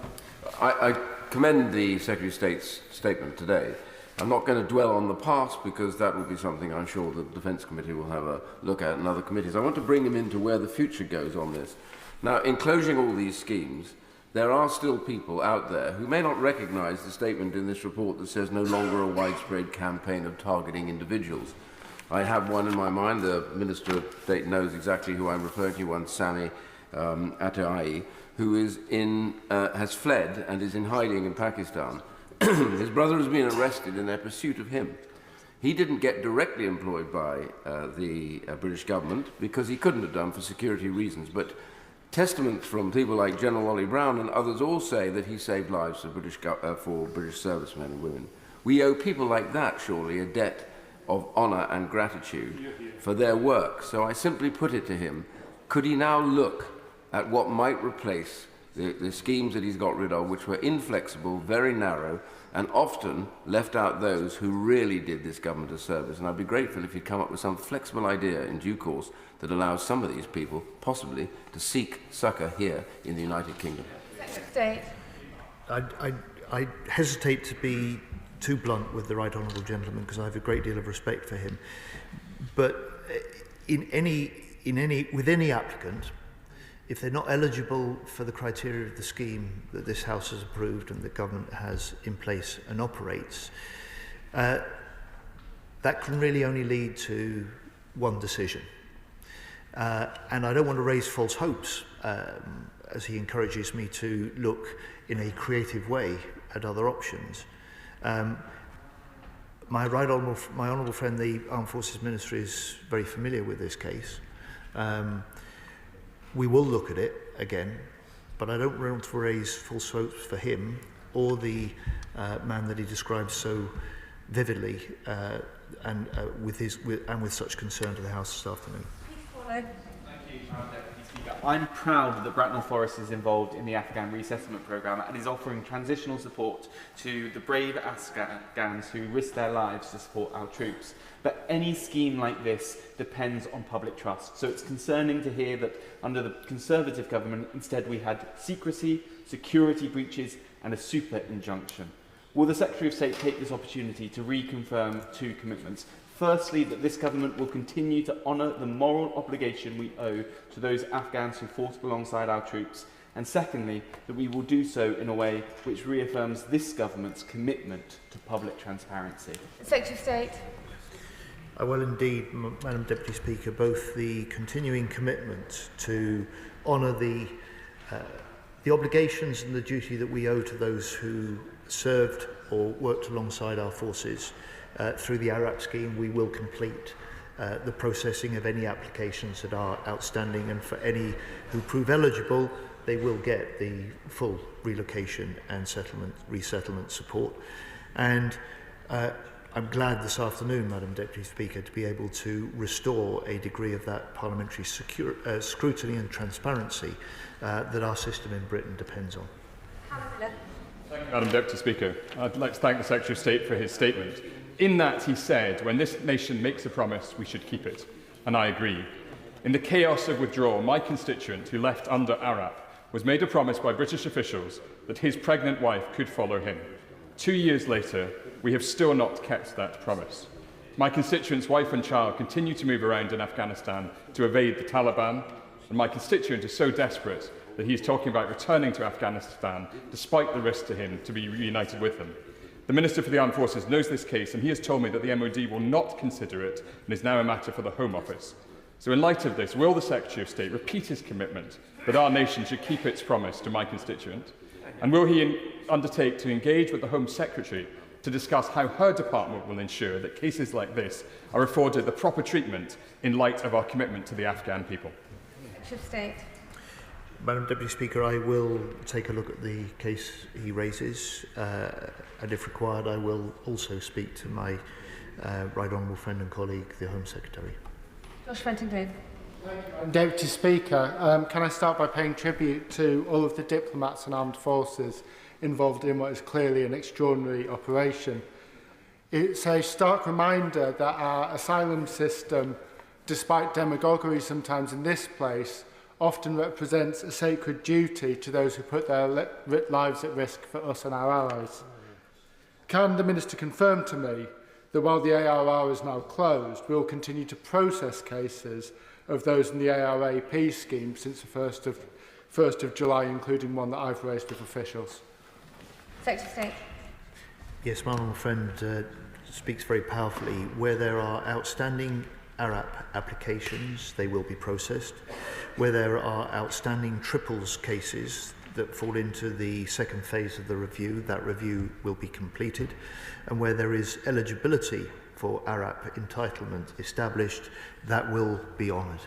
I commend the Secretary of State's statement today. I'm not going to dwell on the past because that will be something I'm sure the Defence Committee will have a look at and other committees. I want to bring him into where the future goes on this. Now, in closing all these schemes, there are still people out there who may not recognise the statement in this report that says no longer a widespread campaign of targeting individuals. I have one in my mind. The Minister of State knows exactly who I'm referring to, one Sami Atai, who is has fled and is in hiding in Pakistan. His brother has been arrested in their pursuit of him. He didn't get directly employed by the British government because he couldn't have done for security reasons, but testaments from people like General Wally Brown and others all say that he saved lives for British servicemen and women. We owe people like that, surely, a debt of honour and gratitude for their work. So I simply put it to him, could he now look at what might replace the schemes that he's got rid of, which were inflexible, very narrow, and often left out those who really did this government a service. And I'd be grateful if he'd come up with some flexible idea in due course that allows some of these people, possibly, to seek succour here in the United Kingdom. State. I hesitate to be too blunt with the right honourable gentleman because I have a great deal of respect for him. But with any applicant, if they're not eligible for the criteria of the scheme that this House has approved and the government has in place and operates, that can really only lead to one decision. And I don't want to raise false hopes, as he encourages me to look in a creative way at other options. My honourable friend, the Armed Forces Minister, is very familiar with this case. We will look at it again, but I don't want to raise false hopes for him or the man that he describes so vividly and with such concern to the House this afternoon. Thank you, Madam Deputy Speaker. I'm proud that Bracknell Forest is involved in the Afghan resettlement programme and is offering transitional support to the brave Afghans who risk their lives to support our troops. But any scheme like this depends on public trust. So it's concerning to hear that under the Conservative government, instead we had secrecy, security breaches and a super injunction. Will the Secretary of State take this opportunity to reconfirm two commitments? Firstly, that this government will continue to honour the moral obligation we owe to those Afghans who fought alongside our troops. And secondly, that we will do so in a way which reaffirms this government's commitment to public transparency. Secretary of State. I will indeed, Madam Deputy Speaker, both the continuing commitment to honour the obligations and the duty that we owe to those who served or worked alongside our forces through the ARAP scheme. We will complete the processing of any applications that are outstanding, and for any who prove eligible, they will get the full relocation and resettlement support. And I'm glad this afternoon, Madam Deputy Speaker, to be able to restore a degree of that parliamentary scrutiny and transparency that our system in Britain depends on. Thank you, Madam Deputy Speaker. I'd like to thank the Secretary of State for his statement. In that, he said, when this nation makes a promise, we should keep it. And I agree. In the chaos of withdrawal, my constituent, who left under ARAP, was made a promise by British officials that his pregnant wife could follow him. 2 years later, we have still not kept that promise. My constituent's wife and child continue to move around in Afghanistan to evade the Taliban, and my constituent is so desperate that he is talking about returning to Afghanistan despite the risk to him to be reunited with them. The Minister for the Armed Forces knows this case, and he has told me that the MOD will not consider it and is now a matter for the Home Office. So in light of this, will the Secretary of State repeat his commitment that our nation should keep its promise to my constituent? And will he undertake to engage with the Home Secretary to discuss how her department will ensure that cases like this are afforded the proper treatment in light of our commitment to the Afghan people? Secretary of State. Madam Deputy Speaker, I will take a look at the case he raises, and if required, I will also speak to my right honourable friend and colleague, the Home Secretary. Josh Fenton-Green. Deputy Speaker, can I start by paying tribute to all of the diplomats and armed forces involved in what is clearly an extraordinary operation. It's a stark reminder that our asylum system, despite demagoguery sometimes in this place, often represents a sacred duty to those who put their lives at risk for us and our allies. Can the Minister confirm to me that while the ARR is now closed, we will continue to process cases of those in the ARAP scheme since the 1st of July, including one that I've raised with officials? Secretary of State. Yes, my honourable friend speaks very powerfully. Where there are outstanding ARAP applications, they will be processed. Where there are outstanding triples cases that fall into the second phase of the review, that review will be completed. And where there is eligibility for ARAP entitlement established, that will be honoured.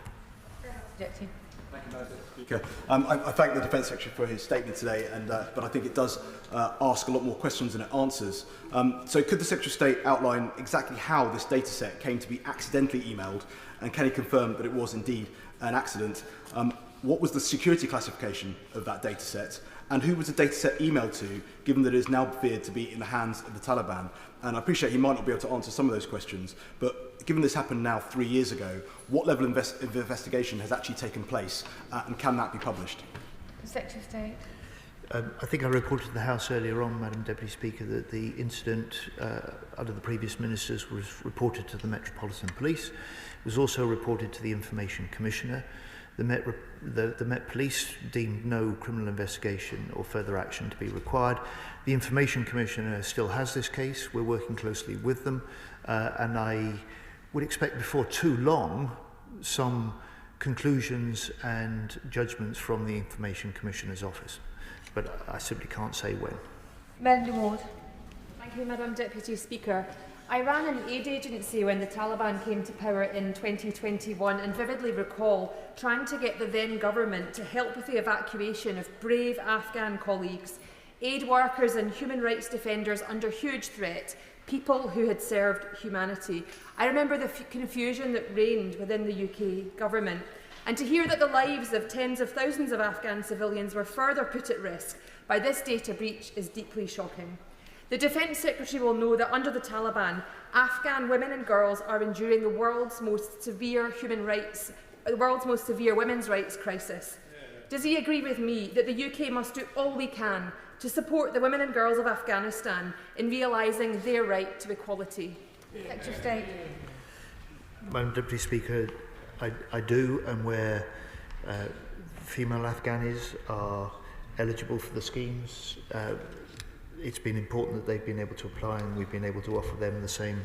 Thank you, Madam Speaker. I thank the Defence Secretary for his statement today, but I think it does ask a lot more questions than it answers. So could the Secretary of State outline exactly how this data set came to be accidentally emailed, and can he confirm that it was indeed an accident? What was the security classification of that data set? And who was the data set emailed to, given that it is now feared to be in the hands of the Taliban? And I appreciate he might not be able to answer some of those questions, but given this happened now 3 years ago, what level of investigation has actually taken place, and can that be published? Secretary of State. I think I reported to the House earlier on, Madam Deputy Speaker, that the incident under the previous ministers was reported to the Metropolitan Police. It was also reported to the Information Commissioner. The Met Police deemed no criminal investigation or further action to be required. The Information Commissioner still has this case. We're working closely with them, and I would expect before too long some conclusions and judgments from the Information Commissioner's office. But I simply can't say when. Renewable. Thank you, Madam Deputy Speaker. I ran an aid agency when the Taliban came to power in 2021 and vividly recall trying to get the then government to help with the evacuation of brave Afghan colleagues, aid workers and human rights defenders under huge threat, people who had served humanity. I remember the confusion that reigned within the UK government, and to hear that the lives of tens of thousands of Afghan civilians were further put at risk by this data breach is deeply shocking. The Defence Secretary will know that under the Taliban, Afghan women and girls are enduring the world's most severe women's rights crisis. Does he agree with me that the UK must do all we can to support the women and girls of Afghanistan in realising their right to equality? Secretary of State. Madam Deputy Speaker, I do, and where female Afghanis are eligible for the schemes, it's been important that they've been able to apply, and we've been able to offer them the same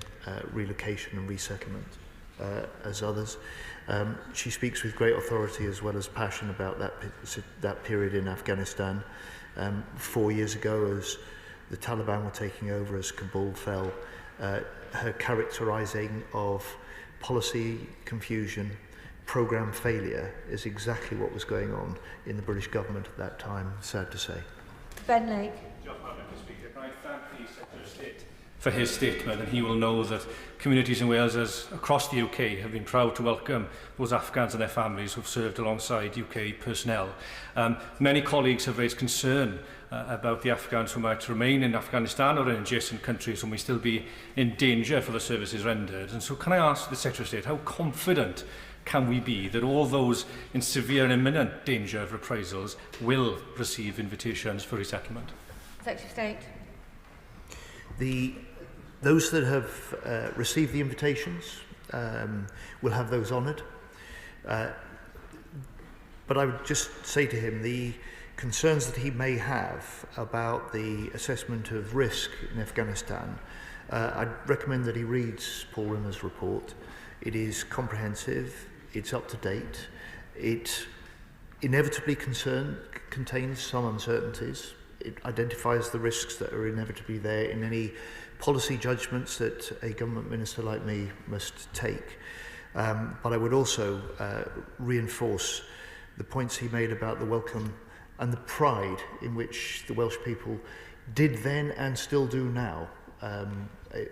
relocation and resettlement as others. She speaks with great authority as well as passion about that period in Afghanistan. 4 years ago, as the Taliban were taking over, as Kabul fell, her characterising of policy confusion, programme failure is exactly what was going on in the British government at that time, sad to say. Ben Lake. I thank the Secretary of State for his statement, and he will know that communities in Wales across the UK have been proud to welcome those Afghans and their families who have served alongside UK personnel. Many colleagues have raised concern about the Afghans who might remain in Afghanistan or in adjacent countries who may still be in danger for the services rendered. And so can I ask the Secretary of State, how confident can we be that all those in severe and imminent danger of reprisals will receive invitations for resettlement? Secretary of State. Those that have received the invitations will have those honoured. But I would just say to him, the concerns that he may have about the assessment of risk in Afghanistan, I'd recommend that he reads Paul Rimmer's report. It is comprehensive, it's up to date, it inevitably contains some uncertainties. It identifies the risks that are inevitably there in any policy judgments that a government minister like me must take. But I would also reinforce the points he made about the welcome and the pride in which the Welsh people did then and still do now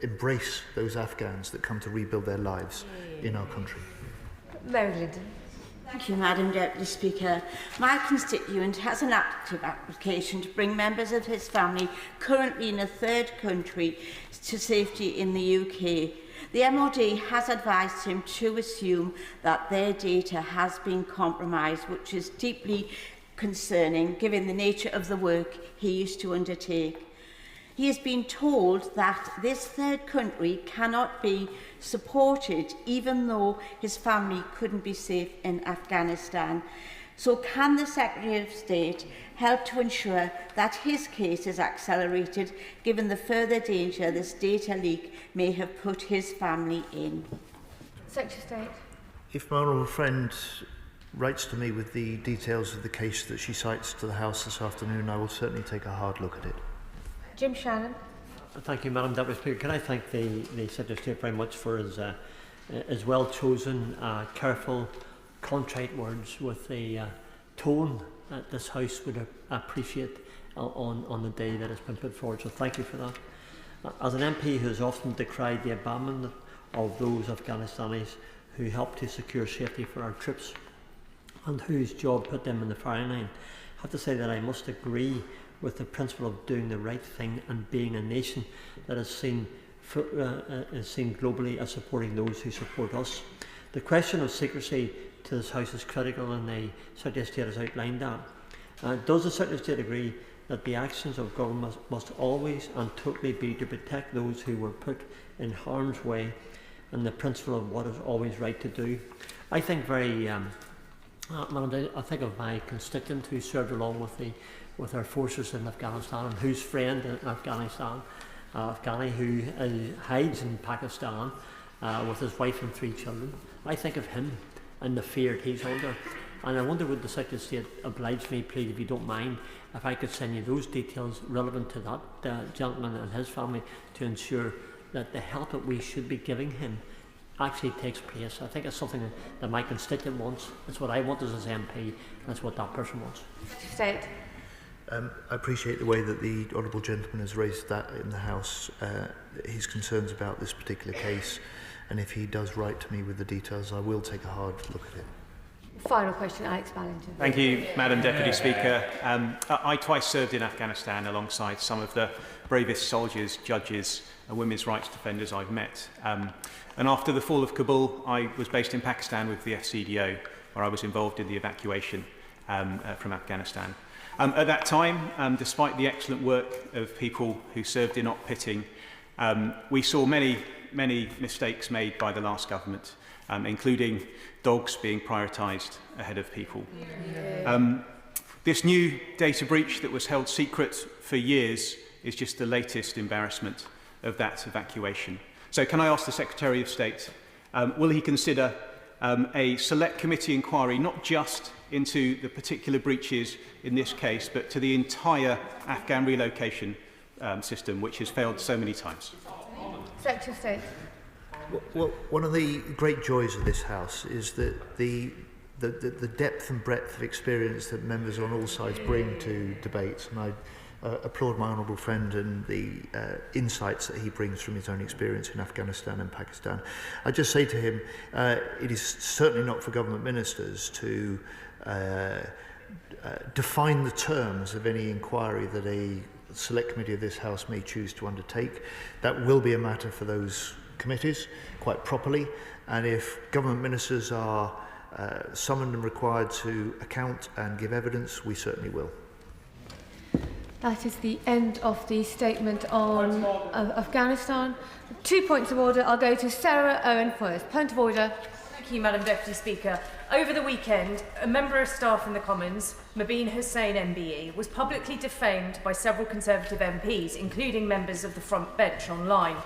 embrace those Afghans that come to rebuild their lives in our country. Marilyn. Thank you, Madam Deputy Speaker. My constituent has an active application to bring members of his family currently in a third country to safety in the UK. The MOD has advised him to assume that their data has been compromised, which is deeply concerning given the nature of the work he used to undertake. He has been told that this third country cannot be supported even though his family couldn't be safe in Afghanistan. So can the Secretary of State help to ensure that his case is accelerated given the further danger this data leak may have put his family in? Secretary of State. If my honourable friend writes to me with the details of the case that she cites to the House this afternoon, I will certainly take a hard look at it. Jim Shannon. Thank you, Madam Deputy Speaker. Can I thank the Secretary of State very much for his well-chosen, careful, contrite words with the tone that this House would appreciate on the day that it's been put forward. So thank you for that. As an MP who has often decried the abandonment of those Afghanistanis who helped to secure safety for our troops and whose job put them in the firing line, I have to say that I must agree with the principle of doing the right thing and being a nation that is seen globally as supporting those who support us. The question of secrecy to this House is critical, and the Secretary of State has outlined that. Does the Secretary of State agree that the actions of government must always and totally be to protect those who were put in harm's way, and the principle of what is always right to do? I think I think of my constituent who served along with our forces in Afghanistan, and whose friend in Afghanistan, Afghani, who hides in Pakistan with his wife and 3 children. I think of him and the fear he's under. And I wonder, would the Secretary of State oblige me, please, if you don't mind, if I could send you those details relevant to that gentleman and his family to ensure that the help that we should be giving him actually takes place. I think it's something that my constituent wants. It's what I want as his MP, and that's what that person wants. State. I appreciate the way that the honourable gentleman has raised that in the House, his concerns about this particular case, and if he does write to me with the details, I will take a hard look at it. Final question, Alex Ballington. Thank you, Madam Deputy Speaker. I twice served in Afghanistan alongside some of the bravest soldiers, judges and women's rights defenders I've met. And after the fall of Kabul, I was based in Pakistan with the FCDO, where I was involved in the evacuation from Afghanistan. At that time, despite the excellent work of people who served in op pitting, we saw many mistakes made by the last government, including dogs being prioritised ahead of people. This new data breach that was held secret for years is just the latest embarrassment of that evacuation. So can I ask the Secretary of State, will he consider a select committee inquiry, not just into the particular breaches in this case, but to the entire Afghan relocation system, which has failed so many times? Secretary of State. Well, one of the great joys of this House is that the depth and breadth of experience that members on all sides bring to debates, and I applaud my honourable friend and the insights that he brings from his own experience in Afghanistan and Pakistan. I just say to him, it is certainly not for government ministers to define the terms of any inquiry that a select committee of this House may choose to undertake. That will be a matter for those committees, quite properly, and if government ministers are summoned and required to account and give evidence, we certainly will. That is the end of the statement on Afghanistan. 2 points of order. I'll go to Sarah Owen first. Point of order. Thank you, Madam Deputy Speaker. Over the weekend, a member of staff in the Commons, Mobeen Hussain MBE, was publicly defamed by several Conservative MPs, including members of the front bench online.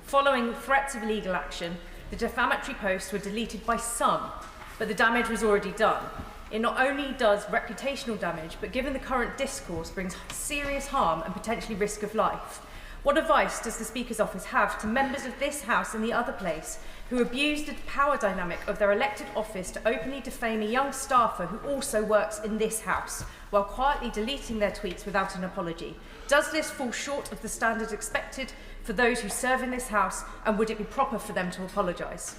Following threats of legal action, the defamatory posts were deleted by some, but the damage was already done. It not only does reputational damage, but given the current discourse, brings serious harm and potentially risk of life. What advice does the Speaker's office have to members of this House and the other place who abuse the power dynamic of their elected office to openly defame a young staffer who also works in this House, while quietly deleting their tweets without an apology? Does this fall short of the standards expected for those who serve in this House, and would it be proper for them to apologise?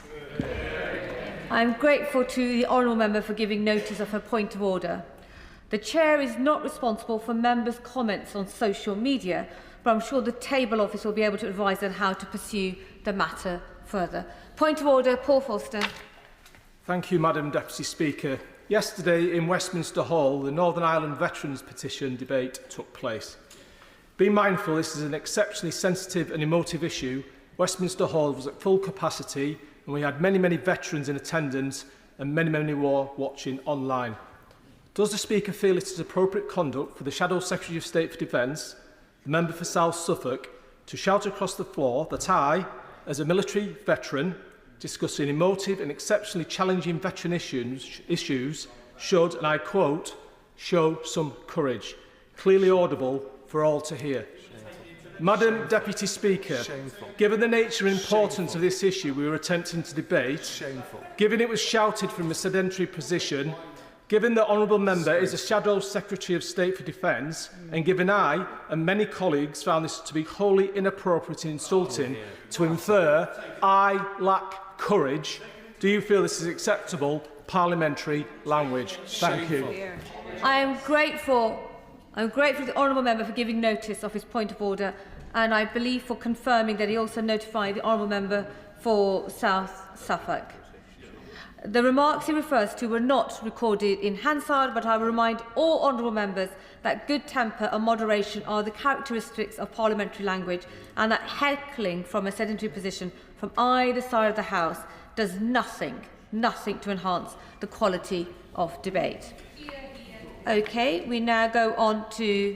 I am grateful to the honourable member for giving notice of her point of order. The Chair is not responsible for members' comments on social media, but I'm sure the Table Office will be able to advise on how to pursue the matter further. Point of order, Paul Foster. Thank you, Madam Deputy Speaker. Yesterday in Westminster Hall, the Northern Ireland Veterans Petition debate took place. Being mindful this is an exceptionally sensitive and emotive issue, Westminster Hall was at full capacity and we had many veterans in attendance and many more watching online. Does the Speaker feel it is appropriate conduct for the Shadow Secretary of State for Defence, the member for South Suffolk, to shout across the floor that I, as a military veteran, discussing emotive and exceptionally challenging veteran issues should, and I quote, show some courage. Clearly audible for all to hear. Madam Deputy Speaker, given the nature and importance of this issue we were attempting to debate, given it was shouted from a sedentary position, given the Honourable Member is a Shadow Secretary of State for Defence, and given I and many colleagues found this to be wholly inappropriate and insulting to infer I lack courage, do you feel this is acceptable parliamentary language? Thank you. I am grateful to the Honourable Member for giving notice of his point of order, and I believe for confirming that he also notified the Honourable Member for South Suffolk. The remarks he refers to were not recorded in Hansard, but I will remind all honourable members that good temper and moderation are the characteristics of parliamentary language, and that heckling from a sedentary position from either side of the House does nothing to enhance the quality of debate. Okay, we now go on to...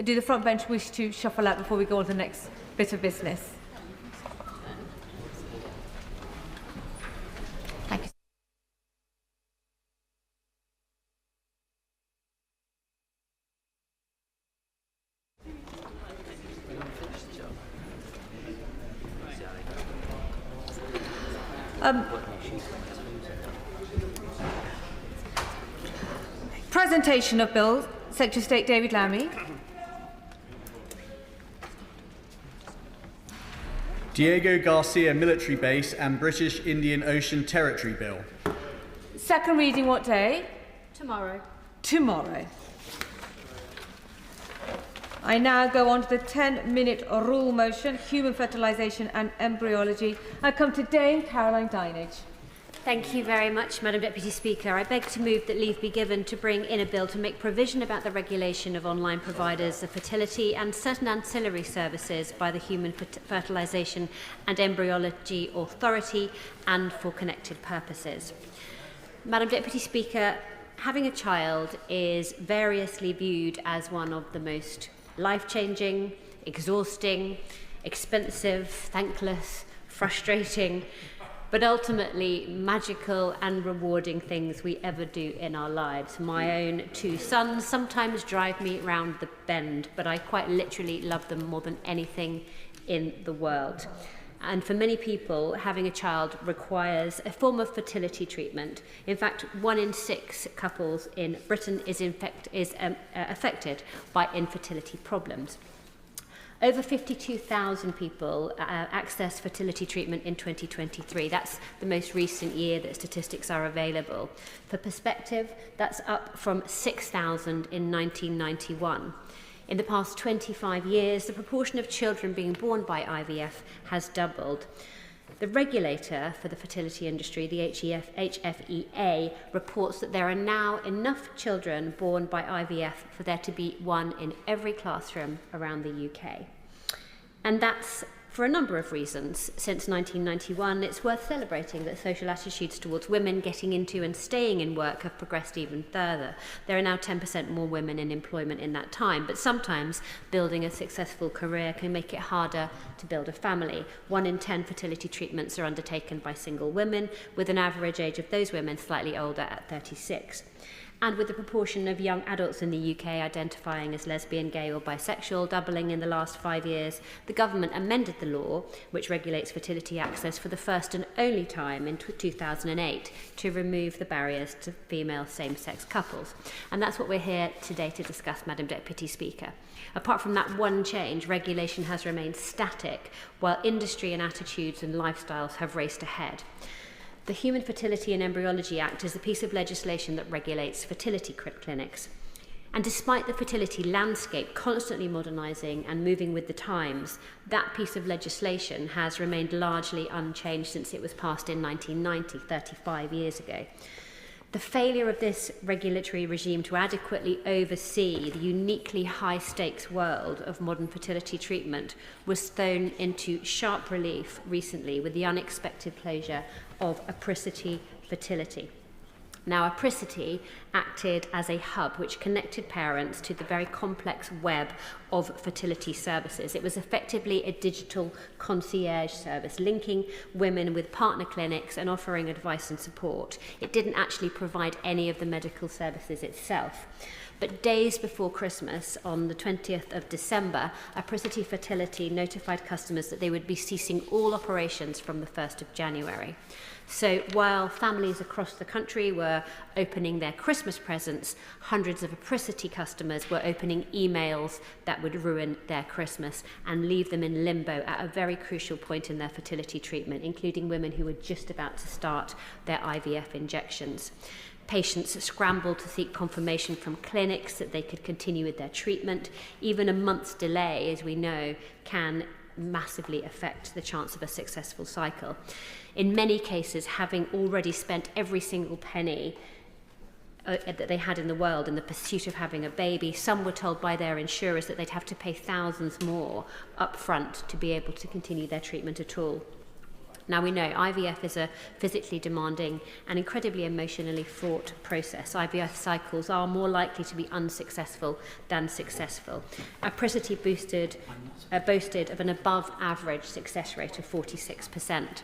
Do the front bench wish to shuffle out before we go on to the next bit of business? Thank you. Presentation of Bill, Secretary of State David Lammy. Diego Garcia Military Base and British Indian Ocean Territory Bill. Second reading what day? Tomorrow. Tomorrow. I now go on to the 10-minute rule motion, human fertilisation and embryology. I come to Dame Caroline Dinage. Thank you very much, Madam Deputy Speaker. I beg to move that leave be given to bring in a bill to make provision about the regulation of online providers of fertility and certain ancillary services by the Human Fertilisation and Embryology Authority and for connected purposes. Madam Deputy Speaker, having a child is variously viewed as one of the most life-changing, exhausting, expensive, thankless, frustrating, but ultimately magical and rewarding things we ever do in our lives. My own two sons sometimes drive me round the bend, but I quite literally love them more than anything in the world. And for many people, having a child requires a form of fertility treatment. In fact, 1 in 6 couples in Britain is affected by infertility problems. Over 52,000 people accessed fertility treatment in 2023. That's the most recent year that statistics are available. For perspective, that's up from 6,000 in 1991. In the past 25 years, the proportion of children being born by IVF has doubled. The regulator for the fertility industry, the HFEA, reports that there are now enough children born by IVF for there to be one in every classroom around the UK. And that's for a number of reasons. Since 1991, it's worth celebrating that social attitudes towards women getting into and staying in work have progressed even further. There are now 10% more women in employment in that time, but sometimes building a successful career can make it harder to build a family. 1 in 10 fertility treatments are undertaken by single women, with an average age of those women slightly older at 36. And with the proportion of young adults in the UK identifying as lesbian, gay or bisexual doubling in the last 5 years, the government amended the law, which regulates fertility access for the first and only time in 2008, to remove the barriers to female same-sex couples. And that's what we're here today to discuss, Madam Deputy Speaker. Apart from that one change, regulation has remained static, while industry and attitudes and lifestyles have raced ahead. The Human Fertility and Embryology Act is a piece of legislation that regulates fertility clinics. And despite the fertility landscape constantly modernising and moving with the times, that piece of legislation has remained largely unchanged since it was passed in 1990, 35 years ago. The failure of this regulatory regime to adequately oversee the uniquely high-stakes world of modern fertility treatment was thrown into sharp relief recently with the unexpected closure of Apricity Fertility. Now, Apricity acted as a hub which connected parents to the very complex web of fertility services. It was effectively a digital concierge service, linking women with partner clinics and offering advice and support. It didn't actually provide any of the medical services itself. But days before Christmas, on the 20th of December, Apricity Fertility notified customers that they would be ceasing all operations from the 1st of January. So while families across the country were opening their Christmas presents, hundreds of Apricity customers were opening emails that would ruin their Christmas and leave them in limbo at a very crucial point in their fertility treatment, including women who were just about to start their IVF injections. Patients scrambled to seek confirmation from clinics that they could continue with their treatment. Even a month's delay, as we know, can massively affect the chance of a successful cycle. In many cases, having already spent every single penny that they had in the world in the pursuit of having a baby, some were told by their insurers that they'd have to pay thousands more up front to be able to continue their treatment at all. Now, we know IVF is a physically demanding and incredibly emotionally fraught process. IVF cycles are more likely to be unsuccessful than successful. Apricity boasted of an above-average success rate of 46%.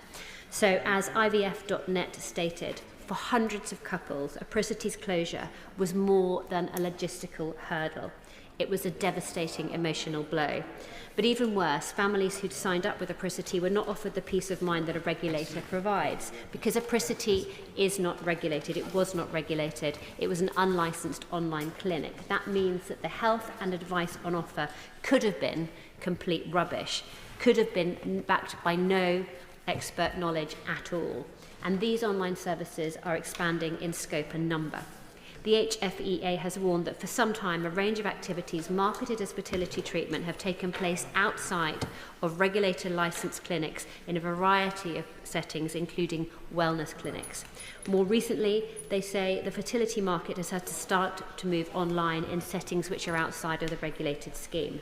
So, as IVF.net stated, for hundreds of couples, Apricity's closure was more than a logistical hurdle. It was a devastating emotional blow. But even worse, families who'd signed up with Apricity were not offered the peace of mind that a regulator provides, because Apricity is not regulated. It was not regulated. It was an unlicensed online clinic. That means that the health and advice on offer could have been complete rubbish, could have been backed by no expert knowledge at all. And these online services are expanding in scope and number. The HFEA has warned that for some time a range of activities marketed as fertility treatment have taken place outside of regulated licensed clinics in a variety of settings, including wellness clinics. More recently, they say the fertility market has had to start to move online in settings which are outside of the regulated scheme.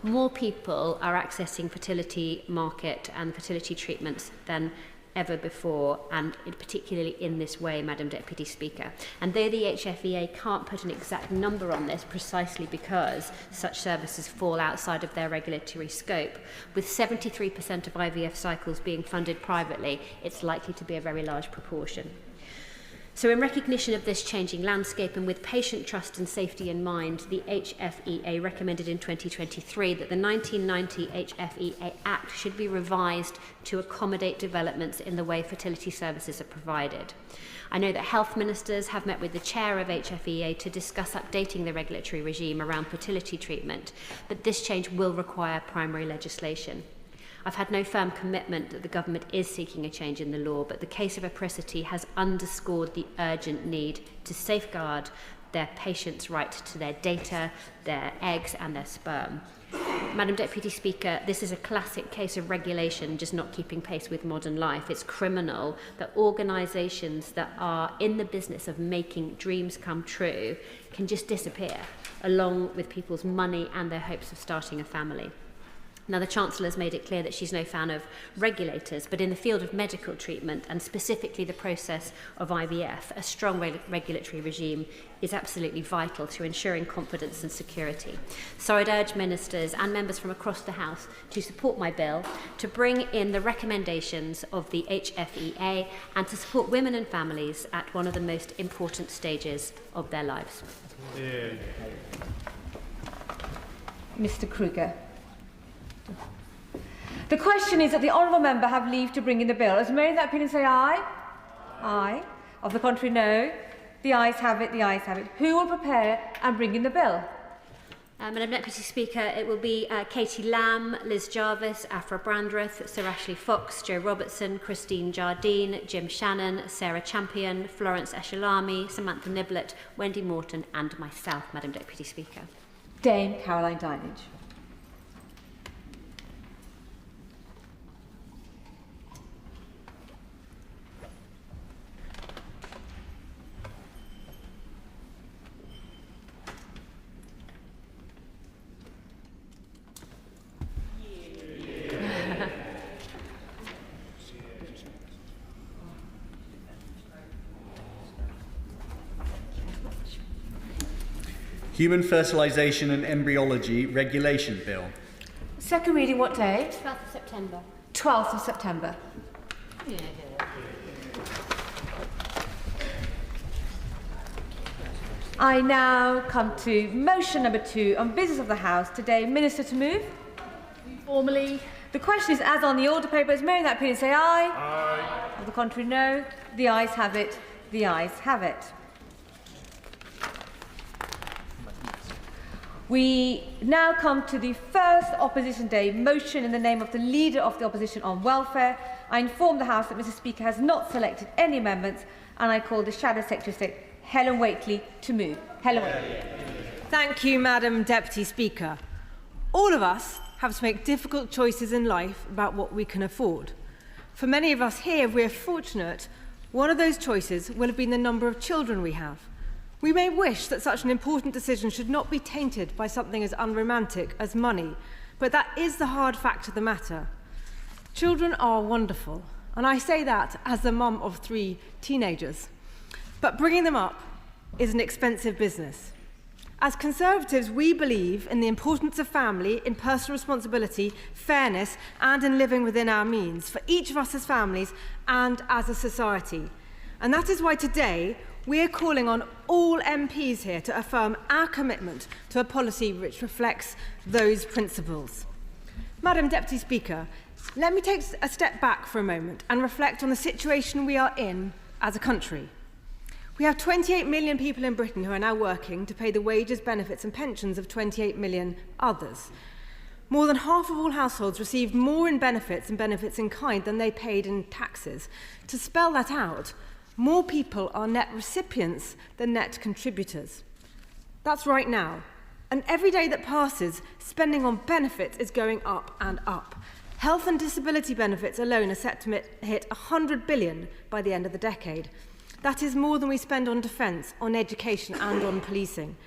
More people are accessing fertility market and fertility treatments than ever before, and particularly in this way, Madam Deputy Speaker. And though the HFEA can't put an exact number on this precisely because such services fall outside of their regulatory scope, with 73% of IVF cycles being funded privately, it's likely to be a very large proportion. So in recognition of this changing landscape and with patient trust and safety in mind, the HFEA recommended in 2023 that the 1990 HFEA Act should be revised to accommodate developments in the way fertility services are provided. I know that health ministers have met with the chair of HFEA to discuss updating the regulatory regime around fertility treatment, but this change will require primary legislation. I've had no firm commitment that the government is seeking a change in the law, but the case of Apricity has underscored the urgent need to safeguard their patients' right to their data, their eggs and their sperm. Madam Deputy Speaker, this is a classic case of regulation just not keeping pace with modern life. It's criminal that organisations that are in the business of making dreams come true can just disappear, along with people's money and their hopes of starting a family. Now, the Chancellor has made it clear that she's no fan of regulators, but in the field of medical treatment, and specifically the process of IVF, a strong regulatory regime is absolutely vital to ensuring confidence and security. So I'd urge ministers and members from across the House to support my bill, to bring in the recommendations of the HFEA, and to support women and families at one of the most important stages of their lives. Yeah. Mr. Kruger. The question is that the honourable member have leave to bring in the bill. As many in that opinion say aye? Aye. Of the contrary, no. The ayes have it, the ayes have it. Who will prepare and bring in the bill? Madam Deputy Speaker, it will be Katie Lamb, Liz Jarvis, Afra Brandreth, Sir Ashley Fox, Joe Robertson, Christine Jardine, Jim Shannon, Sarah Champion, Florence Eshelami, Samantha Niblett, Wendy Morton and myself, Madam Deputy Speaker. Dame Caroline Dinage. Human Fertilisation and Embryology Regulation Bill. Second reading what day? 12th of September. 12th of September. I now come to motion number 2 on business of the House. Today, Minister to move. Formally. The question is, as on the order papers, may in that opinion say aye. Aye. On the contrary, no. The ayes have it. The ayes have it. We now come to the first Opposition Day motion in the name of the Leader of the Opposition on Welfare. I inform the House that Mr Speaker has not selected any amendments, and I call the Shadow Secretary of State, Helen Whately, to move. Helen Whately. Thank you, Madam Deputy Speaker. All of us have to make difficult choices in life about what we can afford. For many of us here, if we're fortunate, one of those choices will have been the number of children we have. We may wish that such an important decision should not be tainted by something as unromantic as money, but that is the hard fact of the matter. Children are wonderful, and I say that as the mum of 3 teenagers. But bringing them up is an expensive business. As Conservatives, we believe in the importance of family, in personal responsibility, fairness, and in living within our means, for each of us as families and as a society. And that is why today we are calling on all MPs here to affirm our commitment to a policy which reflects those principles. Madam Deputy Speaker, let me take a step back for a moment and reflect on the situation we are in as a country. We have 28 million people in Britain who are now working to pay the wages, benefits and pensions of 28 million others. More than half of all households received more in benefits and benefits in kind than they paid in taxes. To spell that out, more people are net recipients than net contributors. That's right now. And every day that passes, spending on benefits is going up and up. Health and disability benefits alone are set to hit 100 billion by the end of the decade. That is more than we spend on defence, on education and on policing.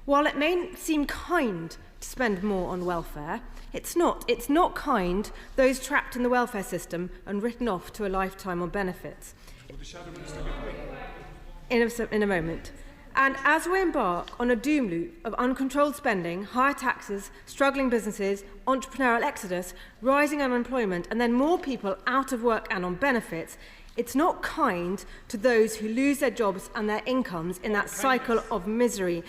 While it may seem kind to spend more on welfare, it's not. It's not kind those trapped in the welfare system and written off to a lifetime on benefits. In a moment. And as we embark on a doom loop of uncontrolled spending, higher taxes, struggling businesses, entrepreneurial exodus, rising unemployment, and then more people out of work and on benefits, it's not kind to those who lose their jobs and their incomes in that cycle of misery.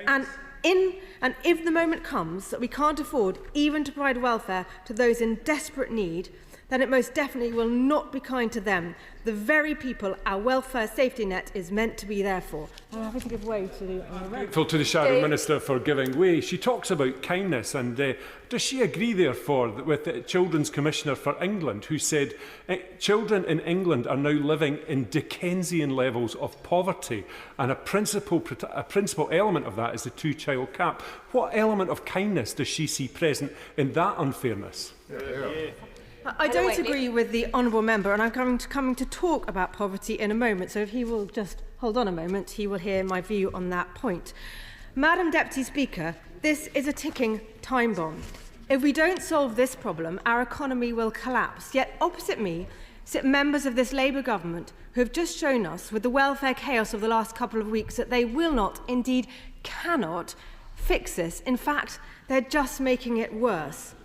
And if the moment comes that we can't afford even to provide welfare to those in desperate need, then it most definitely will not be kind to them, the very people our welfare safety net is meant to be there for. I'm happy to give way to the... Grateful to the Shadow Minister for giving way. She talks about kindness, and does she agree, therefore, with the Children's Commissioner for England, who said children in England are now living in Dickensian levels of poverty, and a principal element of that is the 2-child cap. What element of kindness does she see present in that unfairness? I don't agree with the honourable member, and I'm coming to talk about poverty in a moment, so if he will just hold on a moment, he will hear my view on that point. Madam Deputy Speaker, this is a ticking time bomb. If we don't solve this problem, our economy will collapse. Yet opposite me sit members of this Labour government who have just shown us, with the welfare chaos of the last couple of weeks, that they will not, indeed cannot, fix this. In fact, they're just making it worse.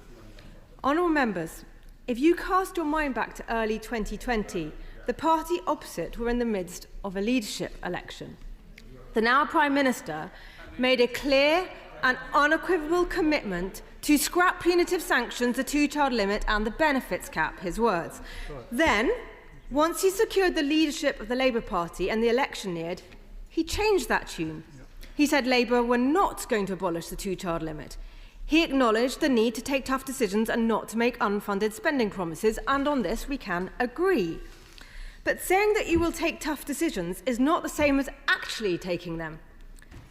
Honourable members, if you cast your mind back to early 2020, the party opposite were in the midst of a leadership election. The now Prime Minister made a clear and unequivocal commitment to scrap punitive sanctions, the 2-child limit and the benefits cap, his words. Then, once he secured the leadership of the Labour Party and the election neared, he changed that tune. He said Labour were not going to abolish the 2-child limit. He acknowledged the need to take tough decisions and not to make unfunded spending promises, and on this we can agree. But saying that you will take tough decisions is not the same as actually taking them.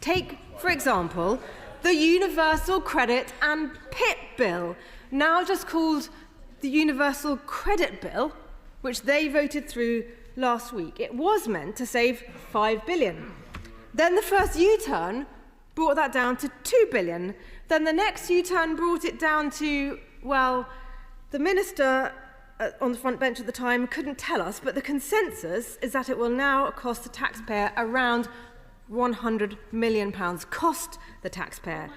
Take, for example, the Universal Credit and PIP Bill, now just called the Universal Credit Bill, which they voted through last week. It was meant to save $5 billion. Then the first U-turn brought that down to $2 billion. Then the next U-turn brought it down to, well, the minister on the front bench at the time couldn't tell us, but the consensus is that it will now cost the taxpayer around £100 million cost the taxpayer?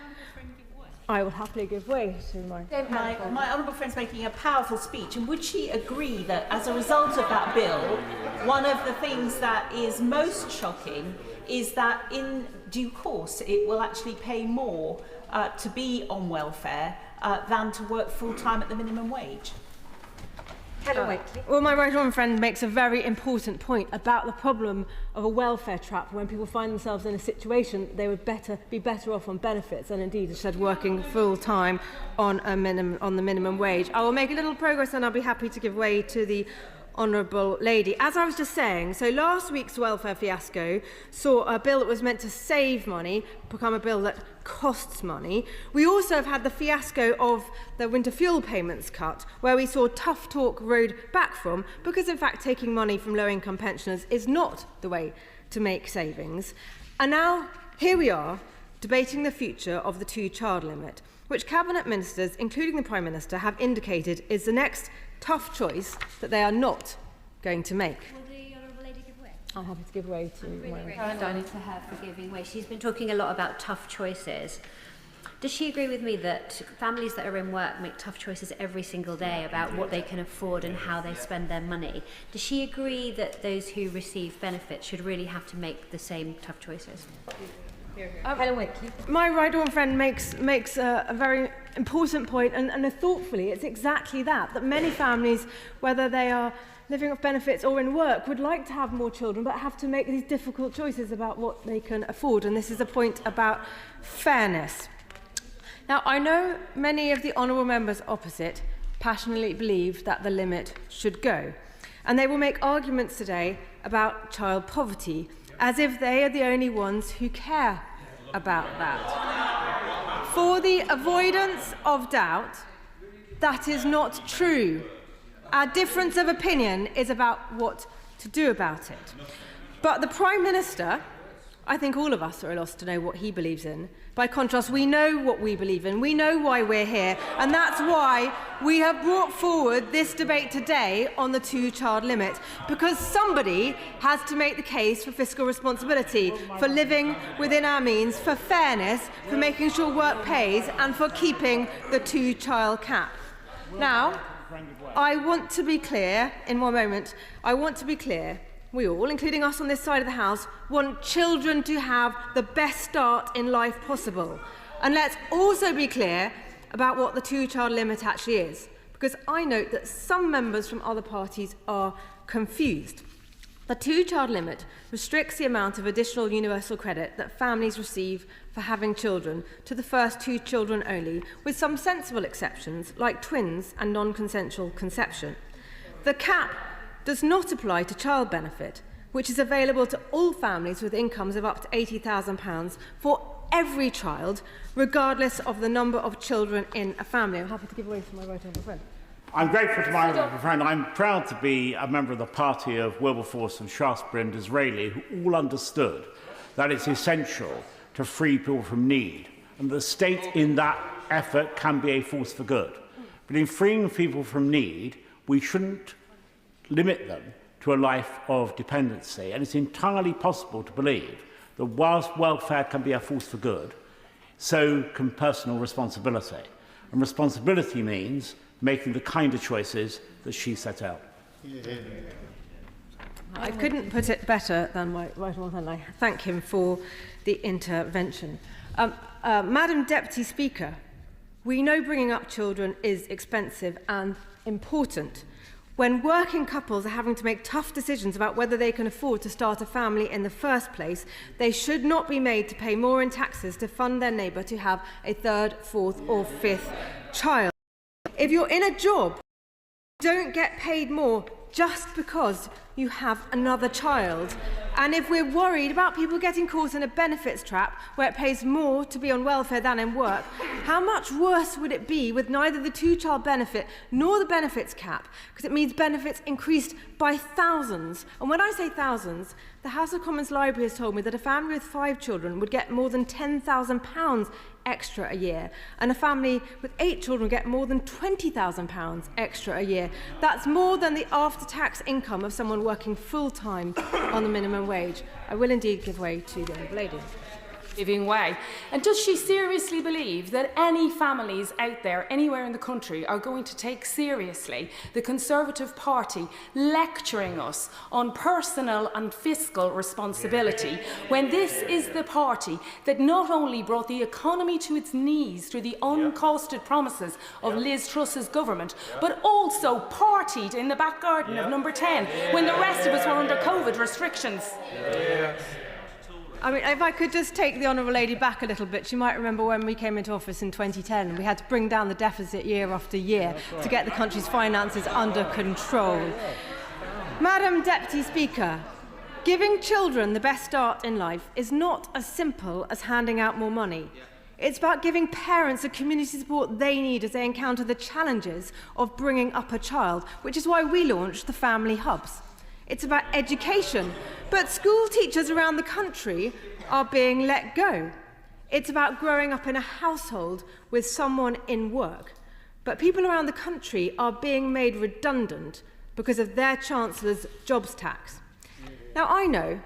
I will happily give way to My honourable friend's making a powerful speech, and would she agree that as a result of that bill, one of the things that is most shocking is that in due course it will actually pay more to be on welfare than to work full-time at the minimum wage? Well, my right honourable friend makes a very important point about the problem of a welfare trap when people find themselves in a situation they would be better off on benefits and indeed instead working full-time on the minimum wage. I will make a little progress and I'll be happy to give way to the honourable lady. As I was just saying, so last week's welfare fiasco saw a bill that was meant to save money become a bill that costs money. We also have had the fiasco of the winter fuel payments cut, where we saw tough talk rode back from, because in fact taking money from low-income pensioners is not the way to make savings. And now here we are debating the future of the two-child limit, which cabinet ministers, including the Prime Minister, have indicated is the next tough choice that they are not going to make. Will the honourable lady give way? I'm happy to give way to my to her for giving way. She's been talking a lot about tough choices. Does she agree with me that families that are in work make tough choices every single day about what they can afford and how they spend their money? Does she agree that those who receive benefits should really have to make the same tough choices? My right honourable friend makes a very important point, and thoughtfully it's exactly that many families, whether they are living off benefits or in work, would like to have more children but have to make these difficult choices about what they can afford, and this is a point about fairness. Now, I know many of the honourable members opposite passionately believe that the limit should go, and they will make arguments today about child poverty, as if they are the only ones who care about that. For the avoidance of doubt, that is not true. Our difference of opinion is about what to do about it. But the Prime Minister, I think all of us are lost to know what he believes in. By contrast, we know what we believe in. We know why we're here. And that's why we have brought forward this debate today on the two-child limit. Because somebody has to make the case for fiscal responsibility, for living within our means, for fairness, for making sure work pays, and for keeping the two-child cap. Now, I want to be clear, in one moment, we all, including us on this side of the House, want children to have the best start in life possible. And let's also be clear about what the two-child limit actually is, because I note that some members from other parties are confused. The two-child limit restricts the amount of additional universal credit that families receive for having children to the first 2 children only, with some sensible exceptions, like twins and non-consensual conception. The cap does not apply to child benefit, which is available to all families with incomes of up to £80,000 for every child, regardless of the number of children in a family. I'm happy to give away to my right honourable friend. I'm grateful to my honourable friend. I'm proud to be a member of the party of Wilberforce and Shaftesbury and Disraeli, who all understood that it's essential to free people from need, and the state in that effort can be a force for good. But in freeing people from need, we shouldn't limit them to a life of dependency. And it's entirely possible to believe that whilst welfare can be a force for good, so can personal responsibility. And responsibility means making the kind of choices that she set out. I couldn't put it better than my right honourable friend. I thank him for the intervention. Madam Deputy Speaker, we know bringing up children is expensive and important. When working couples are having to make tough decisions about whether they can afford to start a family in the first place, they should not be made to pay more in taxes to fund their neighbour to have a 3rd, 4th or 5th child. If you're in a job, don't get paid more just because you have another child. And if we're worried about people getting caught in a benefits trap where it pays more to be on welfare than in work, how much worse would it be with neither the two-child benefit nor the benefits cap? Because it means benefits increased by thousands. And when I say thousands, the House of Commons Library has told me that a family with 5 children would get more than £10,000 extra a year, and a family with 8 children get more than £20,000 extra a year. That's more than the after-tax income of someone working full-time on the minimum wage. I will indeed give way to the Honourable Lady. Giving way. And does she seriously believe that any families out there, anywhere in the country, are going to take seriously the Conservative Party lecturing us on personal and fiscal responsibility when this is the party that not only brought the economy to its knees through the uncosted promises of Liz Truss's government, but also partied in the back garden of Number 10 when the rest of us were under COVID restrictions? I mean, if I could just take the Honourable Lady back a little bit, she might remember when we came into office in 2010 and we had to bring down the deficit year after year to get the country's finances under control. Madam Deputy Speaker, giving children the best start in life is not as simple as handing out more money. It's about giving parents the community support they need as they encounter the challenges of bringing up a child, which is why we launched the Family Hubs. It's about education, but school teachers around the country are being let go. It's about growing up in a household with someone in work, but people around the country are being made redundant because of their Chancellor's jobs tax. Now, I know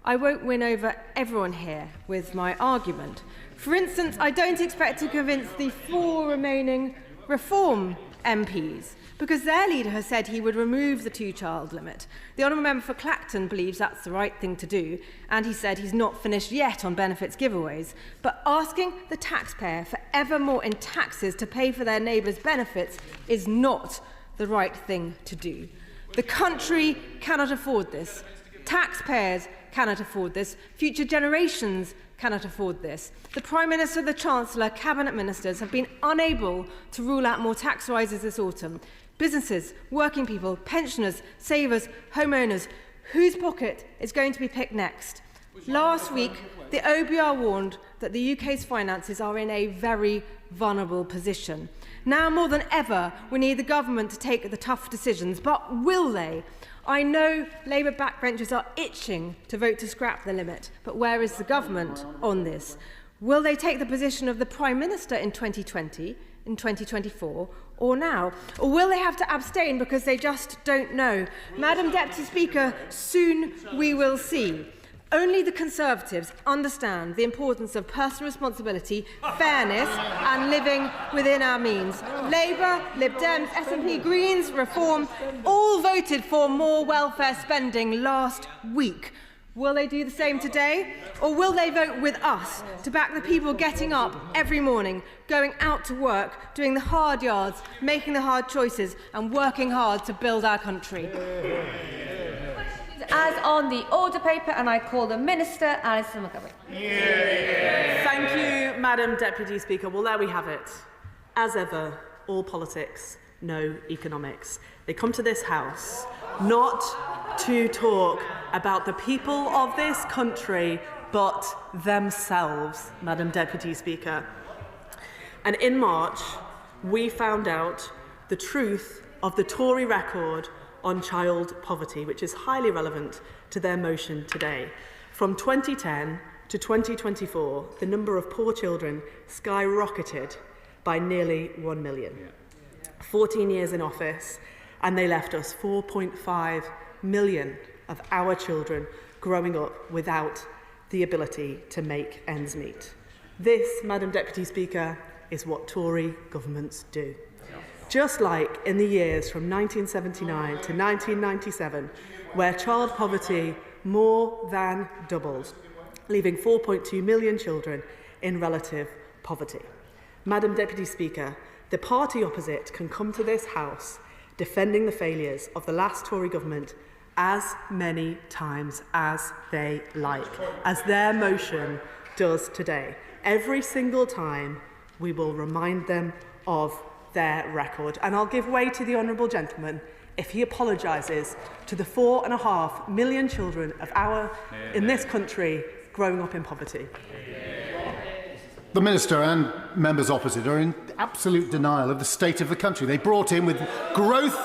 I won't win over everyone here with my argument. For instance, I don't expect to convince the 4 remaining Reform MPs, because their leader has said he would remove the 2-child limit. The Honourable Member for Clacton believes that's the right thing to do, and he said he's not finished yet on benefits giveaways. But asking the taxpayer for ever more in taxes to pay for their neighbours' benefits is not the right thing to do. The country cannot afford this. Taxpayers cannot afford this. Future generations cannot afford this. The Prime Minister, the Chancellor, Cabinet Ministers have been unable to rule out more tax rises this autumn. Businesses, working people, pensioners, savers, homeowners, whose pocket is going to be picked next? Last week, the OBR warned that the UK's finances are in a very vulnerable position. Now more than ever, we need the government to take the tough decisions, but will they? I know Labour backbenchers are itching to vote to scrap the limit, but where is the government on this? Will they take the position of the Prime Minister in 2020, in 2024, or now? Or will they have to abstain because they just don't know? Madam Deputy Speaker, soon we will see. Only the Conservatives understand the importance of personal responsibility, fairness and living within our means. Labour, Lib Dems, SNP, Greens, Reform all voted for more welfare spending last week. Will they do the same today? Or will they vote with us to back the people getting up every morning, going out to work, doing the hard yards, making the hard choices and working hard to build our country? As on the order paper, and I call the Minister, Alison McGovern. Thank you, Madam Deputy Speaker. Well, there we have it. As ever, all politics, no economics. They come to this House not to talk about the people of this country, but themselves, Madam Deputy Speaker. And in March, we found out the truth of the Tory record on child poverty, which is highly relevant to their motion today. From 2010 to 2024, the number of poor children skyrocketed by nearly 1 million. 14 years in office, and they left us 4.5 million of our children growing up without the ability to make ends meet. This, Madam Deputy Speaker, is what Tory governments do. Just like in the years from 1979 to 1997, where child poverty more than doubled, leaving 4.2 million children in relative poverty. Madam Deputy Speaker, the party opposite can come to this House defending the failures of the last Tory government as many times as they like, as their motion does today. Every single time we will remind them of their record. And I'll give way to the honourable gentleman if he apologises to the 4.5 million children of in this country growing up in poverty. The Minister and members opposite are absolute denial of the state of the country. They brought in with growth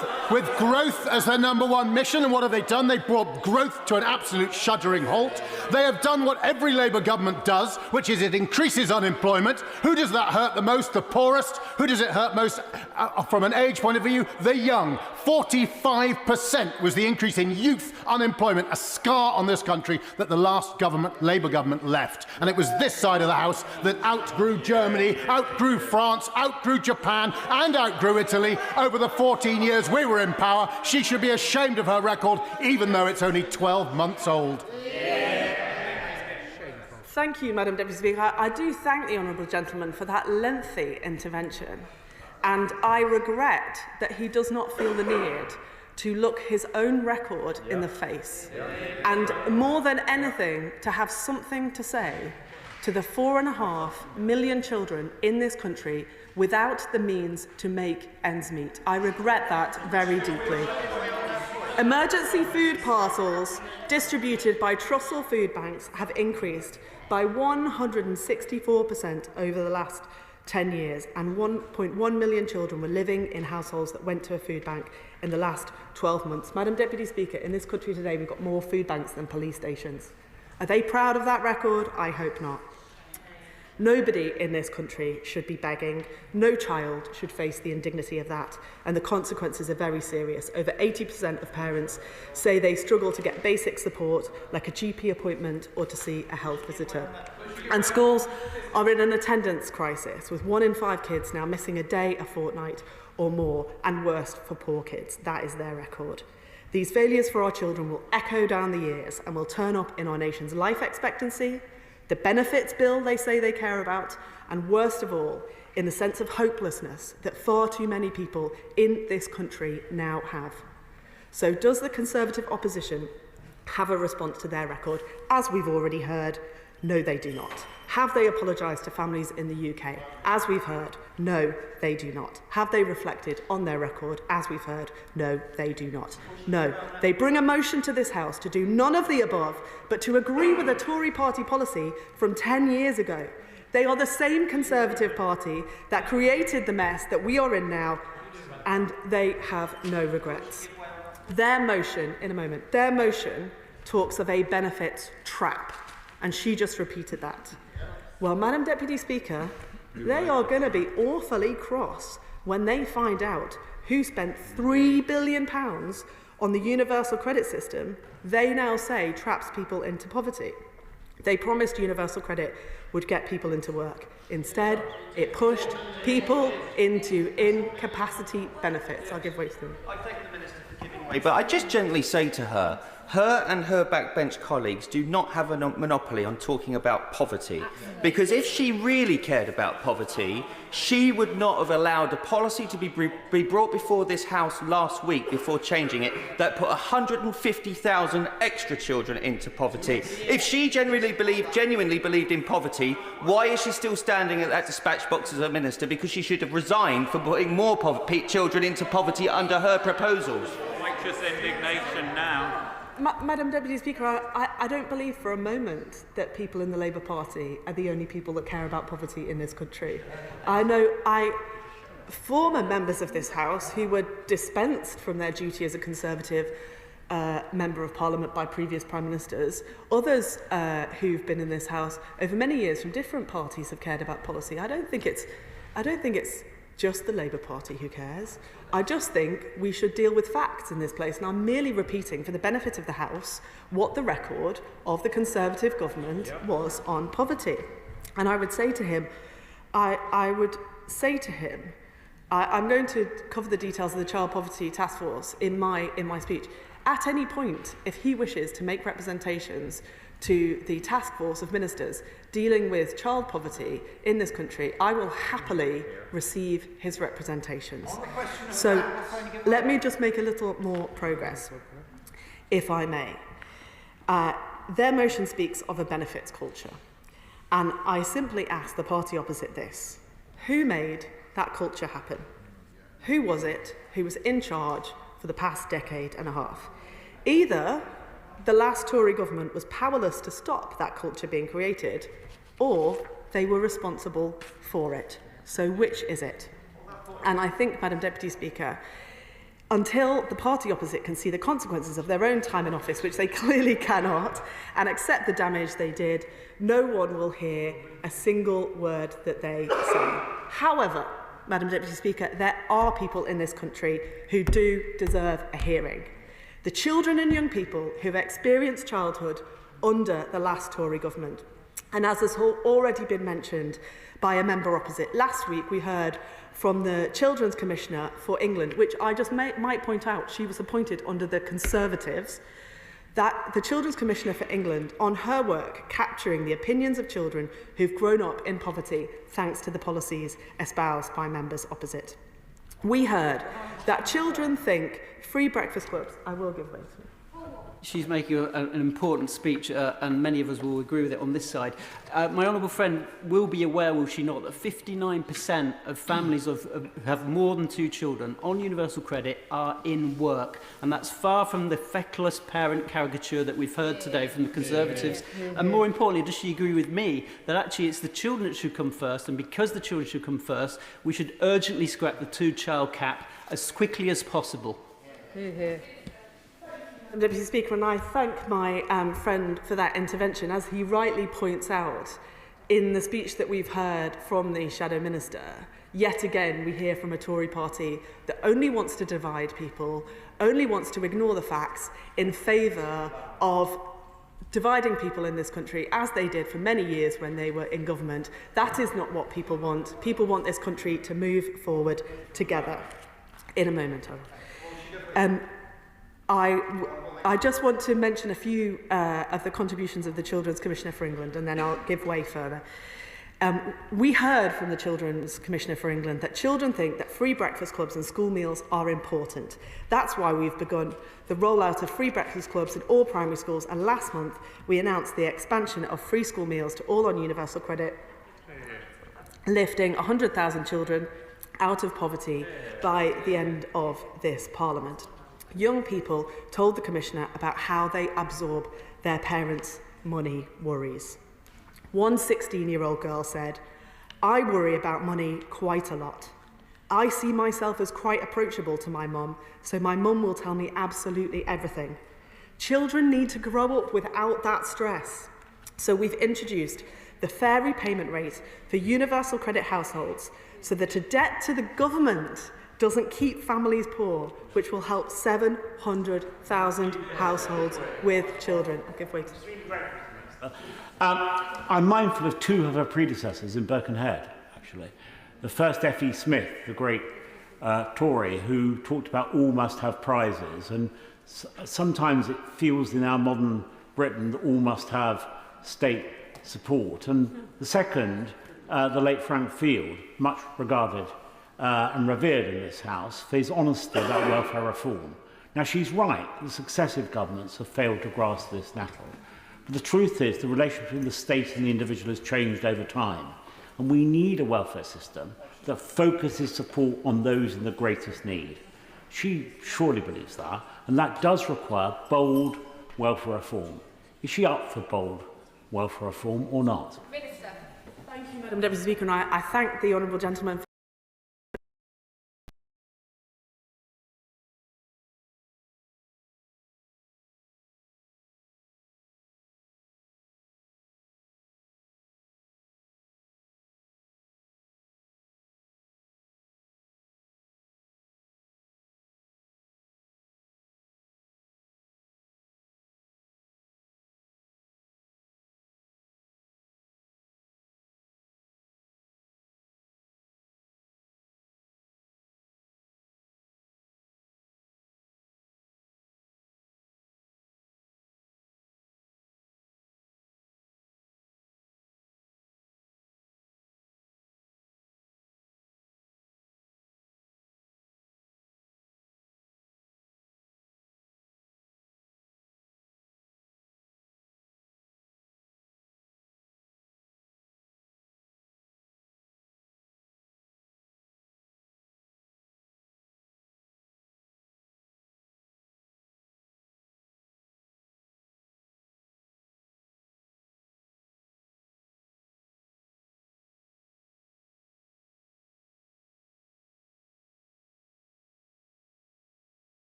as their #1 mission, and what have they done? They brought growth to an absolute shuddering halt. They have done what every Labour government does, which is it increases unemployment. Who does that hurt the most? The poorest. Who does it hurt most from an age point of view? The young. 45% was the increase in youth unemployment, a scar on this country that the last Labour government left. And it was this side of the House that outgrew Germany, outgrew France, outgrew Japan and outgrew Italy over the 14 years we were in power. She should be ashamed of her record, even though it's only 12 months old. Thank you, Madam Deputy Speaker. I do thank the honourable gentleman for that lengthy intervention, and I regret that he does not feel the need to look his own record in the face, and more than anything, to have something to say to the 4.5 million children in this country without the means to make ends meet. I regret that very deeply. Emergency food parcels distributed by Trussell food banks have increased by 164% over the last 10 years, and 1.1 million children were living in households that went to a food bank in the last 12 months. Madam Deputy Speaker, in this country today we've got more food banks than police stations. Are they proud of that record? I hope not. Nobody in this country should be begging. No child should face the indignity of that, and the consequences are very serious. Over 80% of parents say they struggle to get basic support like a GP appointment or to see a health visitor. And schools are in an attendance crisis, with 1 in 5 kids now missing a day, a fortnight or more, and worse for poor kids. That is their record. These failures for our children will echo down the years and will turn up in our nation's life expectancy, the benefits bill they say they care about, and worst of all, in the sense of hopelessness that far too many people in this country now have. So does the Conservative opposition have a response to their record? As we've already heard, no, they do not. Have they apologised to families in the UK? As we've heard, no, they do not. Have they reflected on their record? As we've heard, no, they do not. No, they bring a motion to this House to do none of the above, but to agree with a Tory party policy from 10 years ago. They are the same Conservative party that created the mess that we are in now, and they have no regrets. Their motion, in a moment, their motion talks of a benefits trap, and she just repeated that. Well, Madam Deputy Speaker, they are going to be awfully cross when they find out who spent £3 billion on the universal credit system they now say traps people into poverty. They promised universal credit would get people into work. Instead, it pushed people into incapacity benefits. I'll give way to them. I thank the Minister for giving way, but I just gently say to her, her and her backbench colleagues do not have a monopoly on talking about poverty. Because if she really cared about poverty, she would not have allowed a policy to be brought before this House last week before changing it that put 150,000 extra children into poverty. If she genuinely believed in poverty, why is she still standing at that dispatch box as a minister? Because she should have resigned for putting more children into poverty under her proposals. Righteous indignation now. Madam Deputy Speaker, I don't believe for a moment that people in the Labour Party are the only people that care about poverty in this country. I know former members of this House who were dispensed from their duty as a Conservative Member of Parliament by previous Prime Ministers, others who've been in this House over many years from different parties have cared about policy. I don't think it's just the Labour Party who cares. I just think we should deal with facts in this place, and I'm merely repeating for the benefit of the House what the record of the Conservative government was on poverty. And I would say to him, I'm going to cover the details of the Child Poverty Task Force in my speech. At any point, if he wishes to make representations to the task force of ministers dealing with child poverty in this country, I will happily receive his representations. So let me just make a little more progress, if I may. Their motion speaks of a benefits culture, and I simply ask the party opposite this: who made that culture happen? Who was it who was in charge for the past decade and a half? Either the last Tory government was powerless to stop that culture being created, or they were responsible for it. So which is it? And I think, Madam Deputy Speaker, until the party opposite can see the consequences of their own time in office, which they clearly cannot, and accept the damage they did, no one will hear a single word that they say. However, Madam Deputy Speaker, there are people in this country who do deserve a hearing. The children and young people who've experienced childhood under the last Tory government. And as has already been mentioned by a member opposite, last week we heard from the Children's Commissioner for England, which I just might point out, she was appointed under the Conservatives, that the Children's Commissioner for England, on her work capturing the opinions of children who've grown up in poverty thanks to the policies espoused by members opposite. We heard that children think free breakfast clubs, I will give way to you. She's making an important speech, and many of us will agree with it on this side. My honourable friend will be aware, will she not, that 59% of families who have more than 2 children on universal credit are in work, and that's far from the feckless parent caricature that we've heard today from the Conservatives. And more importantly, does she agree with me that actually it's the children that should come first, and because the children should come first, we should urgently scrap the 2-child cap as quickly as possible? Deputy Speaker, and I thank my friend for that intervention. As he rightly points out, in the speech that we've heard from the Shadow Minister, yet again we hear from a Tory party that only wants to divide people, only wants to ignore the facts in favour of dividing people in this country, as they did for many years when they were in government. That is not what people want. People want this country to move forward together. In a moment, I just want to mention a few of the contributions of the Children's Commissioner for England, and then I'll give way further. We heard from the Children's Commissioner for England that children think that free breakfast clubs and school meals are important. That's why we've begun the rollout of free breakfast clubs in all primary schools, and last month we announced the expansion of free school meals to all on universal credit, lifting 100,000 children out of poverty by the end of this Parliament. Young people told the Commissioner about how they absorb their parents' money worries. One 16-year-old girl said, "I worry about money quite a lot. I see myself as quite approachable to my mum, so my mum will tell me absolutely everything. Children need to grow up without that stress. So we've introduced the fair repayment rate for universal credit households so that a debt to the government doesn't keep families poor, which will help 700,000 households with children." I'll give way to I'm mindful of 2 of her predecessors in Birkenhead, actually. The first F.E. Smith, the great Tory, who talked about all must have prizes, and sometimes it feels in our modern Britain that all must have state support. And the second, the late Frank Field, much regarded and revered in this House for his honesty about welfare reform. Now, she's right that successive governments have failed to grasp this nettle. But the truth is the relationship between the state and the individual has changed over time. And we need a welfare system that focuses support on those in the greatest need. She surely believes that, and that does require bold welfare reform. Is she up for bold welfare reform or not? Madam Deputy Speaker, and I thank the honourable gentleman